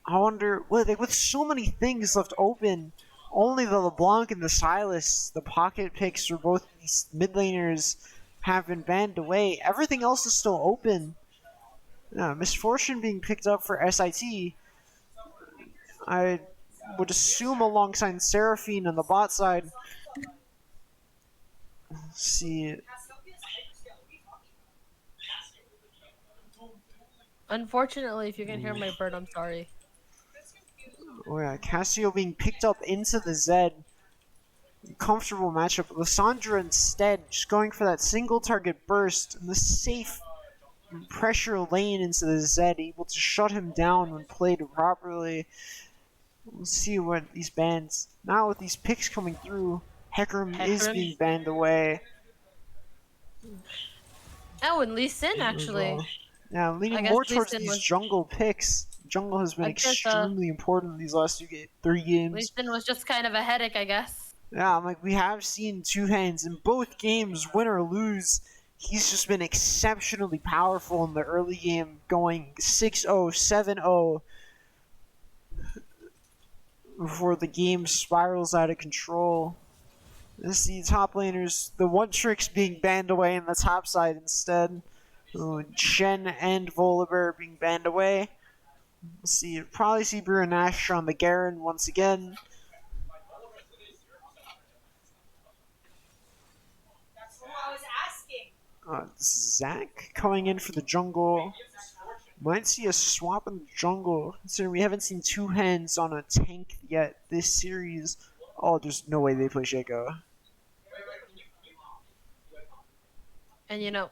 I wonder, with so many things left open, only the LeBlanc and the Silas, the pocket picks for both these mid laners, have been banned away. Everything else is still open. Misfortune being picked up for SIT. I would assume alongside Seraphine on the bot side. Let's see. Unfortunately, if you can hear my bird, I'm sorry. Oh yeah, Cassio being picked up into the Zed. Comfortable matchup. Lissandra instead just going for that single target burst and the safe pressure lane into the Zed, able to shut him down when played properly. Let's see what these bans. Now with these picks coming through, Hecarim is being banned away. Oh, and Lee Sin actually. Yeah, leaning more towards these jungle picks. Jungle has been extremely important these last 3 games. Lee Sin was just kind of a headache, I guess. Yeah, we have seen two hands in both games, win or lose. He's just been exceptionally powerful in the early game, going 6-0, 7-0 before the game spirals out of control. Let's see, top laners, the one tricks being banned away in the top side instead. Shen and Volibear being banned away. Let's see, probably see Nash on the Garen once again. That's what I was asking. Zach coming in for the jungle. Might see a swap in the jungle, considering we haven't seen two hands on a tank yet this series. Oh, there's no way they play Shaco. And you know,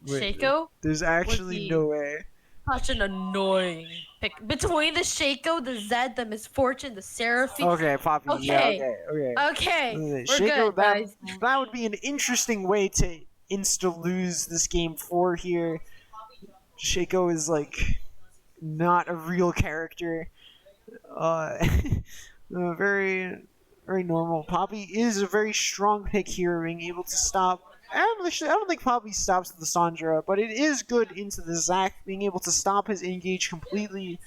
Wait, Shaco? There's actually no way. Such an annoying pick. Between the Shaco, the Zed, the Misfortune, the Seraphine. Okay, Poppy. Okay. Yeah, Okay. We're Shaco, good, guys. that would be an interesting way to insta-lose this game 4 here. Shaco is, not a real character. Very, very normal. Poppy is a very strong pick here, being able to stop. I don't think Poppy stops the Sandra, but it is good into the Zac, being able to stop his engage completely.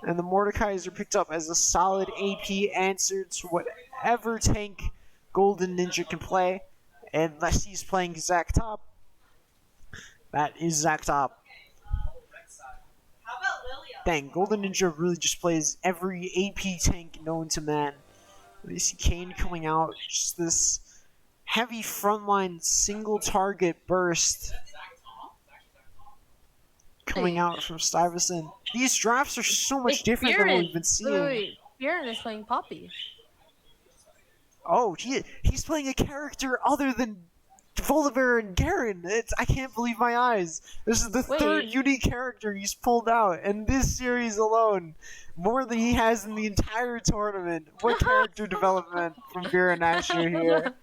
And the Mordekaiser are picked up as a solid AP answer to whatever tank Golden Ninja can play. Unless he's playing Zac top. That is Zac top. How about Lilia? Dang, Golden Ninja really just plays every AP tank known to man. We see Kane coming out, just this heavy frontline single target burst coming out from Stuyvesant. These drafts are so much different than what we've been seeing. Wait. Bjorn is playing Poppy. Oh, he's playing a character other than Volibear and Garen. I can't believe my eyes. This is the third unique character he's pulled out in this series alone. More than he has in the entire tournament. What character development from Vera Nasher here.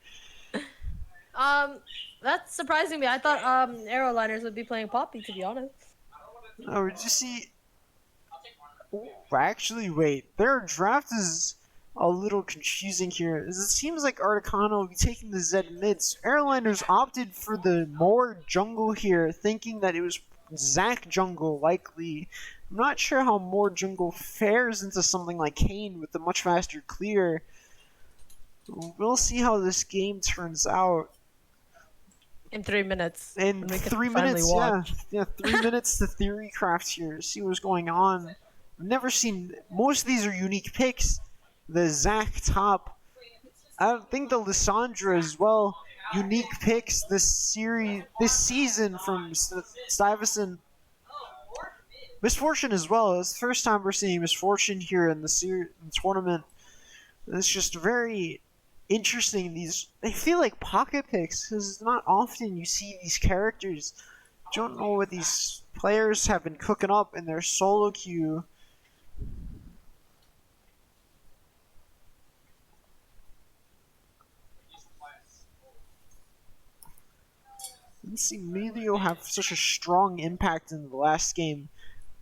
That's surprising me. I thought aeroliners would be playing Poppy, to be honest. Oh, did you see? Oh, actually, wait. Their draft is a little confusing here. It seems like Articana will be taking the Z mids. Airliners opted for the more jungle here, thinking that it was Zac jungle likely. I'm not sure how more jungle fares into something like Kane with the much faster clear. We'll see how this game turns out. In 3 minutes. In when we can 3 finally minutes, watch. yeah, 3 minutes to theory craft here. See what's going on. I've never seen. Most of these are unique picks. The Zac top. I think the Lissandra as well. Unique picks this season from Stuyvesant. Misfortune as well. It's the first time we're seeing Misfortune here in the tournament. It's just very interesting. They feel like pocket picks because it's not often you see these characters. Don't know what these players have been cooking up in their solo queue. Didn't see Melio have such a strong impact in the last game.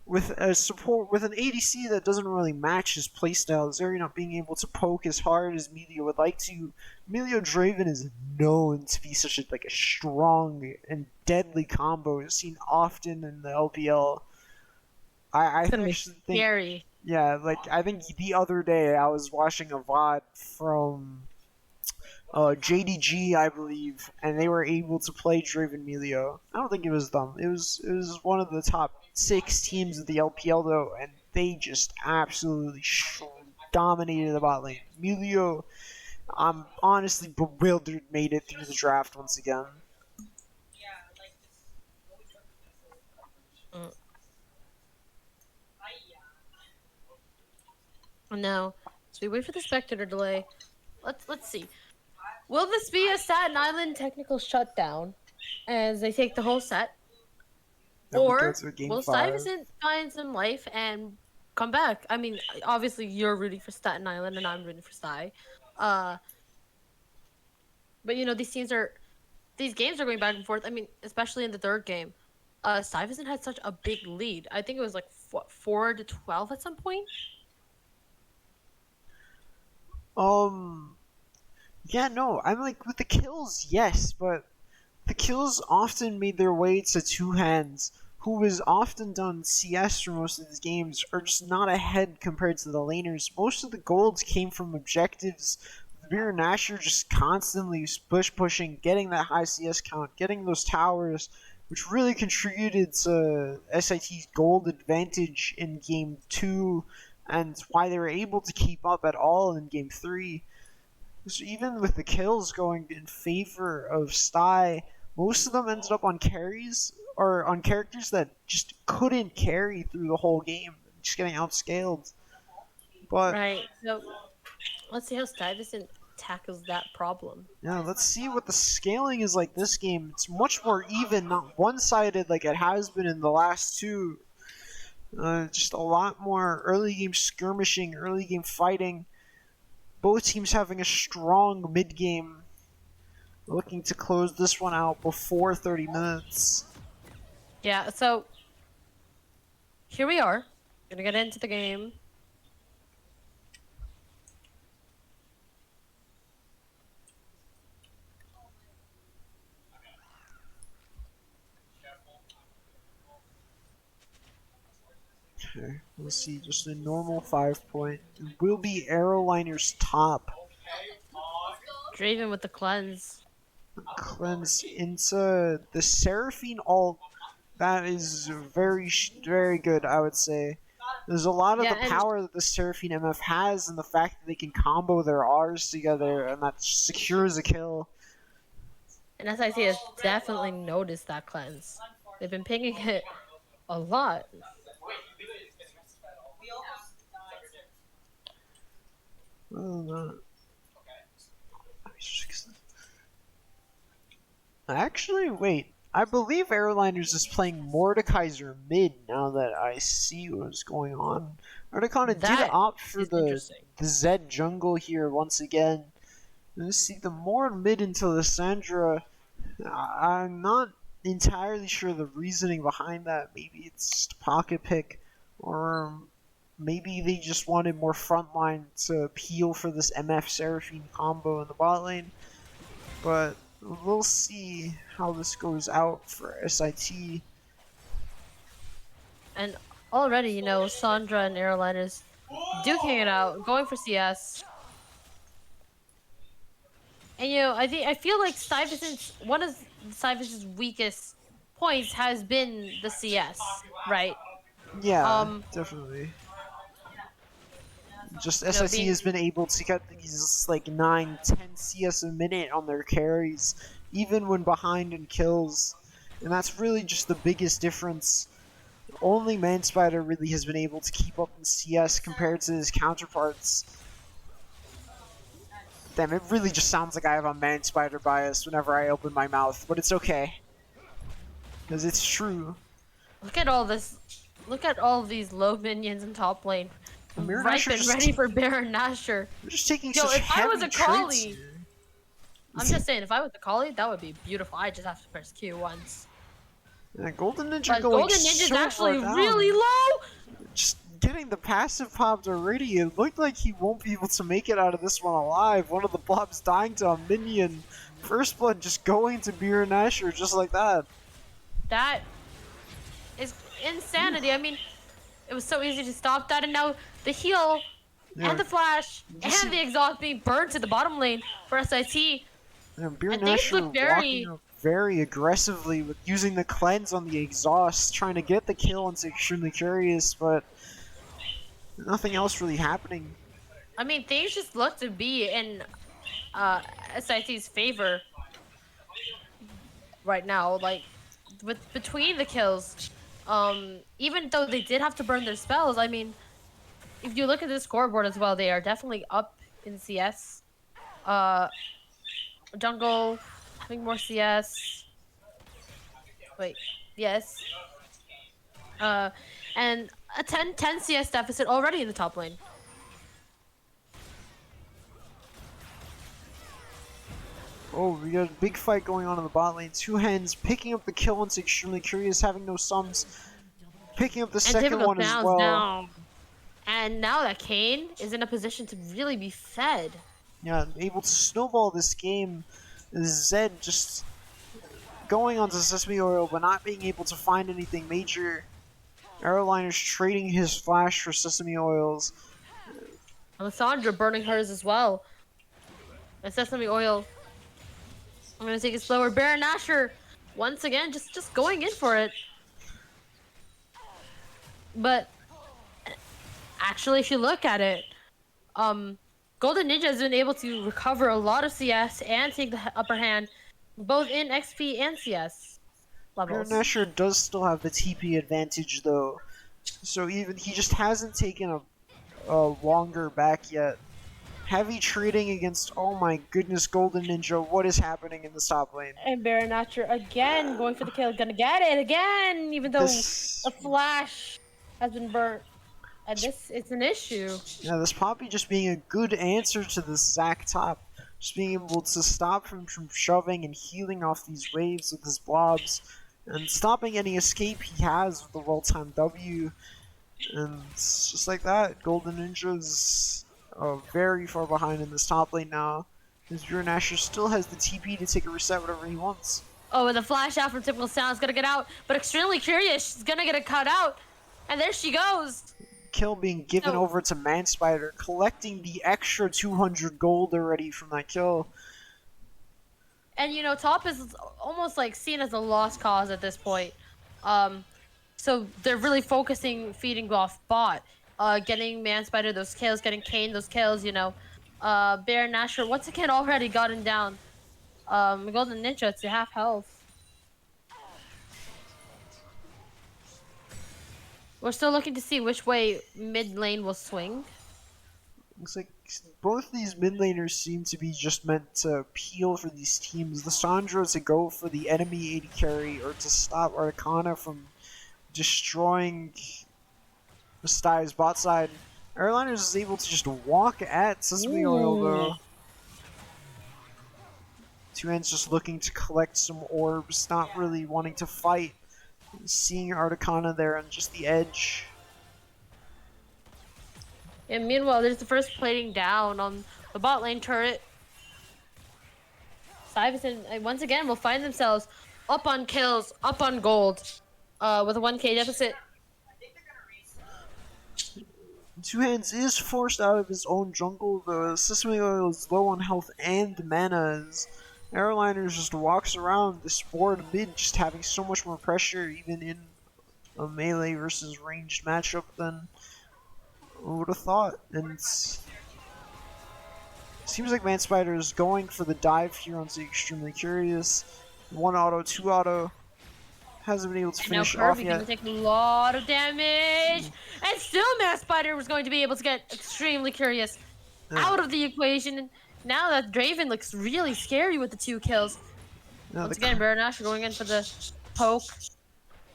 With a support, with an ADC that doesn't really match his playstyle, Zeri not being able to poke as hard as Melio would like to. Melio Draven is known to be such a strong and deadly combo seen often in the LPL. I It's gonna be actually think, scary. yeah, like I think the other day I was watching a VOD from JDG, I believe, and they were able to play Draven Melio. I don't think it was them. It was one of the top 6 teams of the LPL though, and they just absolutely dominated the bot lane. Melio, I'm honestly bewildered, made it through the draft once again. Now, so we wait for the spectator delay. Let's see. Will this be a Staten Island technical shutdown as they take the whole set? Then we Or go to game will 5. Stuyvesant find some life and come back? I mean, obviously you're rooting for Staten Island and I'm rooting for Sty. But you know, these games are going back and forth. I mean, especially in the third game. Stuyvesant had such a big lead. I think it was like 4-12 at some point. Yeah, no, I'm like, with the kills, yes, but the kills often made their way to Two Hands, who has often done CS for most of these games, are just not ahead compared to the laners. Most of the golds came from objectives. Beer and Asher just constantly pushing, getting that high CS count, getting those towers, which really contributed to SIT's gold advantage in Game 2, and why they were able to keep up at all in Game 3. So even with the kills going in favor of Sty, most of them ended up on carries, or on characters that just couldn't carry through the whole game, just getting outscaled. But Right. So let's see how Stuyvesant tackles that problem. yeah, let's see what the scaling is like this game. It's much more even, not one-sided like it has been in the last 2. Just a lot more early game skirmishing, early game fighting. Both teams having a strong mid game. Looking to close this one out before 30 minutes. Yeah, so here we are. Gonna get into the game. Okay, let's see, just a normal 5-point. It will be Aeroliner's top. Draven with the cleanse. Cleanse into the Seraphine ult. That is very, very good, I would say. There's a lot of Yeah, the and- power that the Seraphine MF has, and the fact that they can combo their R's together, and that secures a kill. And SIC has definitely noticed that cleanse. They've been pinging it a lot. Actually, wait. I believe Airliners is playing Mordekaiser mid now that I see what's going on. Articana did That opt for is the interesting. Z jungle here once again. Let's see, the more mid into Lissandra, I'm not entirely sure the reasoning behind that. Maybe it's just a pocket pick, or maybe they just wanted more frontline to appeal for this MF Seraphine combo in the bot lane. But we'll see how this goes out for SIT. And already, you know, Sandra and Airline is duking it out, going for CS. And you know, I feel like Stuyvesant's one of Stuyvesant's weakest points has been the CS, right? Yeah, definitely. Just You know, SIT has been able to get these like 9-10 CS a minute on their carries, even when behind in kills. And that's really just the biggest difference. Only Manspider really has been able to keep up in CS compared to his counterparts. Damn, it really just sounds like I have a Manspider bias whenever I open my mouth, but it's okay. Because it's true. look at all this. Look at all these low minions in top lane. Ripe and ready for Baron Nashor. We're just taking Yo, such if I was heavy a traits Collie, here. I'm just saying, if I was a Collie, that would be beautiful. I just have to press Q once. Yeah, Golden Ninja But going Golden Ninja's so actually far down. really low! Just getting the passive popped already. It looked like he won't be able to make it out of this one alive. One of the blobs dying to a minion. First blood just going to Beer and Asher just like that. That is insanity. I mean, it was so easy to stop that, and now the heal, Yeah. and the flash, and the exhaust being burned to the bottom lane for SIT. Yeah, Beer And and things Asher look very- walking up very aggressively with using the cleanse on the exhaust, trying to get the kill into Extremely Curious, but nothing else really happening. I mean, things just look to be in SIT's favor right now. Like, between the kills, even though they did have to burn their spells, I mean, if you look at the scoreboard as well, they are definitely up in CS. Jungle having more CS. Wait, yes. And a 10 CS deficit already in the top lane. Oh, we got a big fight going on in the bot lane. Two hands picking up the kill into Extremely Curious, having no sums. Picking up the second Typical one as Downs well. down. And now that Kane is in a position to really be fed. Yeah, able to snowball this game. Zed just going onto Sesame Oil, but not being able to find anything major. Airliner's trading his flash for Sesame Oils. Alessandra burning hers as well. And Sesame Oil. I'm gonna take it slower. Baron Nashor, once again, just going in for it. But actually, if you look at it, Golden Ninja has been able to recover a lot of CS and take the upper hand, both in XP and CS levels. Nasher does still have the TP advantage though, so even he just hasn't taken a longer back yet. Heavy trading against, oh my goodness, Golden Ninja, what is happening in the top lane? And Baron Nashor again going for the kill, gonna get it again, even though the flash has been burnt. And this is an issue. Yeah, this Poppy just being a good answer to this Zac top. Just being able to stop him from shoving and healing off these waves with his blobs. And stopping any escape he has with the well-timed W. And it's just like that. Golden Ninja's very far behind in this top lane now. As Drew Nasher still has the TP to take a reset whatever he wants. Oh, and the flash out from Typical Sound is gonna get out, but Extremely Curious is gonna get a cut out. And there she goes. Kill being given over to Manspider, collecting the extra 200 gold already from that kill. And you know, top is almost like seen as a lost cause at this point. So they're really focusing feeding off bot, getting Manspider those kills, getting Kane those kills, you know. Baron Nashor once again already gotten down. Golden Ninja to half health. We're still looking to see which way mid lane will swing. Looks like both these mid laners seem to be just meant to peel for these teams. Lissandra to go for the enemy AD carry or to stop Arcana from destroying Stuy's bot side. Airliners is able to just walk at Sesame Oil though. Two Hands just looking to collect some orbs, not really wanting to fight. Seeing Articana there on just the edge. And meanwhile, there's the first plating down on the bot lane turret. STUYVESANT once again will find themselves up on kills, up on gold, with a 1k deficit. Two Hands is forced out of his own jungle. The Sesame Oil is low on health and mana. As Airliners just walks around this board mid, just having so much more pressure, even in a melee versus ranged matchup than I would have thought. And seems like ManSpider is going for the dive here onto Extremely Curious. 1 auto, 2 auto. Hasn't been able to finish now off Kirby yet. gonna take a lot of damage, and still ManSpider was going to be able to get Extremely Curious out of the equation. Now that Draven looks really scary with the 2 kills. Once again, Baron Nashor going in for the poke.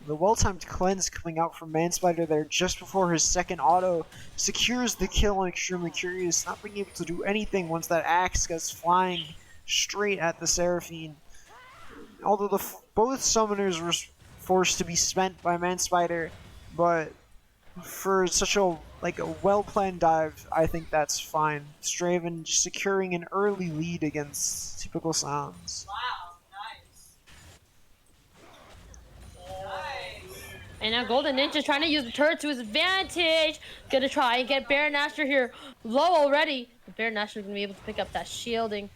The well-timed cleanse coming out from ManSpider there just before his second auto secures the kill on Extremely Curious, not being able to do anything once that axe goes flying straight at the Seraphine. Although both summoners were forced to be spent by ManSpider, but for such a well-planned dive, I think that's fine. Straven securing an early lead against Typical Sounds. And now Golden Ninja trying to use the turret to his advantage. Gonna try and get Baron Nashor here low already. But Baron Nashor gonna be able to pick up that shielding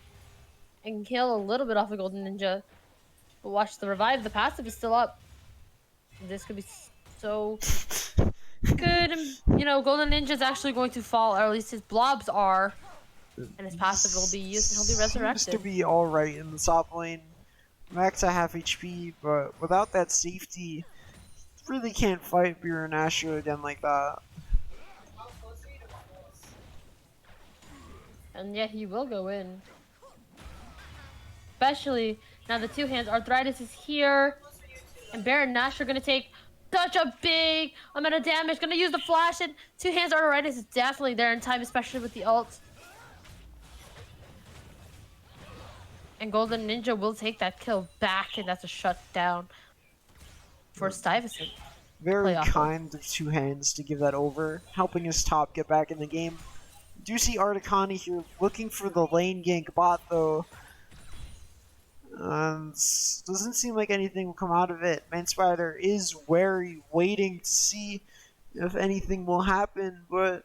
and kill a little bit off of Golden Ninja. But watch the revive. The passive is still up. This could be so good. And, you know, Golden Ninja's actually going to fall, or at least his blobs are. And his passive will be used and he'll be resurrected. Seems to be alright in the top lane. Back to half HP, but without that safety, really can't fight Baron Nashor again like that. And yet he will go in. Especially now the 2 hands Arthritis is here. And Baron Nashor gonna take such a big amount of damage. Gonna use the flash, and 2 hands Arthritis is definitely there in time, especially with the ult. And Golden Ninja will take that kill back, and that's a shutdown for STUYVESANT. Very kind of 2 hands to give that over, helping his top get back in the game. Do see Articani here looking for the lane gank bot though. Doesn't seem like anything will come out of it. ManSpider is wary, waiting to see if anything will happen, but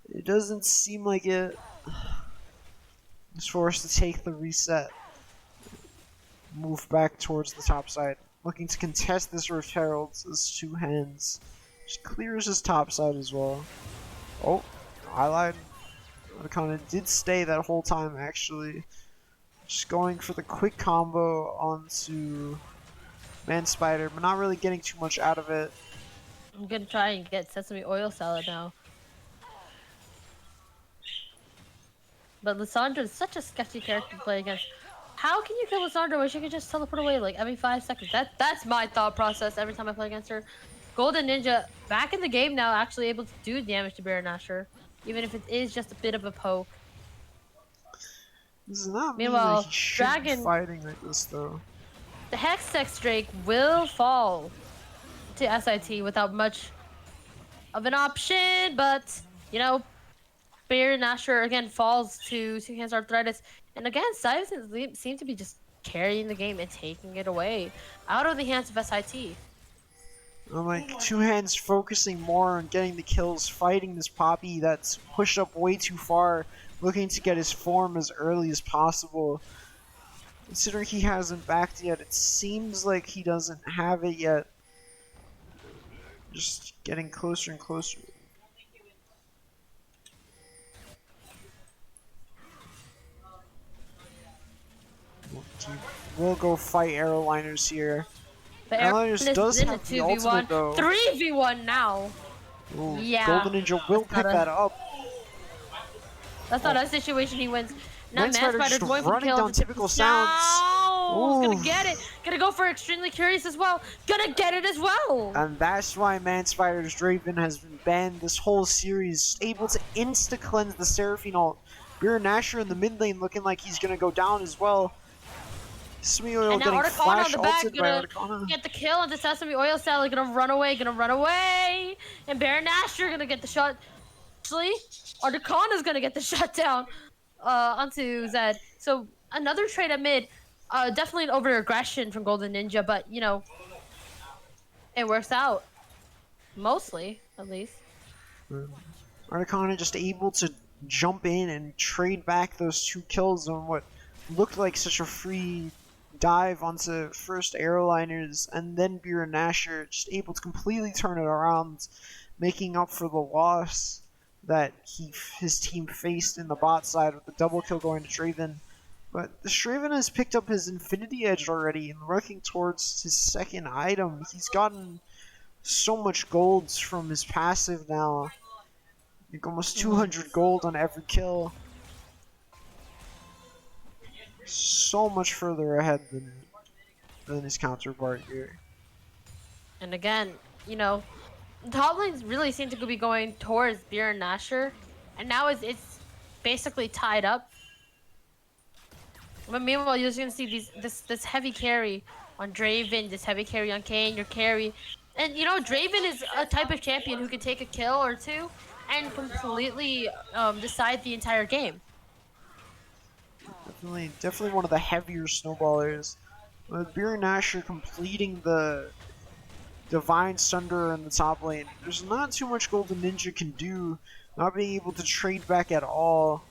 it doesn't seem like it. He's forced to take the reset. Move back towards the top side. Looking to contest this Rift Herald as 2 hands. Just clears his top side as well. Oh, I lied. Articana did stay that whole time actually. Just going for the quick combo onto ManSpider, but not really getting too much out of it. I'm gonna try and get Sesame Oil Salad now. But Lissandra is such a sketchy character to play against. How can you kill Lissandra when she can just teleport away like every 5 seconds? That's my thought process every time I play against her. Golden Ninja back in the game now, actually able to do damage to Baron Nashor, even if it is just a bit of a poke. This is not Meanwhile, he should Dragon be fighting like this though. The Hextech Drake will fall to SIT without much of an option, but you know, Baron Nashor again falls to 2 hands Arthritis. And again, STUYVESANT seem to be just carrying the game and taking it away out of the hands of SIT. I'm like 2 hands focusing more on getting the kills, fighting this Poppy that's pushed up way too far, looking to get his form as early as possible. Considering he hasn't backed yet, it seems like he doesn't have it yet. Just getting closer and closer. We'll go fight Aeroliners here. But Aeroliners does in have a the ultimate though. 3v1 now. Ooh, Yeah. Golden Ninja will pick that up. That's not a situation he wins. Now ManSpider ManSpider's just going for the running kill. down Typical Sounds. No! He's Ooh. gonna get it. Gonna go for Extremely Curious as well. Gonna get it as well. And that's why ManSpider's Draven has been banned this whole series. Able to insta-cleanse the Seraphine ult. Baron Nashor in the mid lane looking like he's gonna go down as well. Sesame Oil And now getting Articana flash on the back, ulted by gonna Articana. get the kill into Sesame Oil Salad, gonna run away. And Baron Nashor gonna get the shot. Actually, Articana's gonna get the shutdown onto Zed. So another trade at mid. Definitely an over-aggression from Golden Ninja, but, you know, it works out. Mostly, at least. Articana just able to jump in and trade back those 2 kills on what looked like such a free dive onto first airliners, and then Beer and Nashor just able to completely turn it around, making up for the loss that his team faced in the bot side with the double kill going to Draven. But the Draven has picked up his Infinity Edge already and working towards his second item. He's gotten so much golds from his passive now. Like almost 200 gold on every kill. So much further ahead than his counterpart here. And again, you know, top lanes really seem to be going towards Beer and Nashor, and now it's basically tied up. But meanwhile, you're just gonna see this heavy carry on Draven, this heavy carry on Kayn, your carry, and you know Draven is a type of champion who can take a kill or two and completely decide the entire game. Definitely one of the heavier snowballers. With Beer and Nashor completing the Divine Sunder in the top lane, there's not too much Golden Ninja can do, not being able to trade back at all.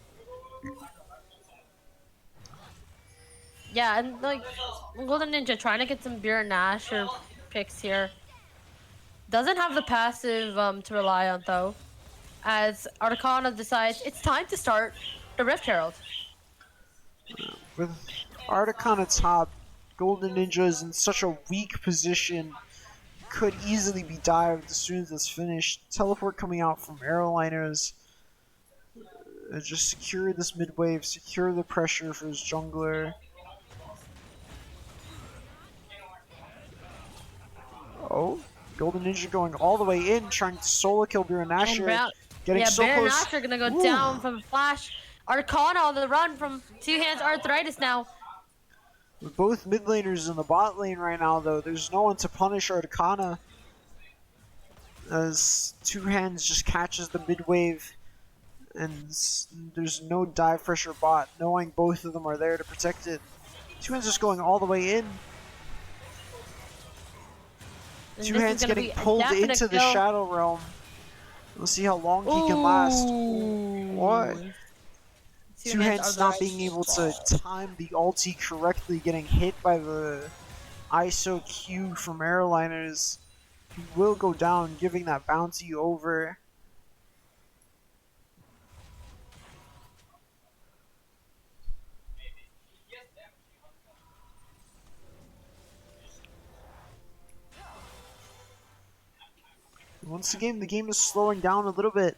Yeah, and like Golden Ninja trying to get some Beer and Nashor picks here. Doesn't have the passive to rely on though, as Articana decides it's time to start the Rift Herald. With Articana top, Golden Ninja is in such a weak position. Could easily be dived as soon as it's finished. Teleport coming out from airliners. Just secure this mid wave, secure the pressure for his jungler. Oh, Golden Ninja going all the way in, trying to solo kill Beer and Nashor. Getting so Bear close. Nashor gonna go down from Flash. Articana on the run from Two Hands Arthritis now. With both mid laners in the bot lane right now, though, there's no one to punish Articana. As Two Hands just catches the mid wave, and there's no dive pressure bot, knowing both of them are there to protect it. Two Hands just going all the way in. And Two Hands getting pulled into the kill. Shadow Realm. We'll see how long he can last. What? Two Hands not being able to time the ulti correctly, getting hit by the ISO Q from airliners. He will go down, giving that bounty over. Once again, the game is slowing down a little bit.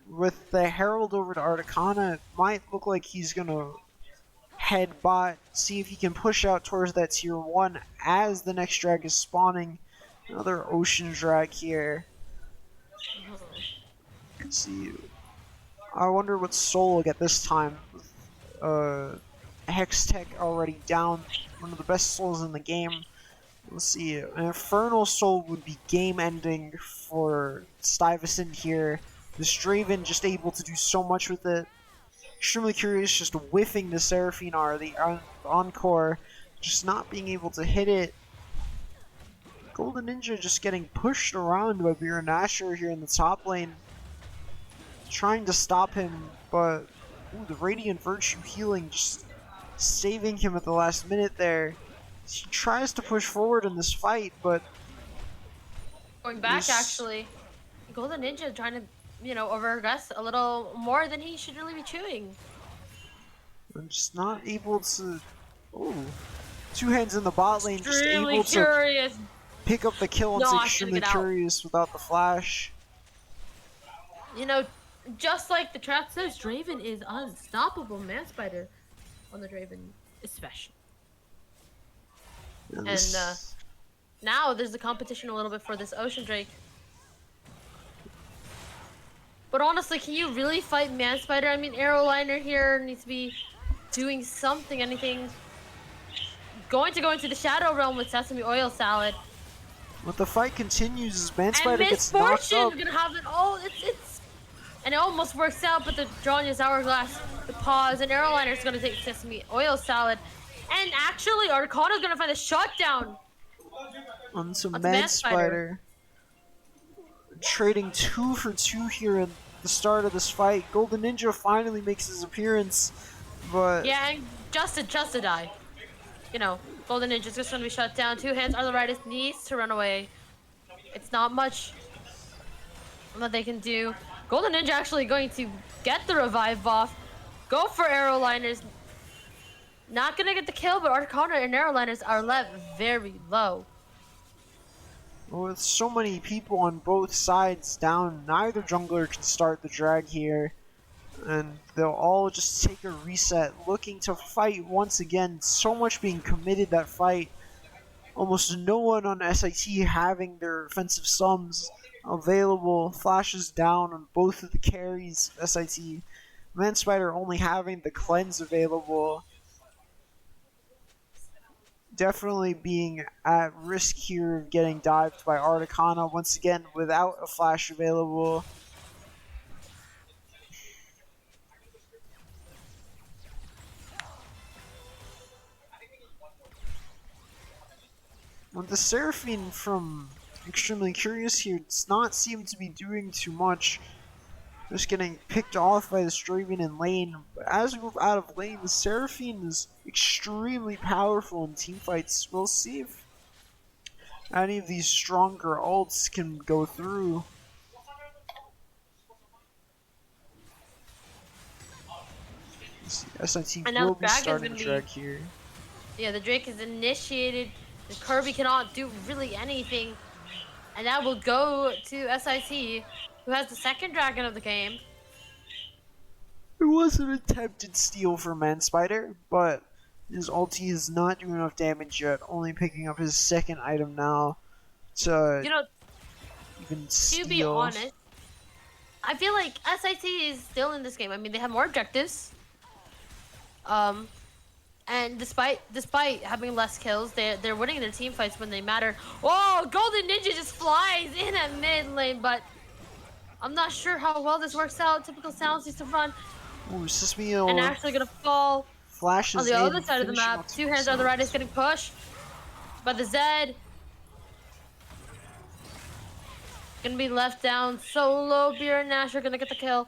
With the Herald over to Articana, it might look like he's gonna head bot, see if he can push out towards that tier 1 as the next drag is spawning. Another ocean drag here. Let's see. I wonder what Soul will get this time. Hex Tech already down, one of the best souls in the game. Let's see. An Infernal Soul would be game ending for STUYVESANT here. This Draven just able to do so much with it. Extremely curious, just whiffing the Seraphine R, the Encore, just not being able to hit it. Golden Ninja just getting pushed around by Beer and Nashor here in the top lane. Trying to stop him, but ooh, the Radiant Virtue healing just saving him at the last minute there. He tries to push forward in this fight, but Going back, actually. Golden Ninja trying to, you know, over-aggress a little more than he should really be chewing. I'm just not able to... Ooh. Two Hands in the bot lane, just Extremely able curious. to pick up the kill No, onto I Extremely should've get out. Curious without the flash. You know, just like the track says, Draven is unstoppable. Man Spider on the Draven, especially. And And now there's the competition a little bit for this Ocean Drake. But honestly, can you really fight Man Spider? I mean, Arrowliner here needs to be doing something, anything. going to go into the Shadow Realm with Sesame Oil Salad. But the fight continues as Man And Spider gets knocked Misfortune up. gonna have it. Oh, it's and it almost works out, but the drawing is hourglass. The pause and Aeroliner is gonna take Sesame Oil Salad, and actually Arcana's gonna find a shutdown Onto onto Man Man Spider. Spider. Trading 2 for 2 here at the start of this fight. Golden Ninja finally makes his appearance, but Yeah, and just to die. You know, Golden Ninja's just gonna be shut down. Two hands arthritis needs to run away. It's not much that they can do. Golden Ninja actually going to get the revive off. Go for Aeroliners. Not gonna get the kill, but Arcana and Aeroliners are left very low. with so many people on both sides down, neither jungler can start the drag here. And they'll all just take a reset, looking to fight once again. So much being committed that fight. Almost no one on SIT having their offensive sums available. Flashes down on both of the carries, SIT. Man Spider only having the cleanse available. Definitely being at risk here of getting dived by Arcana once again without a flash available. Well, the Seraphine from Extremely Curious here does not seem to be doing too much. Just getting picked off by the Straven in lane. But as we move out of lane, the Seraphine is extremely powerful in teamfights. We'll see if any of these stronger ults can go through. SIT And now will be Dragon's starting gonna the be- drag here. Yeah, the Drake is initiated. The Kirby cannot do really anything. And that will go to SIT, who has the second dragon of the game. It was an attempted steal for Man Spider, but his ulti is not doing enough damage yet, only picking up his second item now to You know, even to steal. be honest, I feel like SIT is still in this game. I mean, they have more objectives. And despite having less kills, they're winning their team fights when they matter. Oh, Golden Ninja just flies in at mid lane, but I'm not sure how well this works out. Typical Sounds needs to run Ooh, Sesame and actually gonna fall flashes on the in, other side of the finishing map. off Two hands on the right is Sounds. getting pushed by the Zed. Gonna be left down solo. Beer and Nash are gonna get the kill.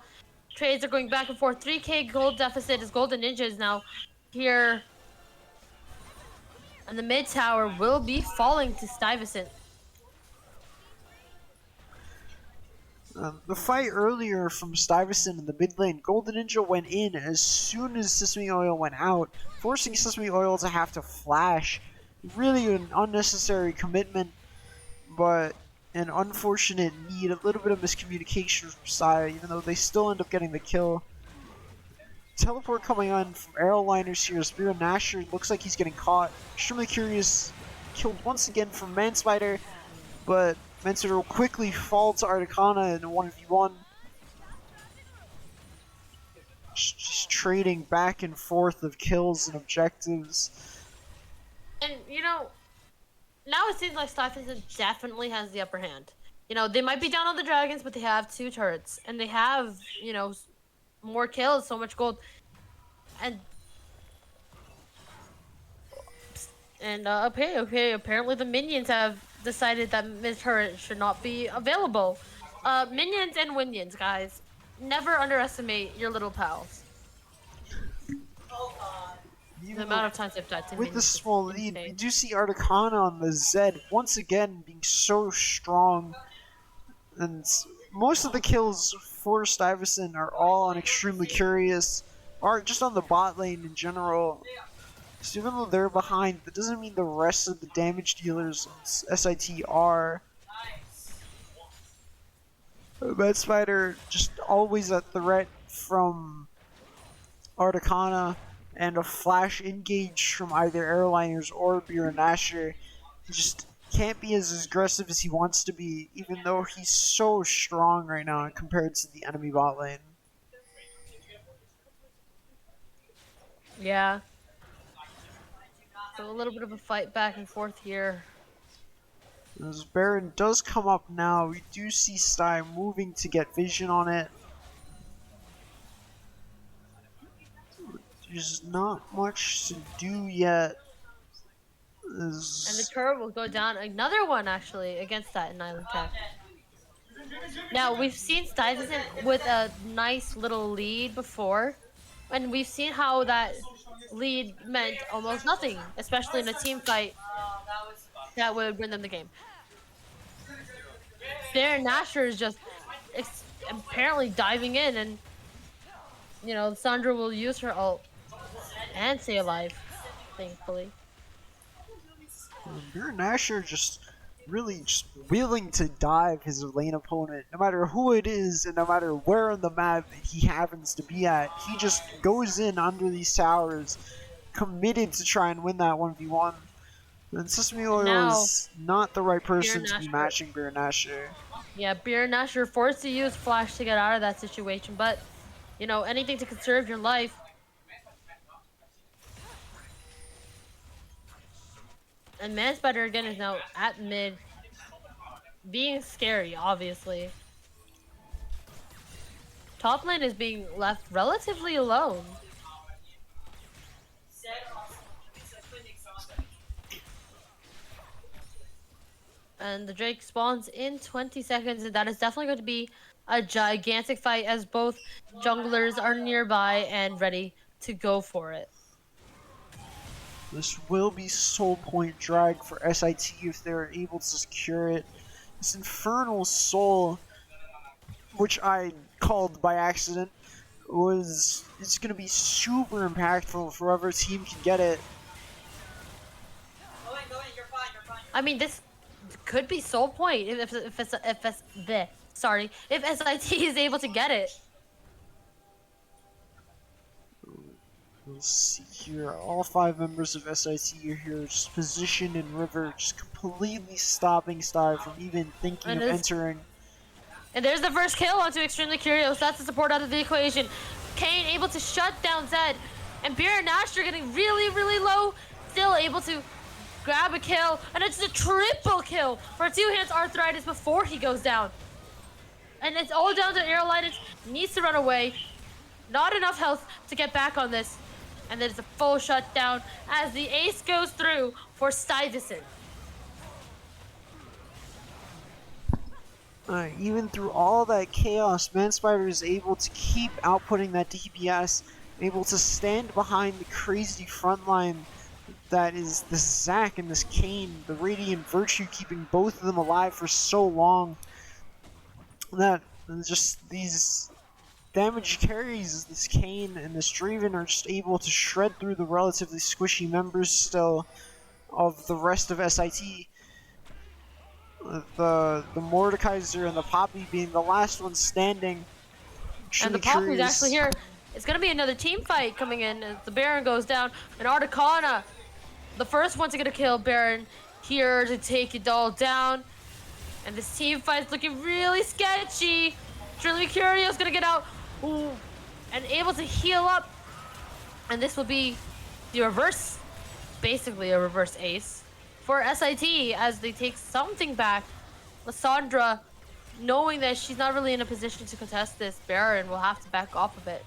Trades are going back and forth. 3k gold deficit as Golden Ninja is now here. And the mid tower will be falling to STUYVESANT. The fight earlier from Stuyvesant in the mid lane, Golden Ninja went in as soon as Sesame Oil went out, forcing Sesame Oil to have to flash. Really an unnecessary commitment, but an unfortunate need, a little bit of miscommunication from Saya, even though they still end up getting the kill. Teleport coming on from Aeroliners here. Spear Nasher looks like he's getting caught. Extremely Curious killed once again from Man Spider, but Man Spider will quickly fall to Arcana in a 1v1. Just trading back and forth of kills and objectives. And you know, now it seems like STUYVESANT definitely has the upper hand. You know, they might be down on the dragons, but they have 2 turrets, and they have, you know, more kills, so much gold, and okay. Apparently the minions have decided that mid turret should not be available. Minions and winions, guys, never underestimate your little pals. The amount of times they've died to With minions the is small lead, insane. we do see Arcana on the Zed once again being so strong. And most of the kills for Stuyvesant are all on Extremely Curious, or just on the bot lane in general. So even though they're behind, that doesn't mean the rest of the damage dealers on SIT are. Mad Spider just always a threat from Arcana, and a flash engage from either Airliners or Beer and Asher. He just can't be as aggressive as he wants to be, even though he's so strong right now compared to the enemy bot lane. Yeah. So a little bit of a fight back and forth here. As Baron does come up now, we do see Sty moving to get vision on it. There's not much to do yet. And the turret will go down. Another one, actually, against that in Island Tech. Now, we've seen Stuyvesant with a nice little lead before. And we've seen how that lead meant almost nothing, especially in a team fight that would win them the game. There, Nasher is just apparently diving in, and you know, Sandra will use her ult and stay alive, thankfully. Baron Nashor just really just willing to dive his lane opponent, no matter who it is and no matter where on the map he happens to be at. He just goes in under these towers, committed to try and win that 1v1. And Sesame Oil is not the right person to be matching Baron Nashor. Yeah, Baron Nashor forced to use Flash to get out of that situation, but you know, anything to conserve your life. And Manspider again is now at mid, being scary, obviously. Top lane is being left relatively alone. And the Drake spawns in 20 seconds, and that is definitely going to be a gigantic fight as both junglers are nearby and ready to go for it. This will be soul point drag for SIT if they're able to secure it. This Infernal Soul, which I called by accident, it's going to be super impactful for whoever team can get it. I mean, this could be soul point if SIT is able to get it. We'll see here, all 5 members of SIT are here, just positioned in river, just completely stopping Sty from even thinking of entering. And there's the first kill onto Extremely Curious. That's the support out of the equation. Kane able to shut down Zed. And Baron Nashor getting really, really low. Still able to grab a kill. And it's a triple kill for Two Hands Arthritis before he goes down. And it's all down to Aerolitis. Needs to run away. Not enough health to get back on this. And there's a full shutdown as the ace goes through for Stuyvesant. Even through all that chaos, Manspider is able to keep outputting that DPS, able to stand behind the crazy front line that is this Zac and this Kane, the Radiant Virtue keeping both of them alive for so long. That just these damage carries, this Kane and this Draven are just able to shred through the relatively squishy members still of the rest of SIT. The Mordekaiser and the Poppy being the last one standing. And the Poppy's actually here. It's gonna be another team fight coming in as the Baron goes down. And Articana, the first one to get a kill, Baron here to take it all down. And this team fight's looking really sketchy. Truly Curious gonna get out. Ooh, and able to heal up. And this will be the reverse, basically a reverse ace for SIT as they take something back. Lysandra, knowing that she's not really in a position to contest this, Baron will have to back off a bit.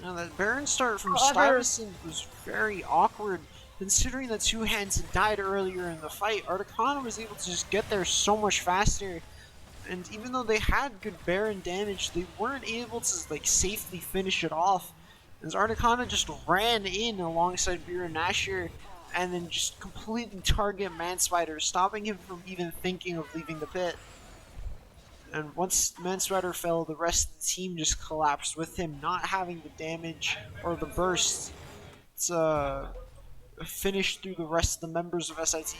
Now that Baron start from Stuyvesant was very awkward, considering that Two Hands had died earlier in the fight. Articana was able to just get there so much faster, and even though they had good Baron damage, they weren't able to like safely finish it off. As Articana just ran in alongside Baron Nashor, and then just completely target Manspider, stopping him from even thinking of leaving the pit. And once Manspider fell, the rest of the team just collapsed with him, not having the damage or the burst to finish through the rest of the members of SIT.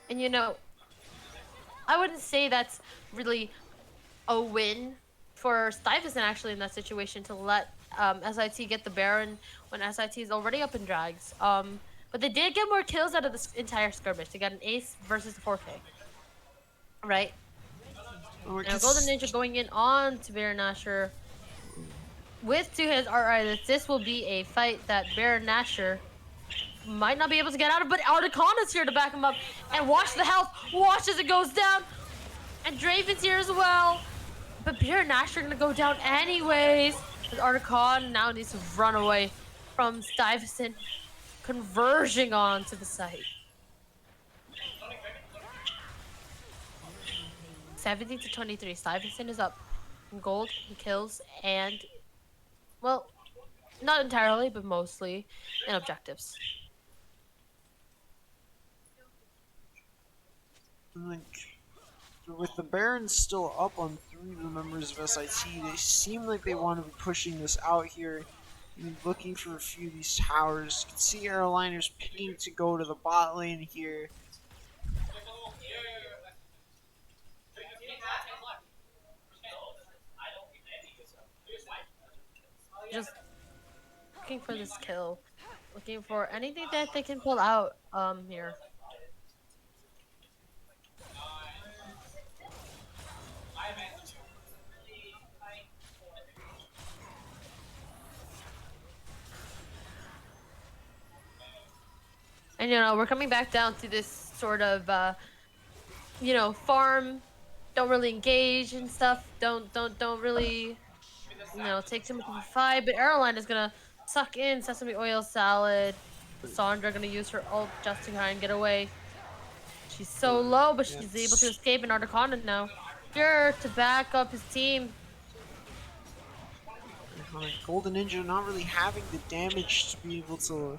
And you know, I wouldn't say that's really a win for Stuyvesant actually in that situation to let SIT get the Baron when SIT is already up in drags. But they did get more kills out of this entire skirmish. They got an ace versus the 4K. Right? Now Golden Ninja going in on to Baron Nashor with Two Hands Arthritis. This will be a fight that Baron Nashor might not be able to get out of, but Articana's here to back him up. And watch the health. Watch as it goes down. And Draven's here as well. But Beer and Nash are going to go down anyways. Articana now needs to run away from STUYVESANT converging onto the site. 17-23. STUYVESANT is up in gold, in kills, and, well, not entirely, but mostly in objectives. Like, with the Barons still up on 3 of the members of SIT, they seem like they want to be pushing this out here. Looking for a few of these towers. You can see Airliners picking to go to the bot lane here. Just looking for this kill. Looking for anything that they can pull out here. And we're coming back down to this sort of farm, don't really engage and stuff, don't really take too much of a fight, but Airline is gonna suck in sesame oil salad. Sandra gonna use her ult just to try and get away. She's so low, but she's able to escape, and Articana now here to back up his team. Golden Ninja not really having the damage to be able to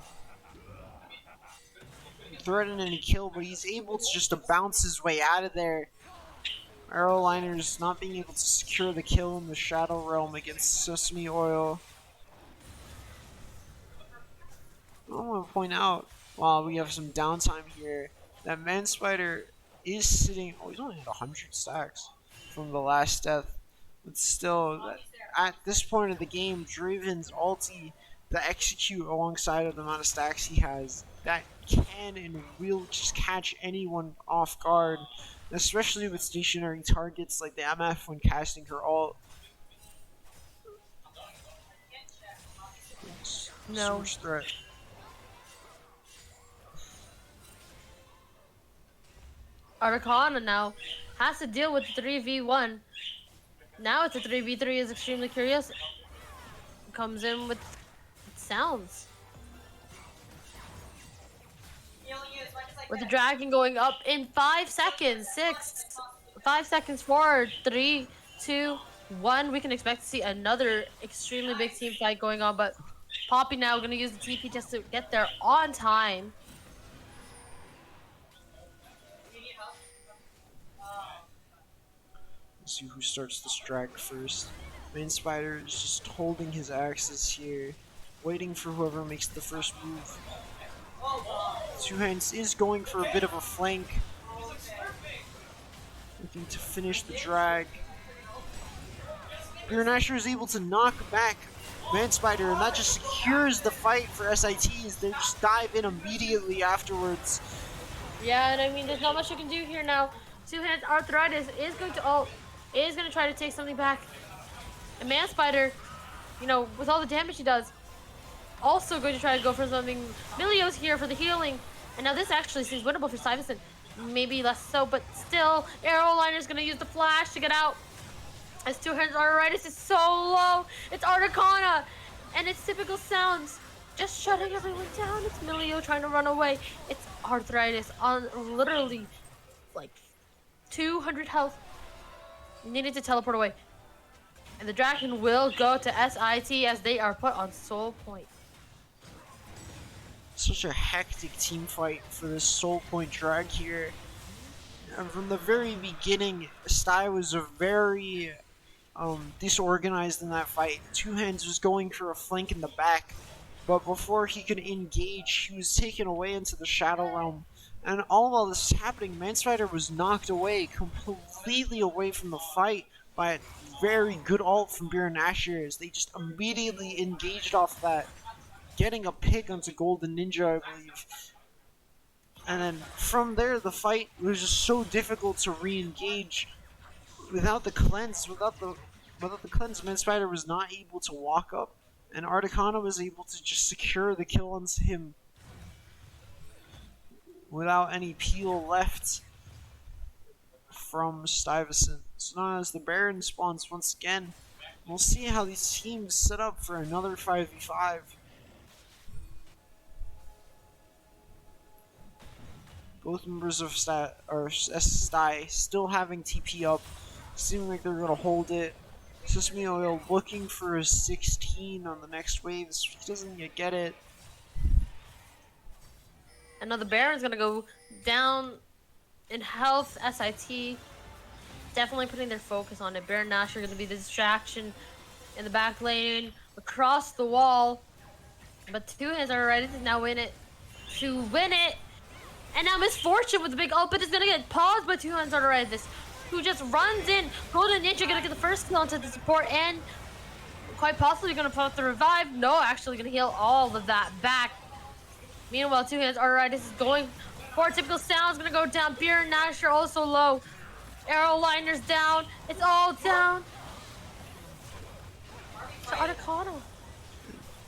threaten any kill, but he's able to just bounce his way out of there. Aeroliners not being able to secure the kill in the Shadow Realm against Sesame Oil. I want to point out, while we have some downtime here, that Man-Spider is sitting. Oh, he's only had 100 stacks from the last death. But still, at this point of the game, Draven's ulti to execute alongside of the amount of stacks he has, that can and will just catch anyone off guard, especially with stationary targets like the MF when casting her ult. No. Source threat. Articana now has to deal with 3v1. Now it's a 3v3 is extremely curious. Comes in with sounds. With the dragon going up in 5 seconds. 5 seconds forward. 3, 2, 1. We can expect to see another extremely big team fight going on, but Poppy now gonna use the TP just to get there on time. Let's see who starts this drag first. Man-Spider is just holding his axes here, waiting for whoever makes the first move. Two Hands is going for a bit of a flank, looking to finish the drag. Nasher is able to knock back Man-Spider, and that just secures the fight for SITs. They just dive in immediately afterwards. Yeah, and I mean, there's not much you can do here now. Two Hands Arthritis is going to ult, is going to try to take something back. And Man-Spider, with all the damage he does, also going to try to go for something. Milio's here for the healing. And now this actually seems winnable for STUYVESANT. Maybe less so, but still, Aeroliner's going to use the flash to get out. As Two Hands Arthritis is so low. It's Articana. And it's typical sounds. Just shutting everyone down. It's Milio trying to run away. It's Arthritis on literally like 200 health. Needed to teleport away. And the dragon will go to SIT as they are put on soul point. Such a hectic team fight for this soul point drag here. And from the very beginning, Sty was a very disorganized in that fight. Two Hands was going for a flank in the back, but before he could engage, he was taken away into the Shadow Realm. And all while this was happening, Man-Spider was knocked away, completely away from the fight by a very good ult from Beer Nasher as they just immediately engaged off that, getting a pick onto Golden Ninja, I believe. And then from there, the fight was just so difficult to re-engage. Without the cleanse, Man-Spider was not able to walk up, and Articana was able to just secure the kill on him. without any peel left from STUYVESANT. So now as the Baron spawns once again, we'll see how these teams set up for another 5v5. Both members of STY still having TP up, seeming like they're gonna hold it. Sesame Oil looking for a 16 on the next waves, doesn't yet get it. And now the Baron's gonna go down in health. SIT definitely putting their focus on it. Baron Nash are gonna be the distraction in the back lane, across the wall. But Two Hands are ready to now win it. To win it! And now Misfortune with the big ult, but it's gonna get paused by Two Hands already. This who just runs in. Golden Ninja gonna get the first kill onto the support and quite possibly gonna put up the revive. No, actually gonna heal all of that back. Meanwhile, Two Hands alright. This is going for typical sounds. Gonna go down. Beer and Nash are also low. Arrow Liner's down. It's all down. To Articano.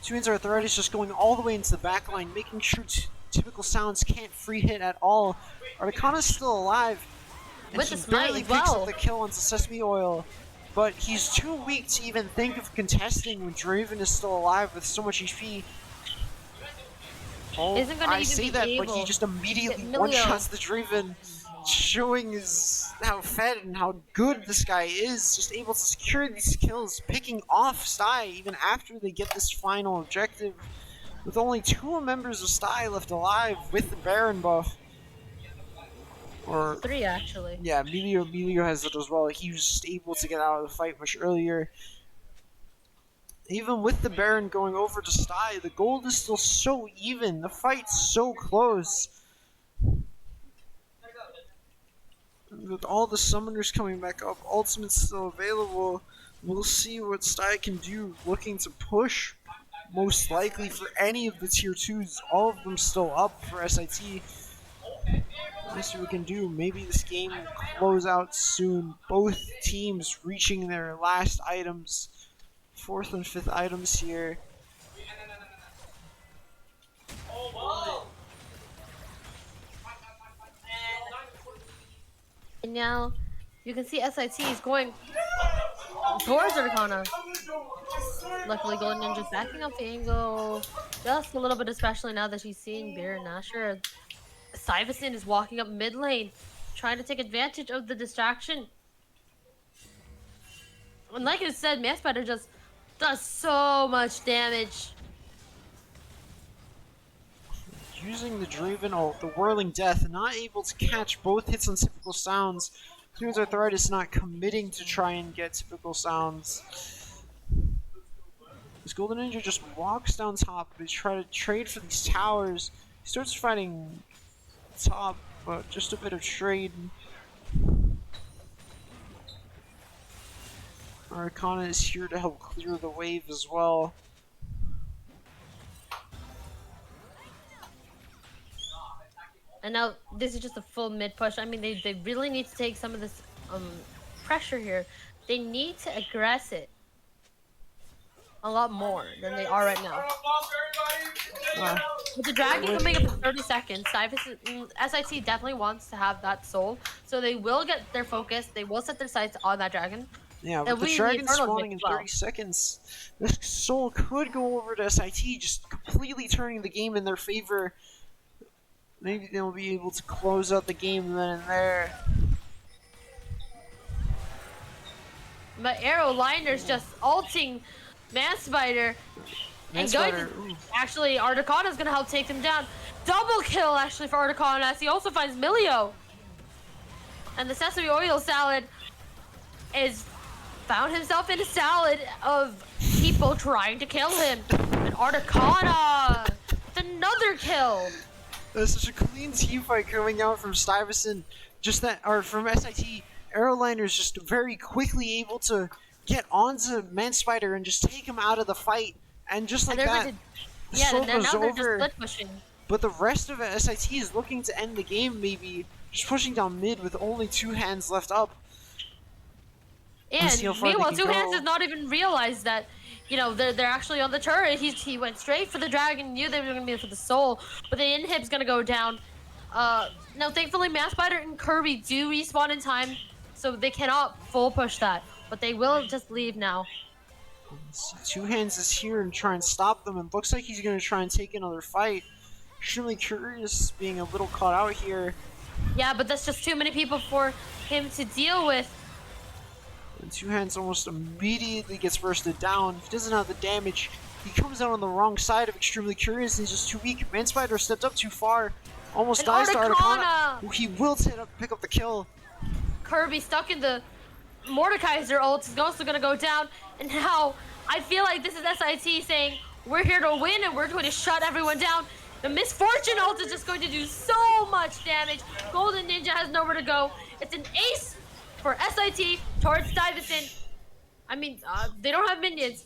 Two Hands Arthritis just going all the way into the back line, making sure typical sounds can't free hit at all. Articana's still alive. And With he the smite barely as picks well. up the kill onto Sesame Oil. But he's too weak to even think of contesting when Draven is still alive with so much HP. Oh, Isn't gonna I even say be that, but able he just immediately to get one-shots the Draven, showing how fed and how good this guy is, just able to secure these kills, picking off Sty even after they get this final objective, with only 2 members of Sty left alive with the Baron buff. Or 3 actually. yeah, Melio has it as well. He was just able to get out of the fight much earlier. Even with the Baron going over to Sty, the gold is still so even. The fight's so close. With all the summoners coming back up, Ultimate's still available. We'll see what Sty can do, looking to push most likely for any of the tier 2s. All of them still up for SIT. Let's see what we can do. Maybe this game will close out soon. Both teams reaching their last items. 4th and 5th items here. And now you can see SIT is going towards Arcana. Luckily, Golden Ninja's backing up the angle just a little bit, especially now that she's seeing Beer and Nasher. STUYVESANT is walking up mid lane, trying to take advantage of the distraction. And like I said, Manspider just does so much damage. Using the Draven ult, the Whirling Death, not able to catch both hits on typical sounds. Seems Arthritis not committing to try and get typical sounds. This Golden Ninja just walks down top, but he's trying to trade for these towers. He starts fighting top, but just a bit of trade. Arcana is here to help clear the wave as well. And now this is just a full mid push. I mean, they really need to take some of this pressure here. They need to aggress it a lot more than they are right now. With the dragon coming up in 30 seconds, SIT definitely wants to have that soul, so they will get their focus. They will set their sights on that dragon. Yeah, with the dragon spawning in 30 seconds, this soul could go over to SIT, just completely turning the game in their favor. Maybe they'll be able to close out the game then and there. But Arrow Liner's just ulting Manspider. And going to, actually, Articana's gonna help take them down. Double kill actually for Articana as he also finds Melio. And the Sesame Oil Salad is found himself in a salad of people trying to kill him. And Articana with another kill. There's such a clean team fight coming out from STUYVESANT, from SIT. Arrowliner's just very quickly able to get onto Manspider and just take him out of the fight, and just like that, the soul goes over. But the rest of SIT is looking to end the game, maybe just pushing down mid with only 2 hands left up. And meanwhile, 2 hands does not even realize that, you know, they're actually on the turret. He went straight for the dragon, knew they were going to be for the soul, but the inhib's going to go down. Now thankfully Mass Spider and Kirby do respawn in time, so they cannot full push that, but they will just leave now. Two Hands is here and try and stop them, and looks like he's going to try and take another fight. Extremely Curious being a little caught out here. Yeah, but that's just too many people for him to deal with. And Two Hands almost immediately gets bursted down. He doesn't have the damage. He comes out on the wrong side of Extremely Curious, and he's just too weak. Man Spider stepped up too far. Almost And dies to Articana! Articana. He will pick up the kill. Kirby stuck in the Mordekaiser ult is also gonna go down, and now I feel like this is SIT saying we're here to win and we're going to shut everyone down. The Misfortune ult is just going to do so much damage. Golden Ninja has nowhere to go. It's an ace for SIT towards STUYVESANT. I mean, they don't have minions,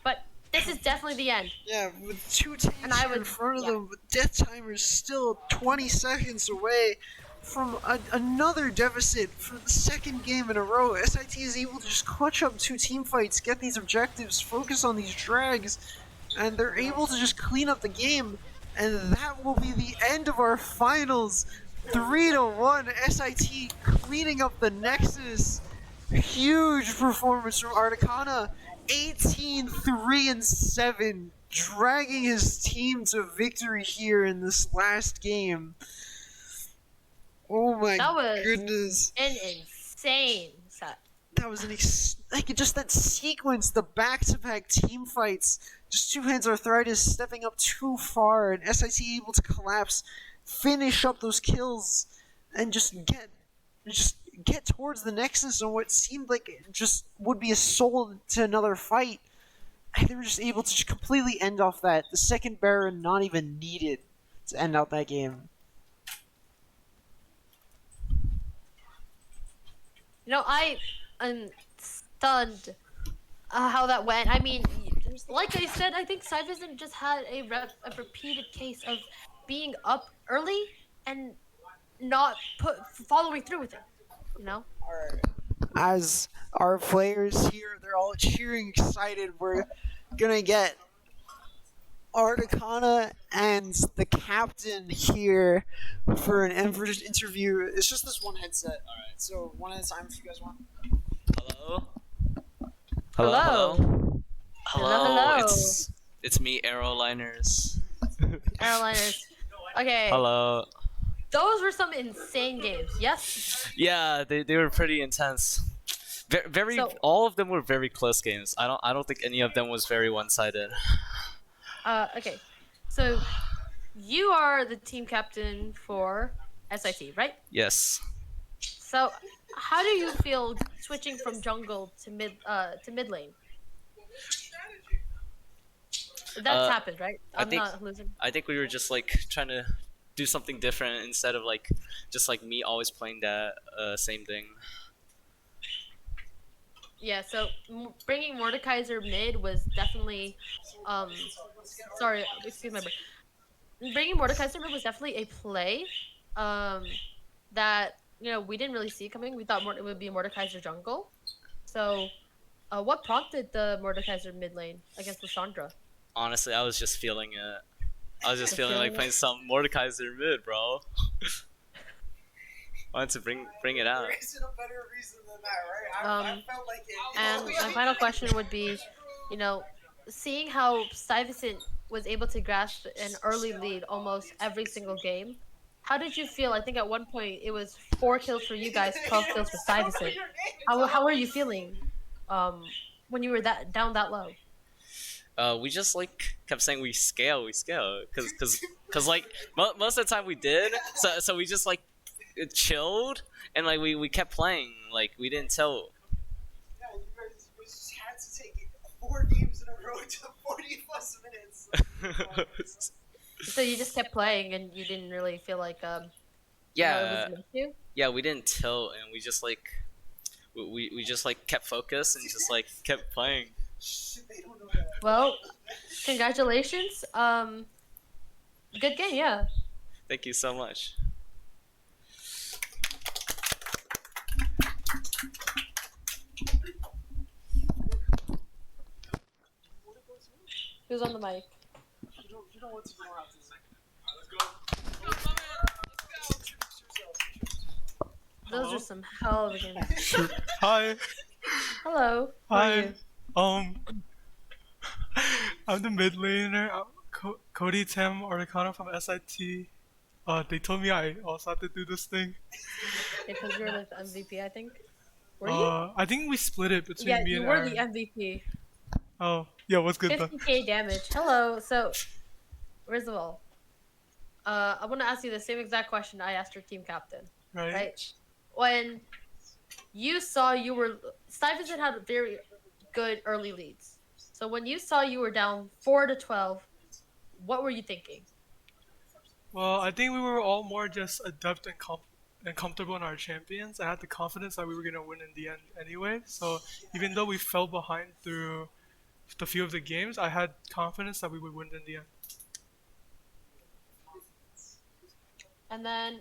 but this is definitely the end. Yeah, with two tanks And I in would- front of yeah. them, with death timers still 20 seconds away from another deficit for the second game in a row. SIT is able to just clutch up two team fights, get these objectives, focus on these drags, and they're able to just clean up the game. And that will be the end of our finals. 3-1, SIT cleaning up the Nexus. Huge performance from Articana. 18-3-7, dragging his team to victory here in this last game. Oh my That was goodness. an insane set. That was just that sequence, the back-to-back team fights. Just Two Hands Arthritis stepping up too far, and SIT able to collapse, finish up those kills, and just get towards the Nexus on what seemed like it just would be a soul to another fight. And they were just able to just completely end off that. The second Baron not even needed to end out that game. You know, I am stunned how that went. I mean, like I said, I think STUYVESANT just had a repeated case of being up early and not following through with it. You know? As our players here, they're all cheering excited. We're gonna get Articana and the captain here for an interview. It's just this one headset. Alright, so one at a time if you guys want. Hello? Hello. Hello? Hello. It's me, Aeroliners. Airliners. Okay. Hello. Those were some insane games. Yes. Yeah, they were pretty intense. Very So- all of them were very close games. I don't think any of them was very one-sided. Okay. So you are the team captain for SIT, right? Yes. So how do you feel switching from jungle to mid lane? That's happened, right? I I'm think- not losing. I think we were just like trying to do something different instead of like just like me always playing that same thing. Yeah, so bringing Mordekaiser mid was definitely, sorry, excuse my brain. Bringing Mordekaiser mid was definitely a play, that, you know, we didn't really see coming. We thought it would be Mordekaiser jungle. So, what prompted the Mordekaiser mid lane against Lissandra? Honestly, I was just feeling it. I was just Just feeling feeling like it? playing some Mordekaiser mid, bro. I wanted to bring it out. There isn't a better reason than that, right? I felt like it. And my final question would be, you know, seeing how STUYVESANT was able to grasp an early lead almost every single game, how did you feel? I think at one point it was 4 kills for you guys, 12 kills for STUYVESANT. How were you feeling when you were down that low? We just like kept saying we scale, cause like most of the time we did. So we just like chilled and like we kept playing. Like we didn't tell. Yeah, you guys just had to take it 4 games in a row to 40+ minutes. So you just kept playing and you didn't really feel like you know, it Yeah, was meant to? yeah, we didn't tilt and we just like we just like kept focused and just like kept playing. Shit, they don't know that. Well, congratulations. Good game, yeah. Thank you so much. Who's on the mic? You don't want to go out to the Those are some hell of a game. Hi. Hello. How are you? Um, I'm the mid laner. Cody, Tim, Articana from SIT. They told me I also have to do this thing. Because you were like the MVP, I think. Were you? I think we split it between Yeah, me you and were Aaron. the MVP. Oh, yeah, what's good then? 50k damage. Hello. So, first of all, I want to ask you the same exact question I asked your team captain. Right? Right? When you saw you were STUYVESANT had very good early leads. So when you saw you were down 4-12, what were you thinking? Well, I think we were all more just adept and comfortable in our champions. I had the confidence that we were gonna win in the end anyway. So even though we fell behind through the few of the games, I had confidence that we would win in the end. And then,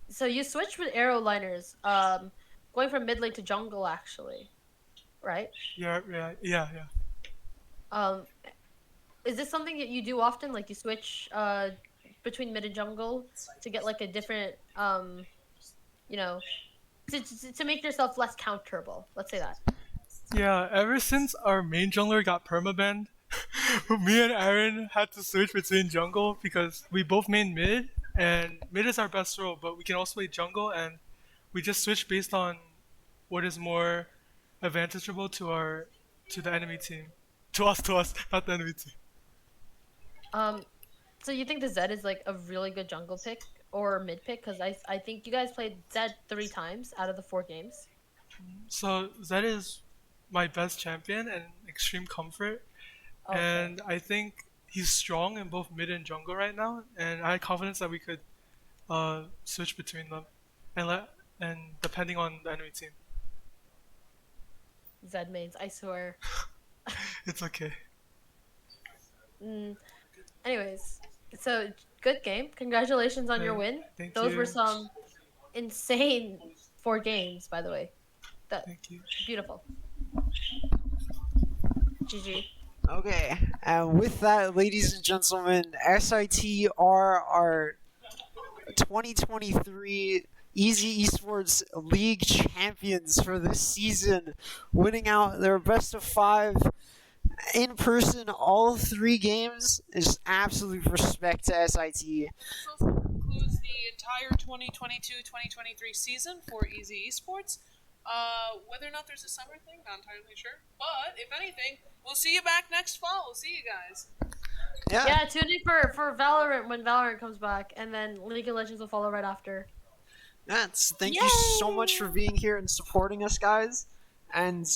so you switched with arrow liners, going from mid lane to jungle actually, right? Yeah. Um, is this something that you do often? Like you switch between mid and jungle to get like a different you know, to make yourself less counterable. Let's say that. Yeah, ever since our main jungler got permabanned, me and Aaron had to switch between jungle because we both main mid, and mid is our best role, but we can also play jungle, and we just switch based on what is more advantageable to the enemy team. To us, not the enemy team. So you think the Zed is like a really good jungle pick or mid pick? Because I think you guys played Zed 3 times out of the 4 games. So Zed is my best champion and extreme comfort, Okay. and I think he's strong in both mid and jungle right now, and I had confidence that we could switch between them, and depending on the enemy team. Zed mains, I swear. It's okay. Anyways, so good game. Congratulations on your win. Thank Those you. were some insane 4 games, by the way. That Thank you. beautiful. GG. Okay, and with that, ladies and gentlemen, SIT are our 2023 Easy Esports League champions for this season, winning out their best of 5 in person all 3 games. Is absolute respect to SIT. This also concludes the entire 2022-2023 season for Easy Esports. Whether or not there's a summer thing, not entirely sure. But if anything, we'll see you back next fall. We'll see you guys. Yeah, tune in for Valorant when Valorant comes back, and then League of Legends will follow right after. Thank you so much for being here and supporting us, guys. And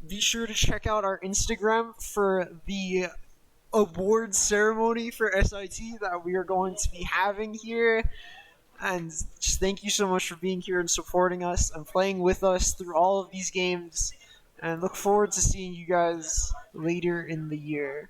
be sure to check out our Instagram for the award ceremony for SIT that we are going to be having here. And just thank you so much for being here and supporting us and playing with us through all of these games. And look forward to seeing you guys later in the year.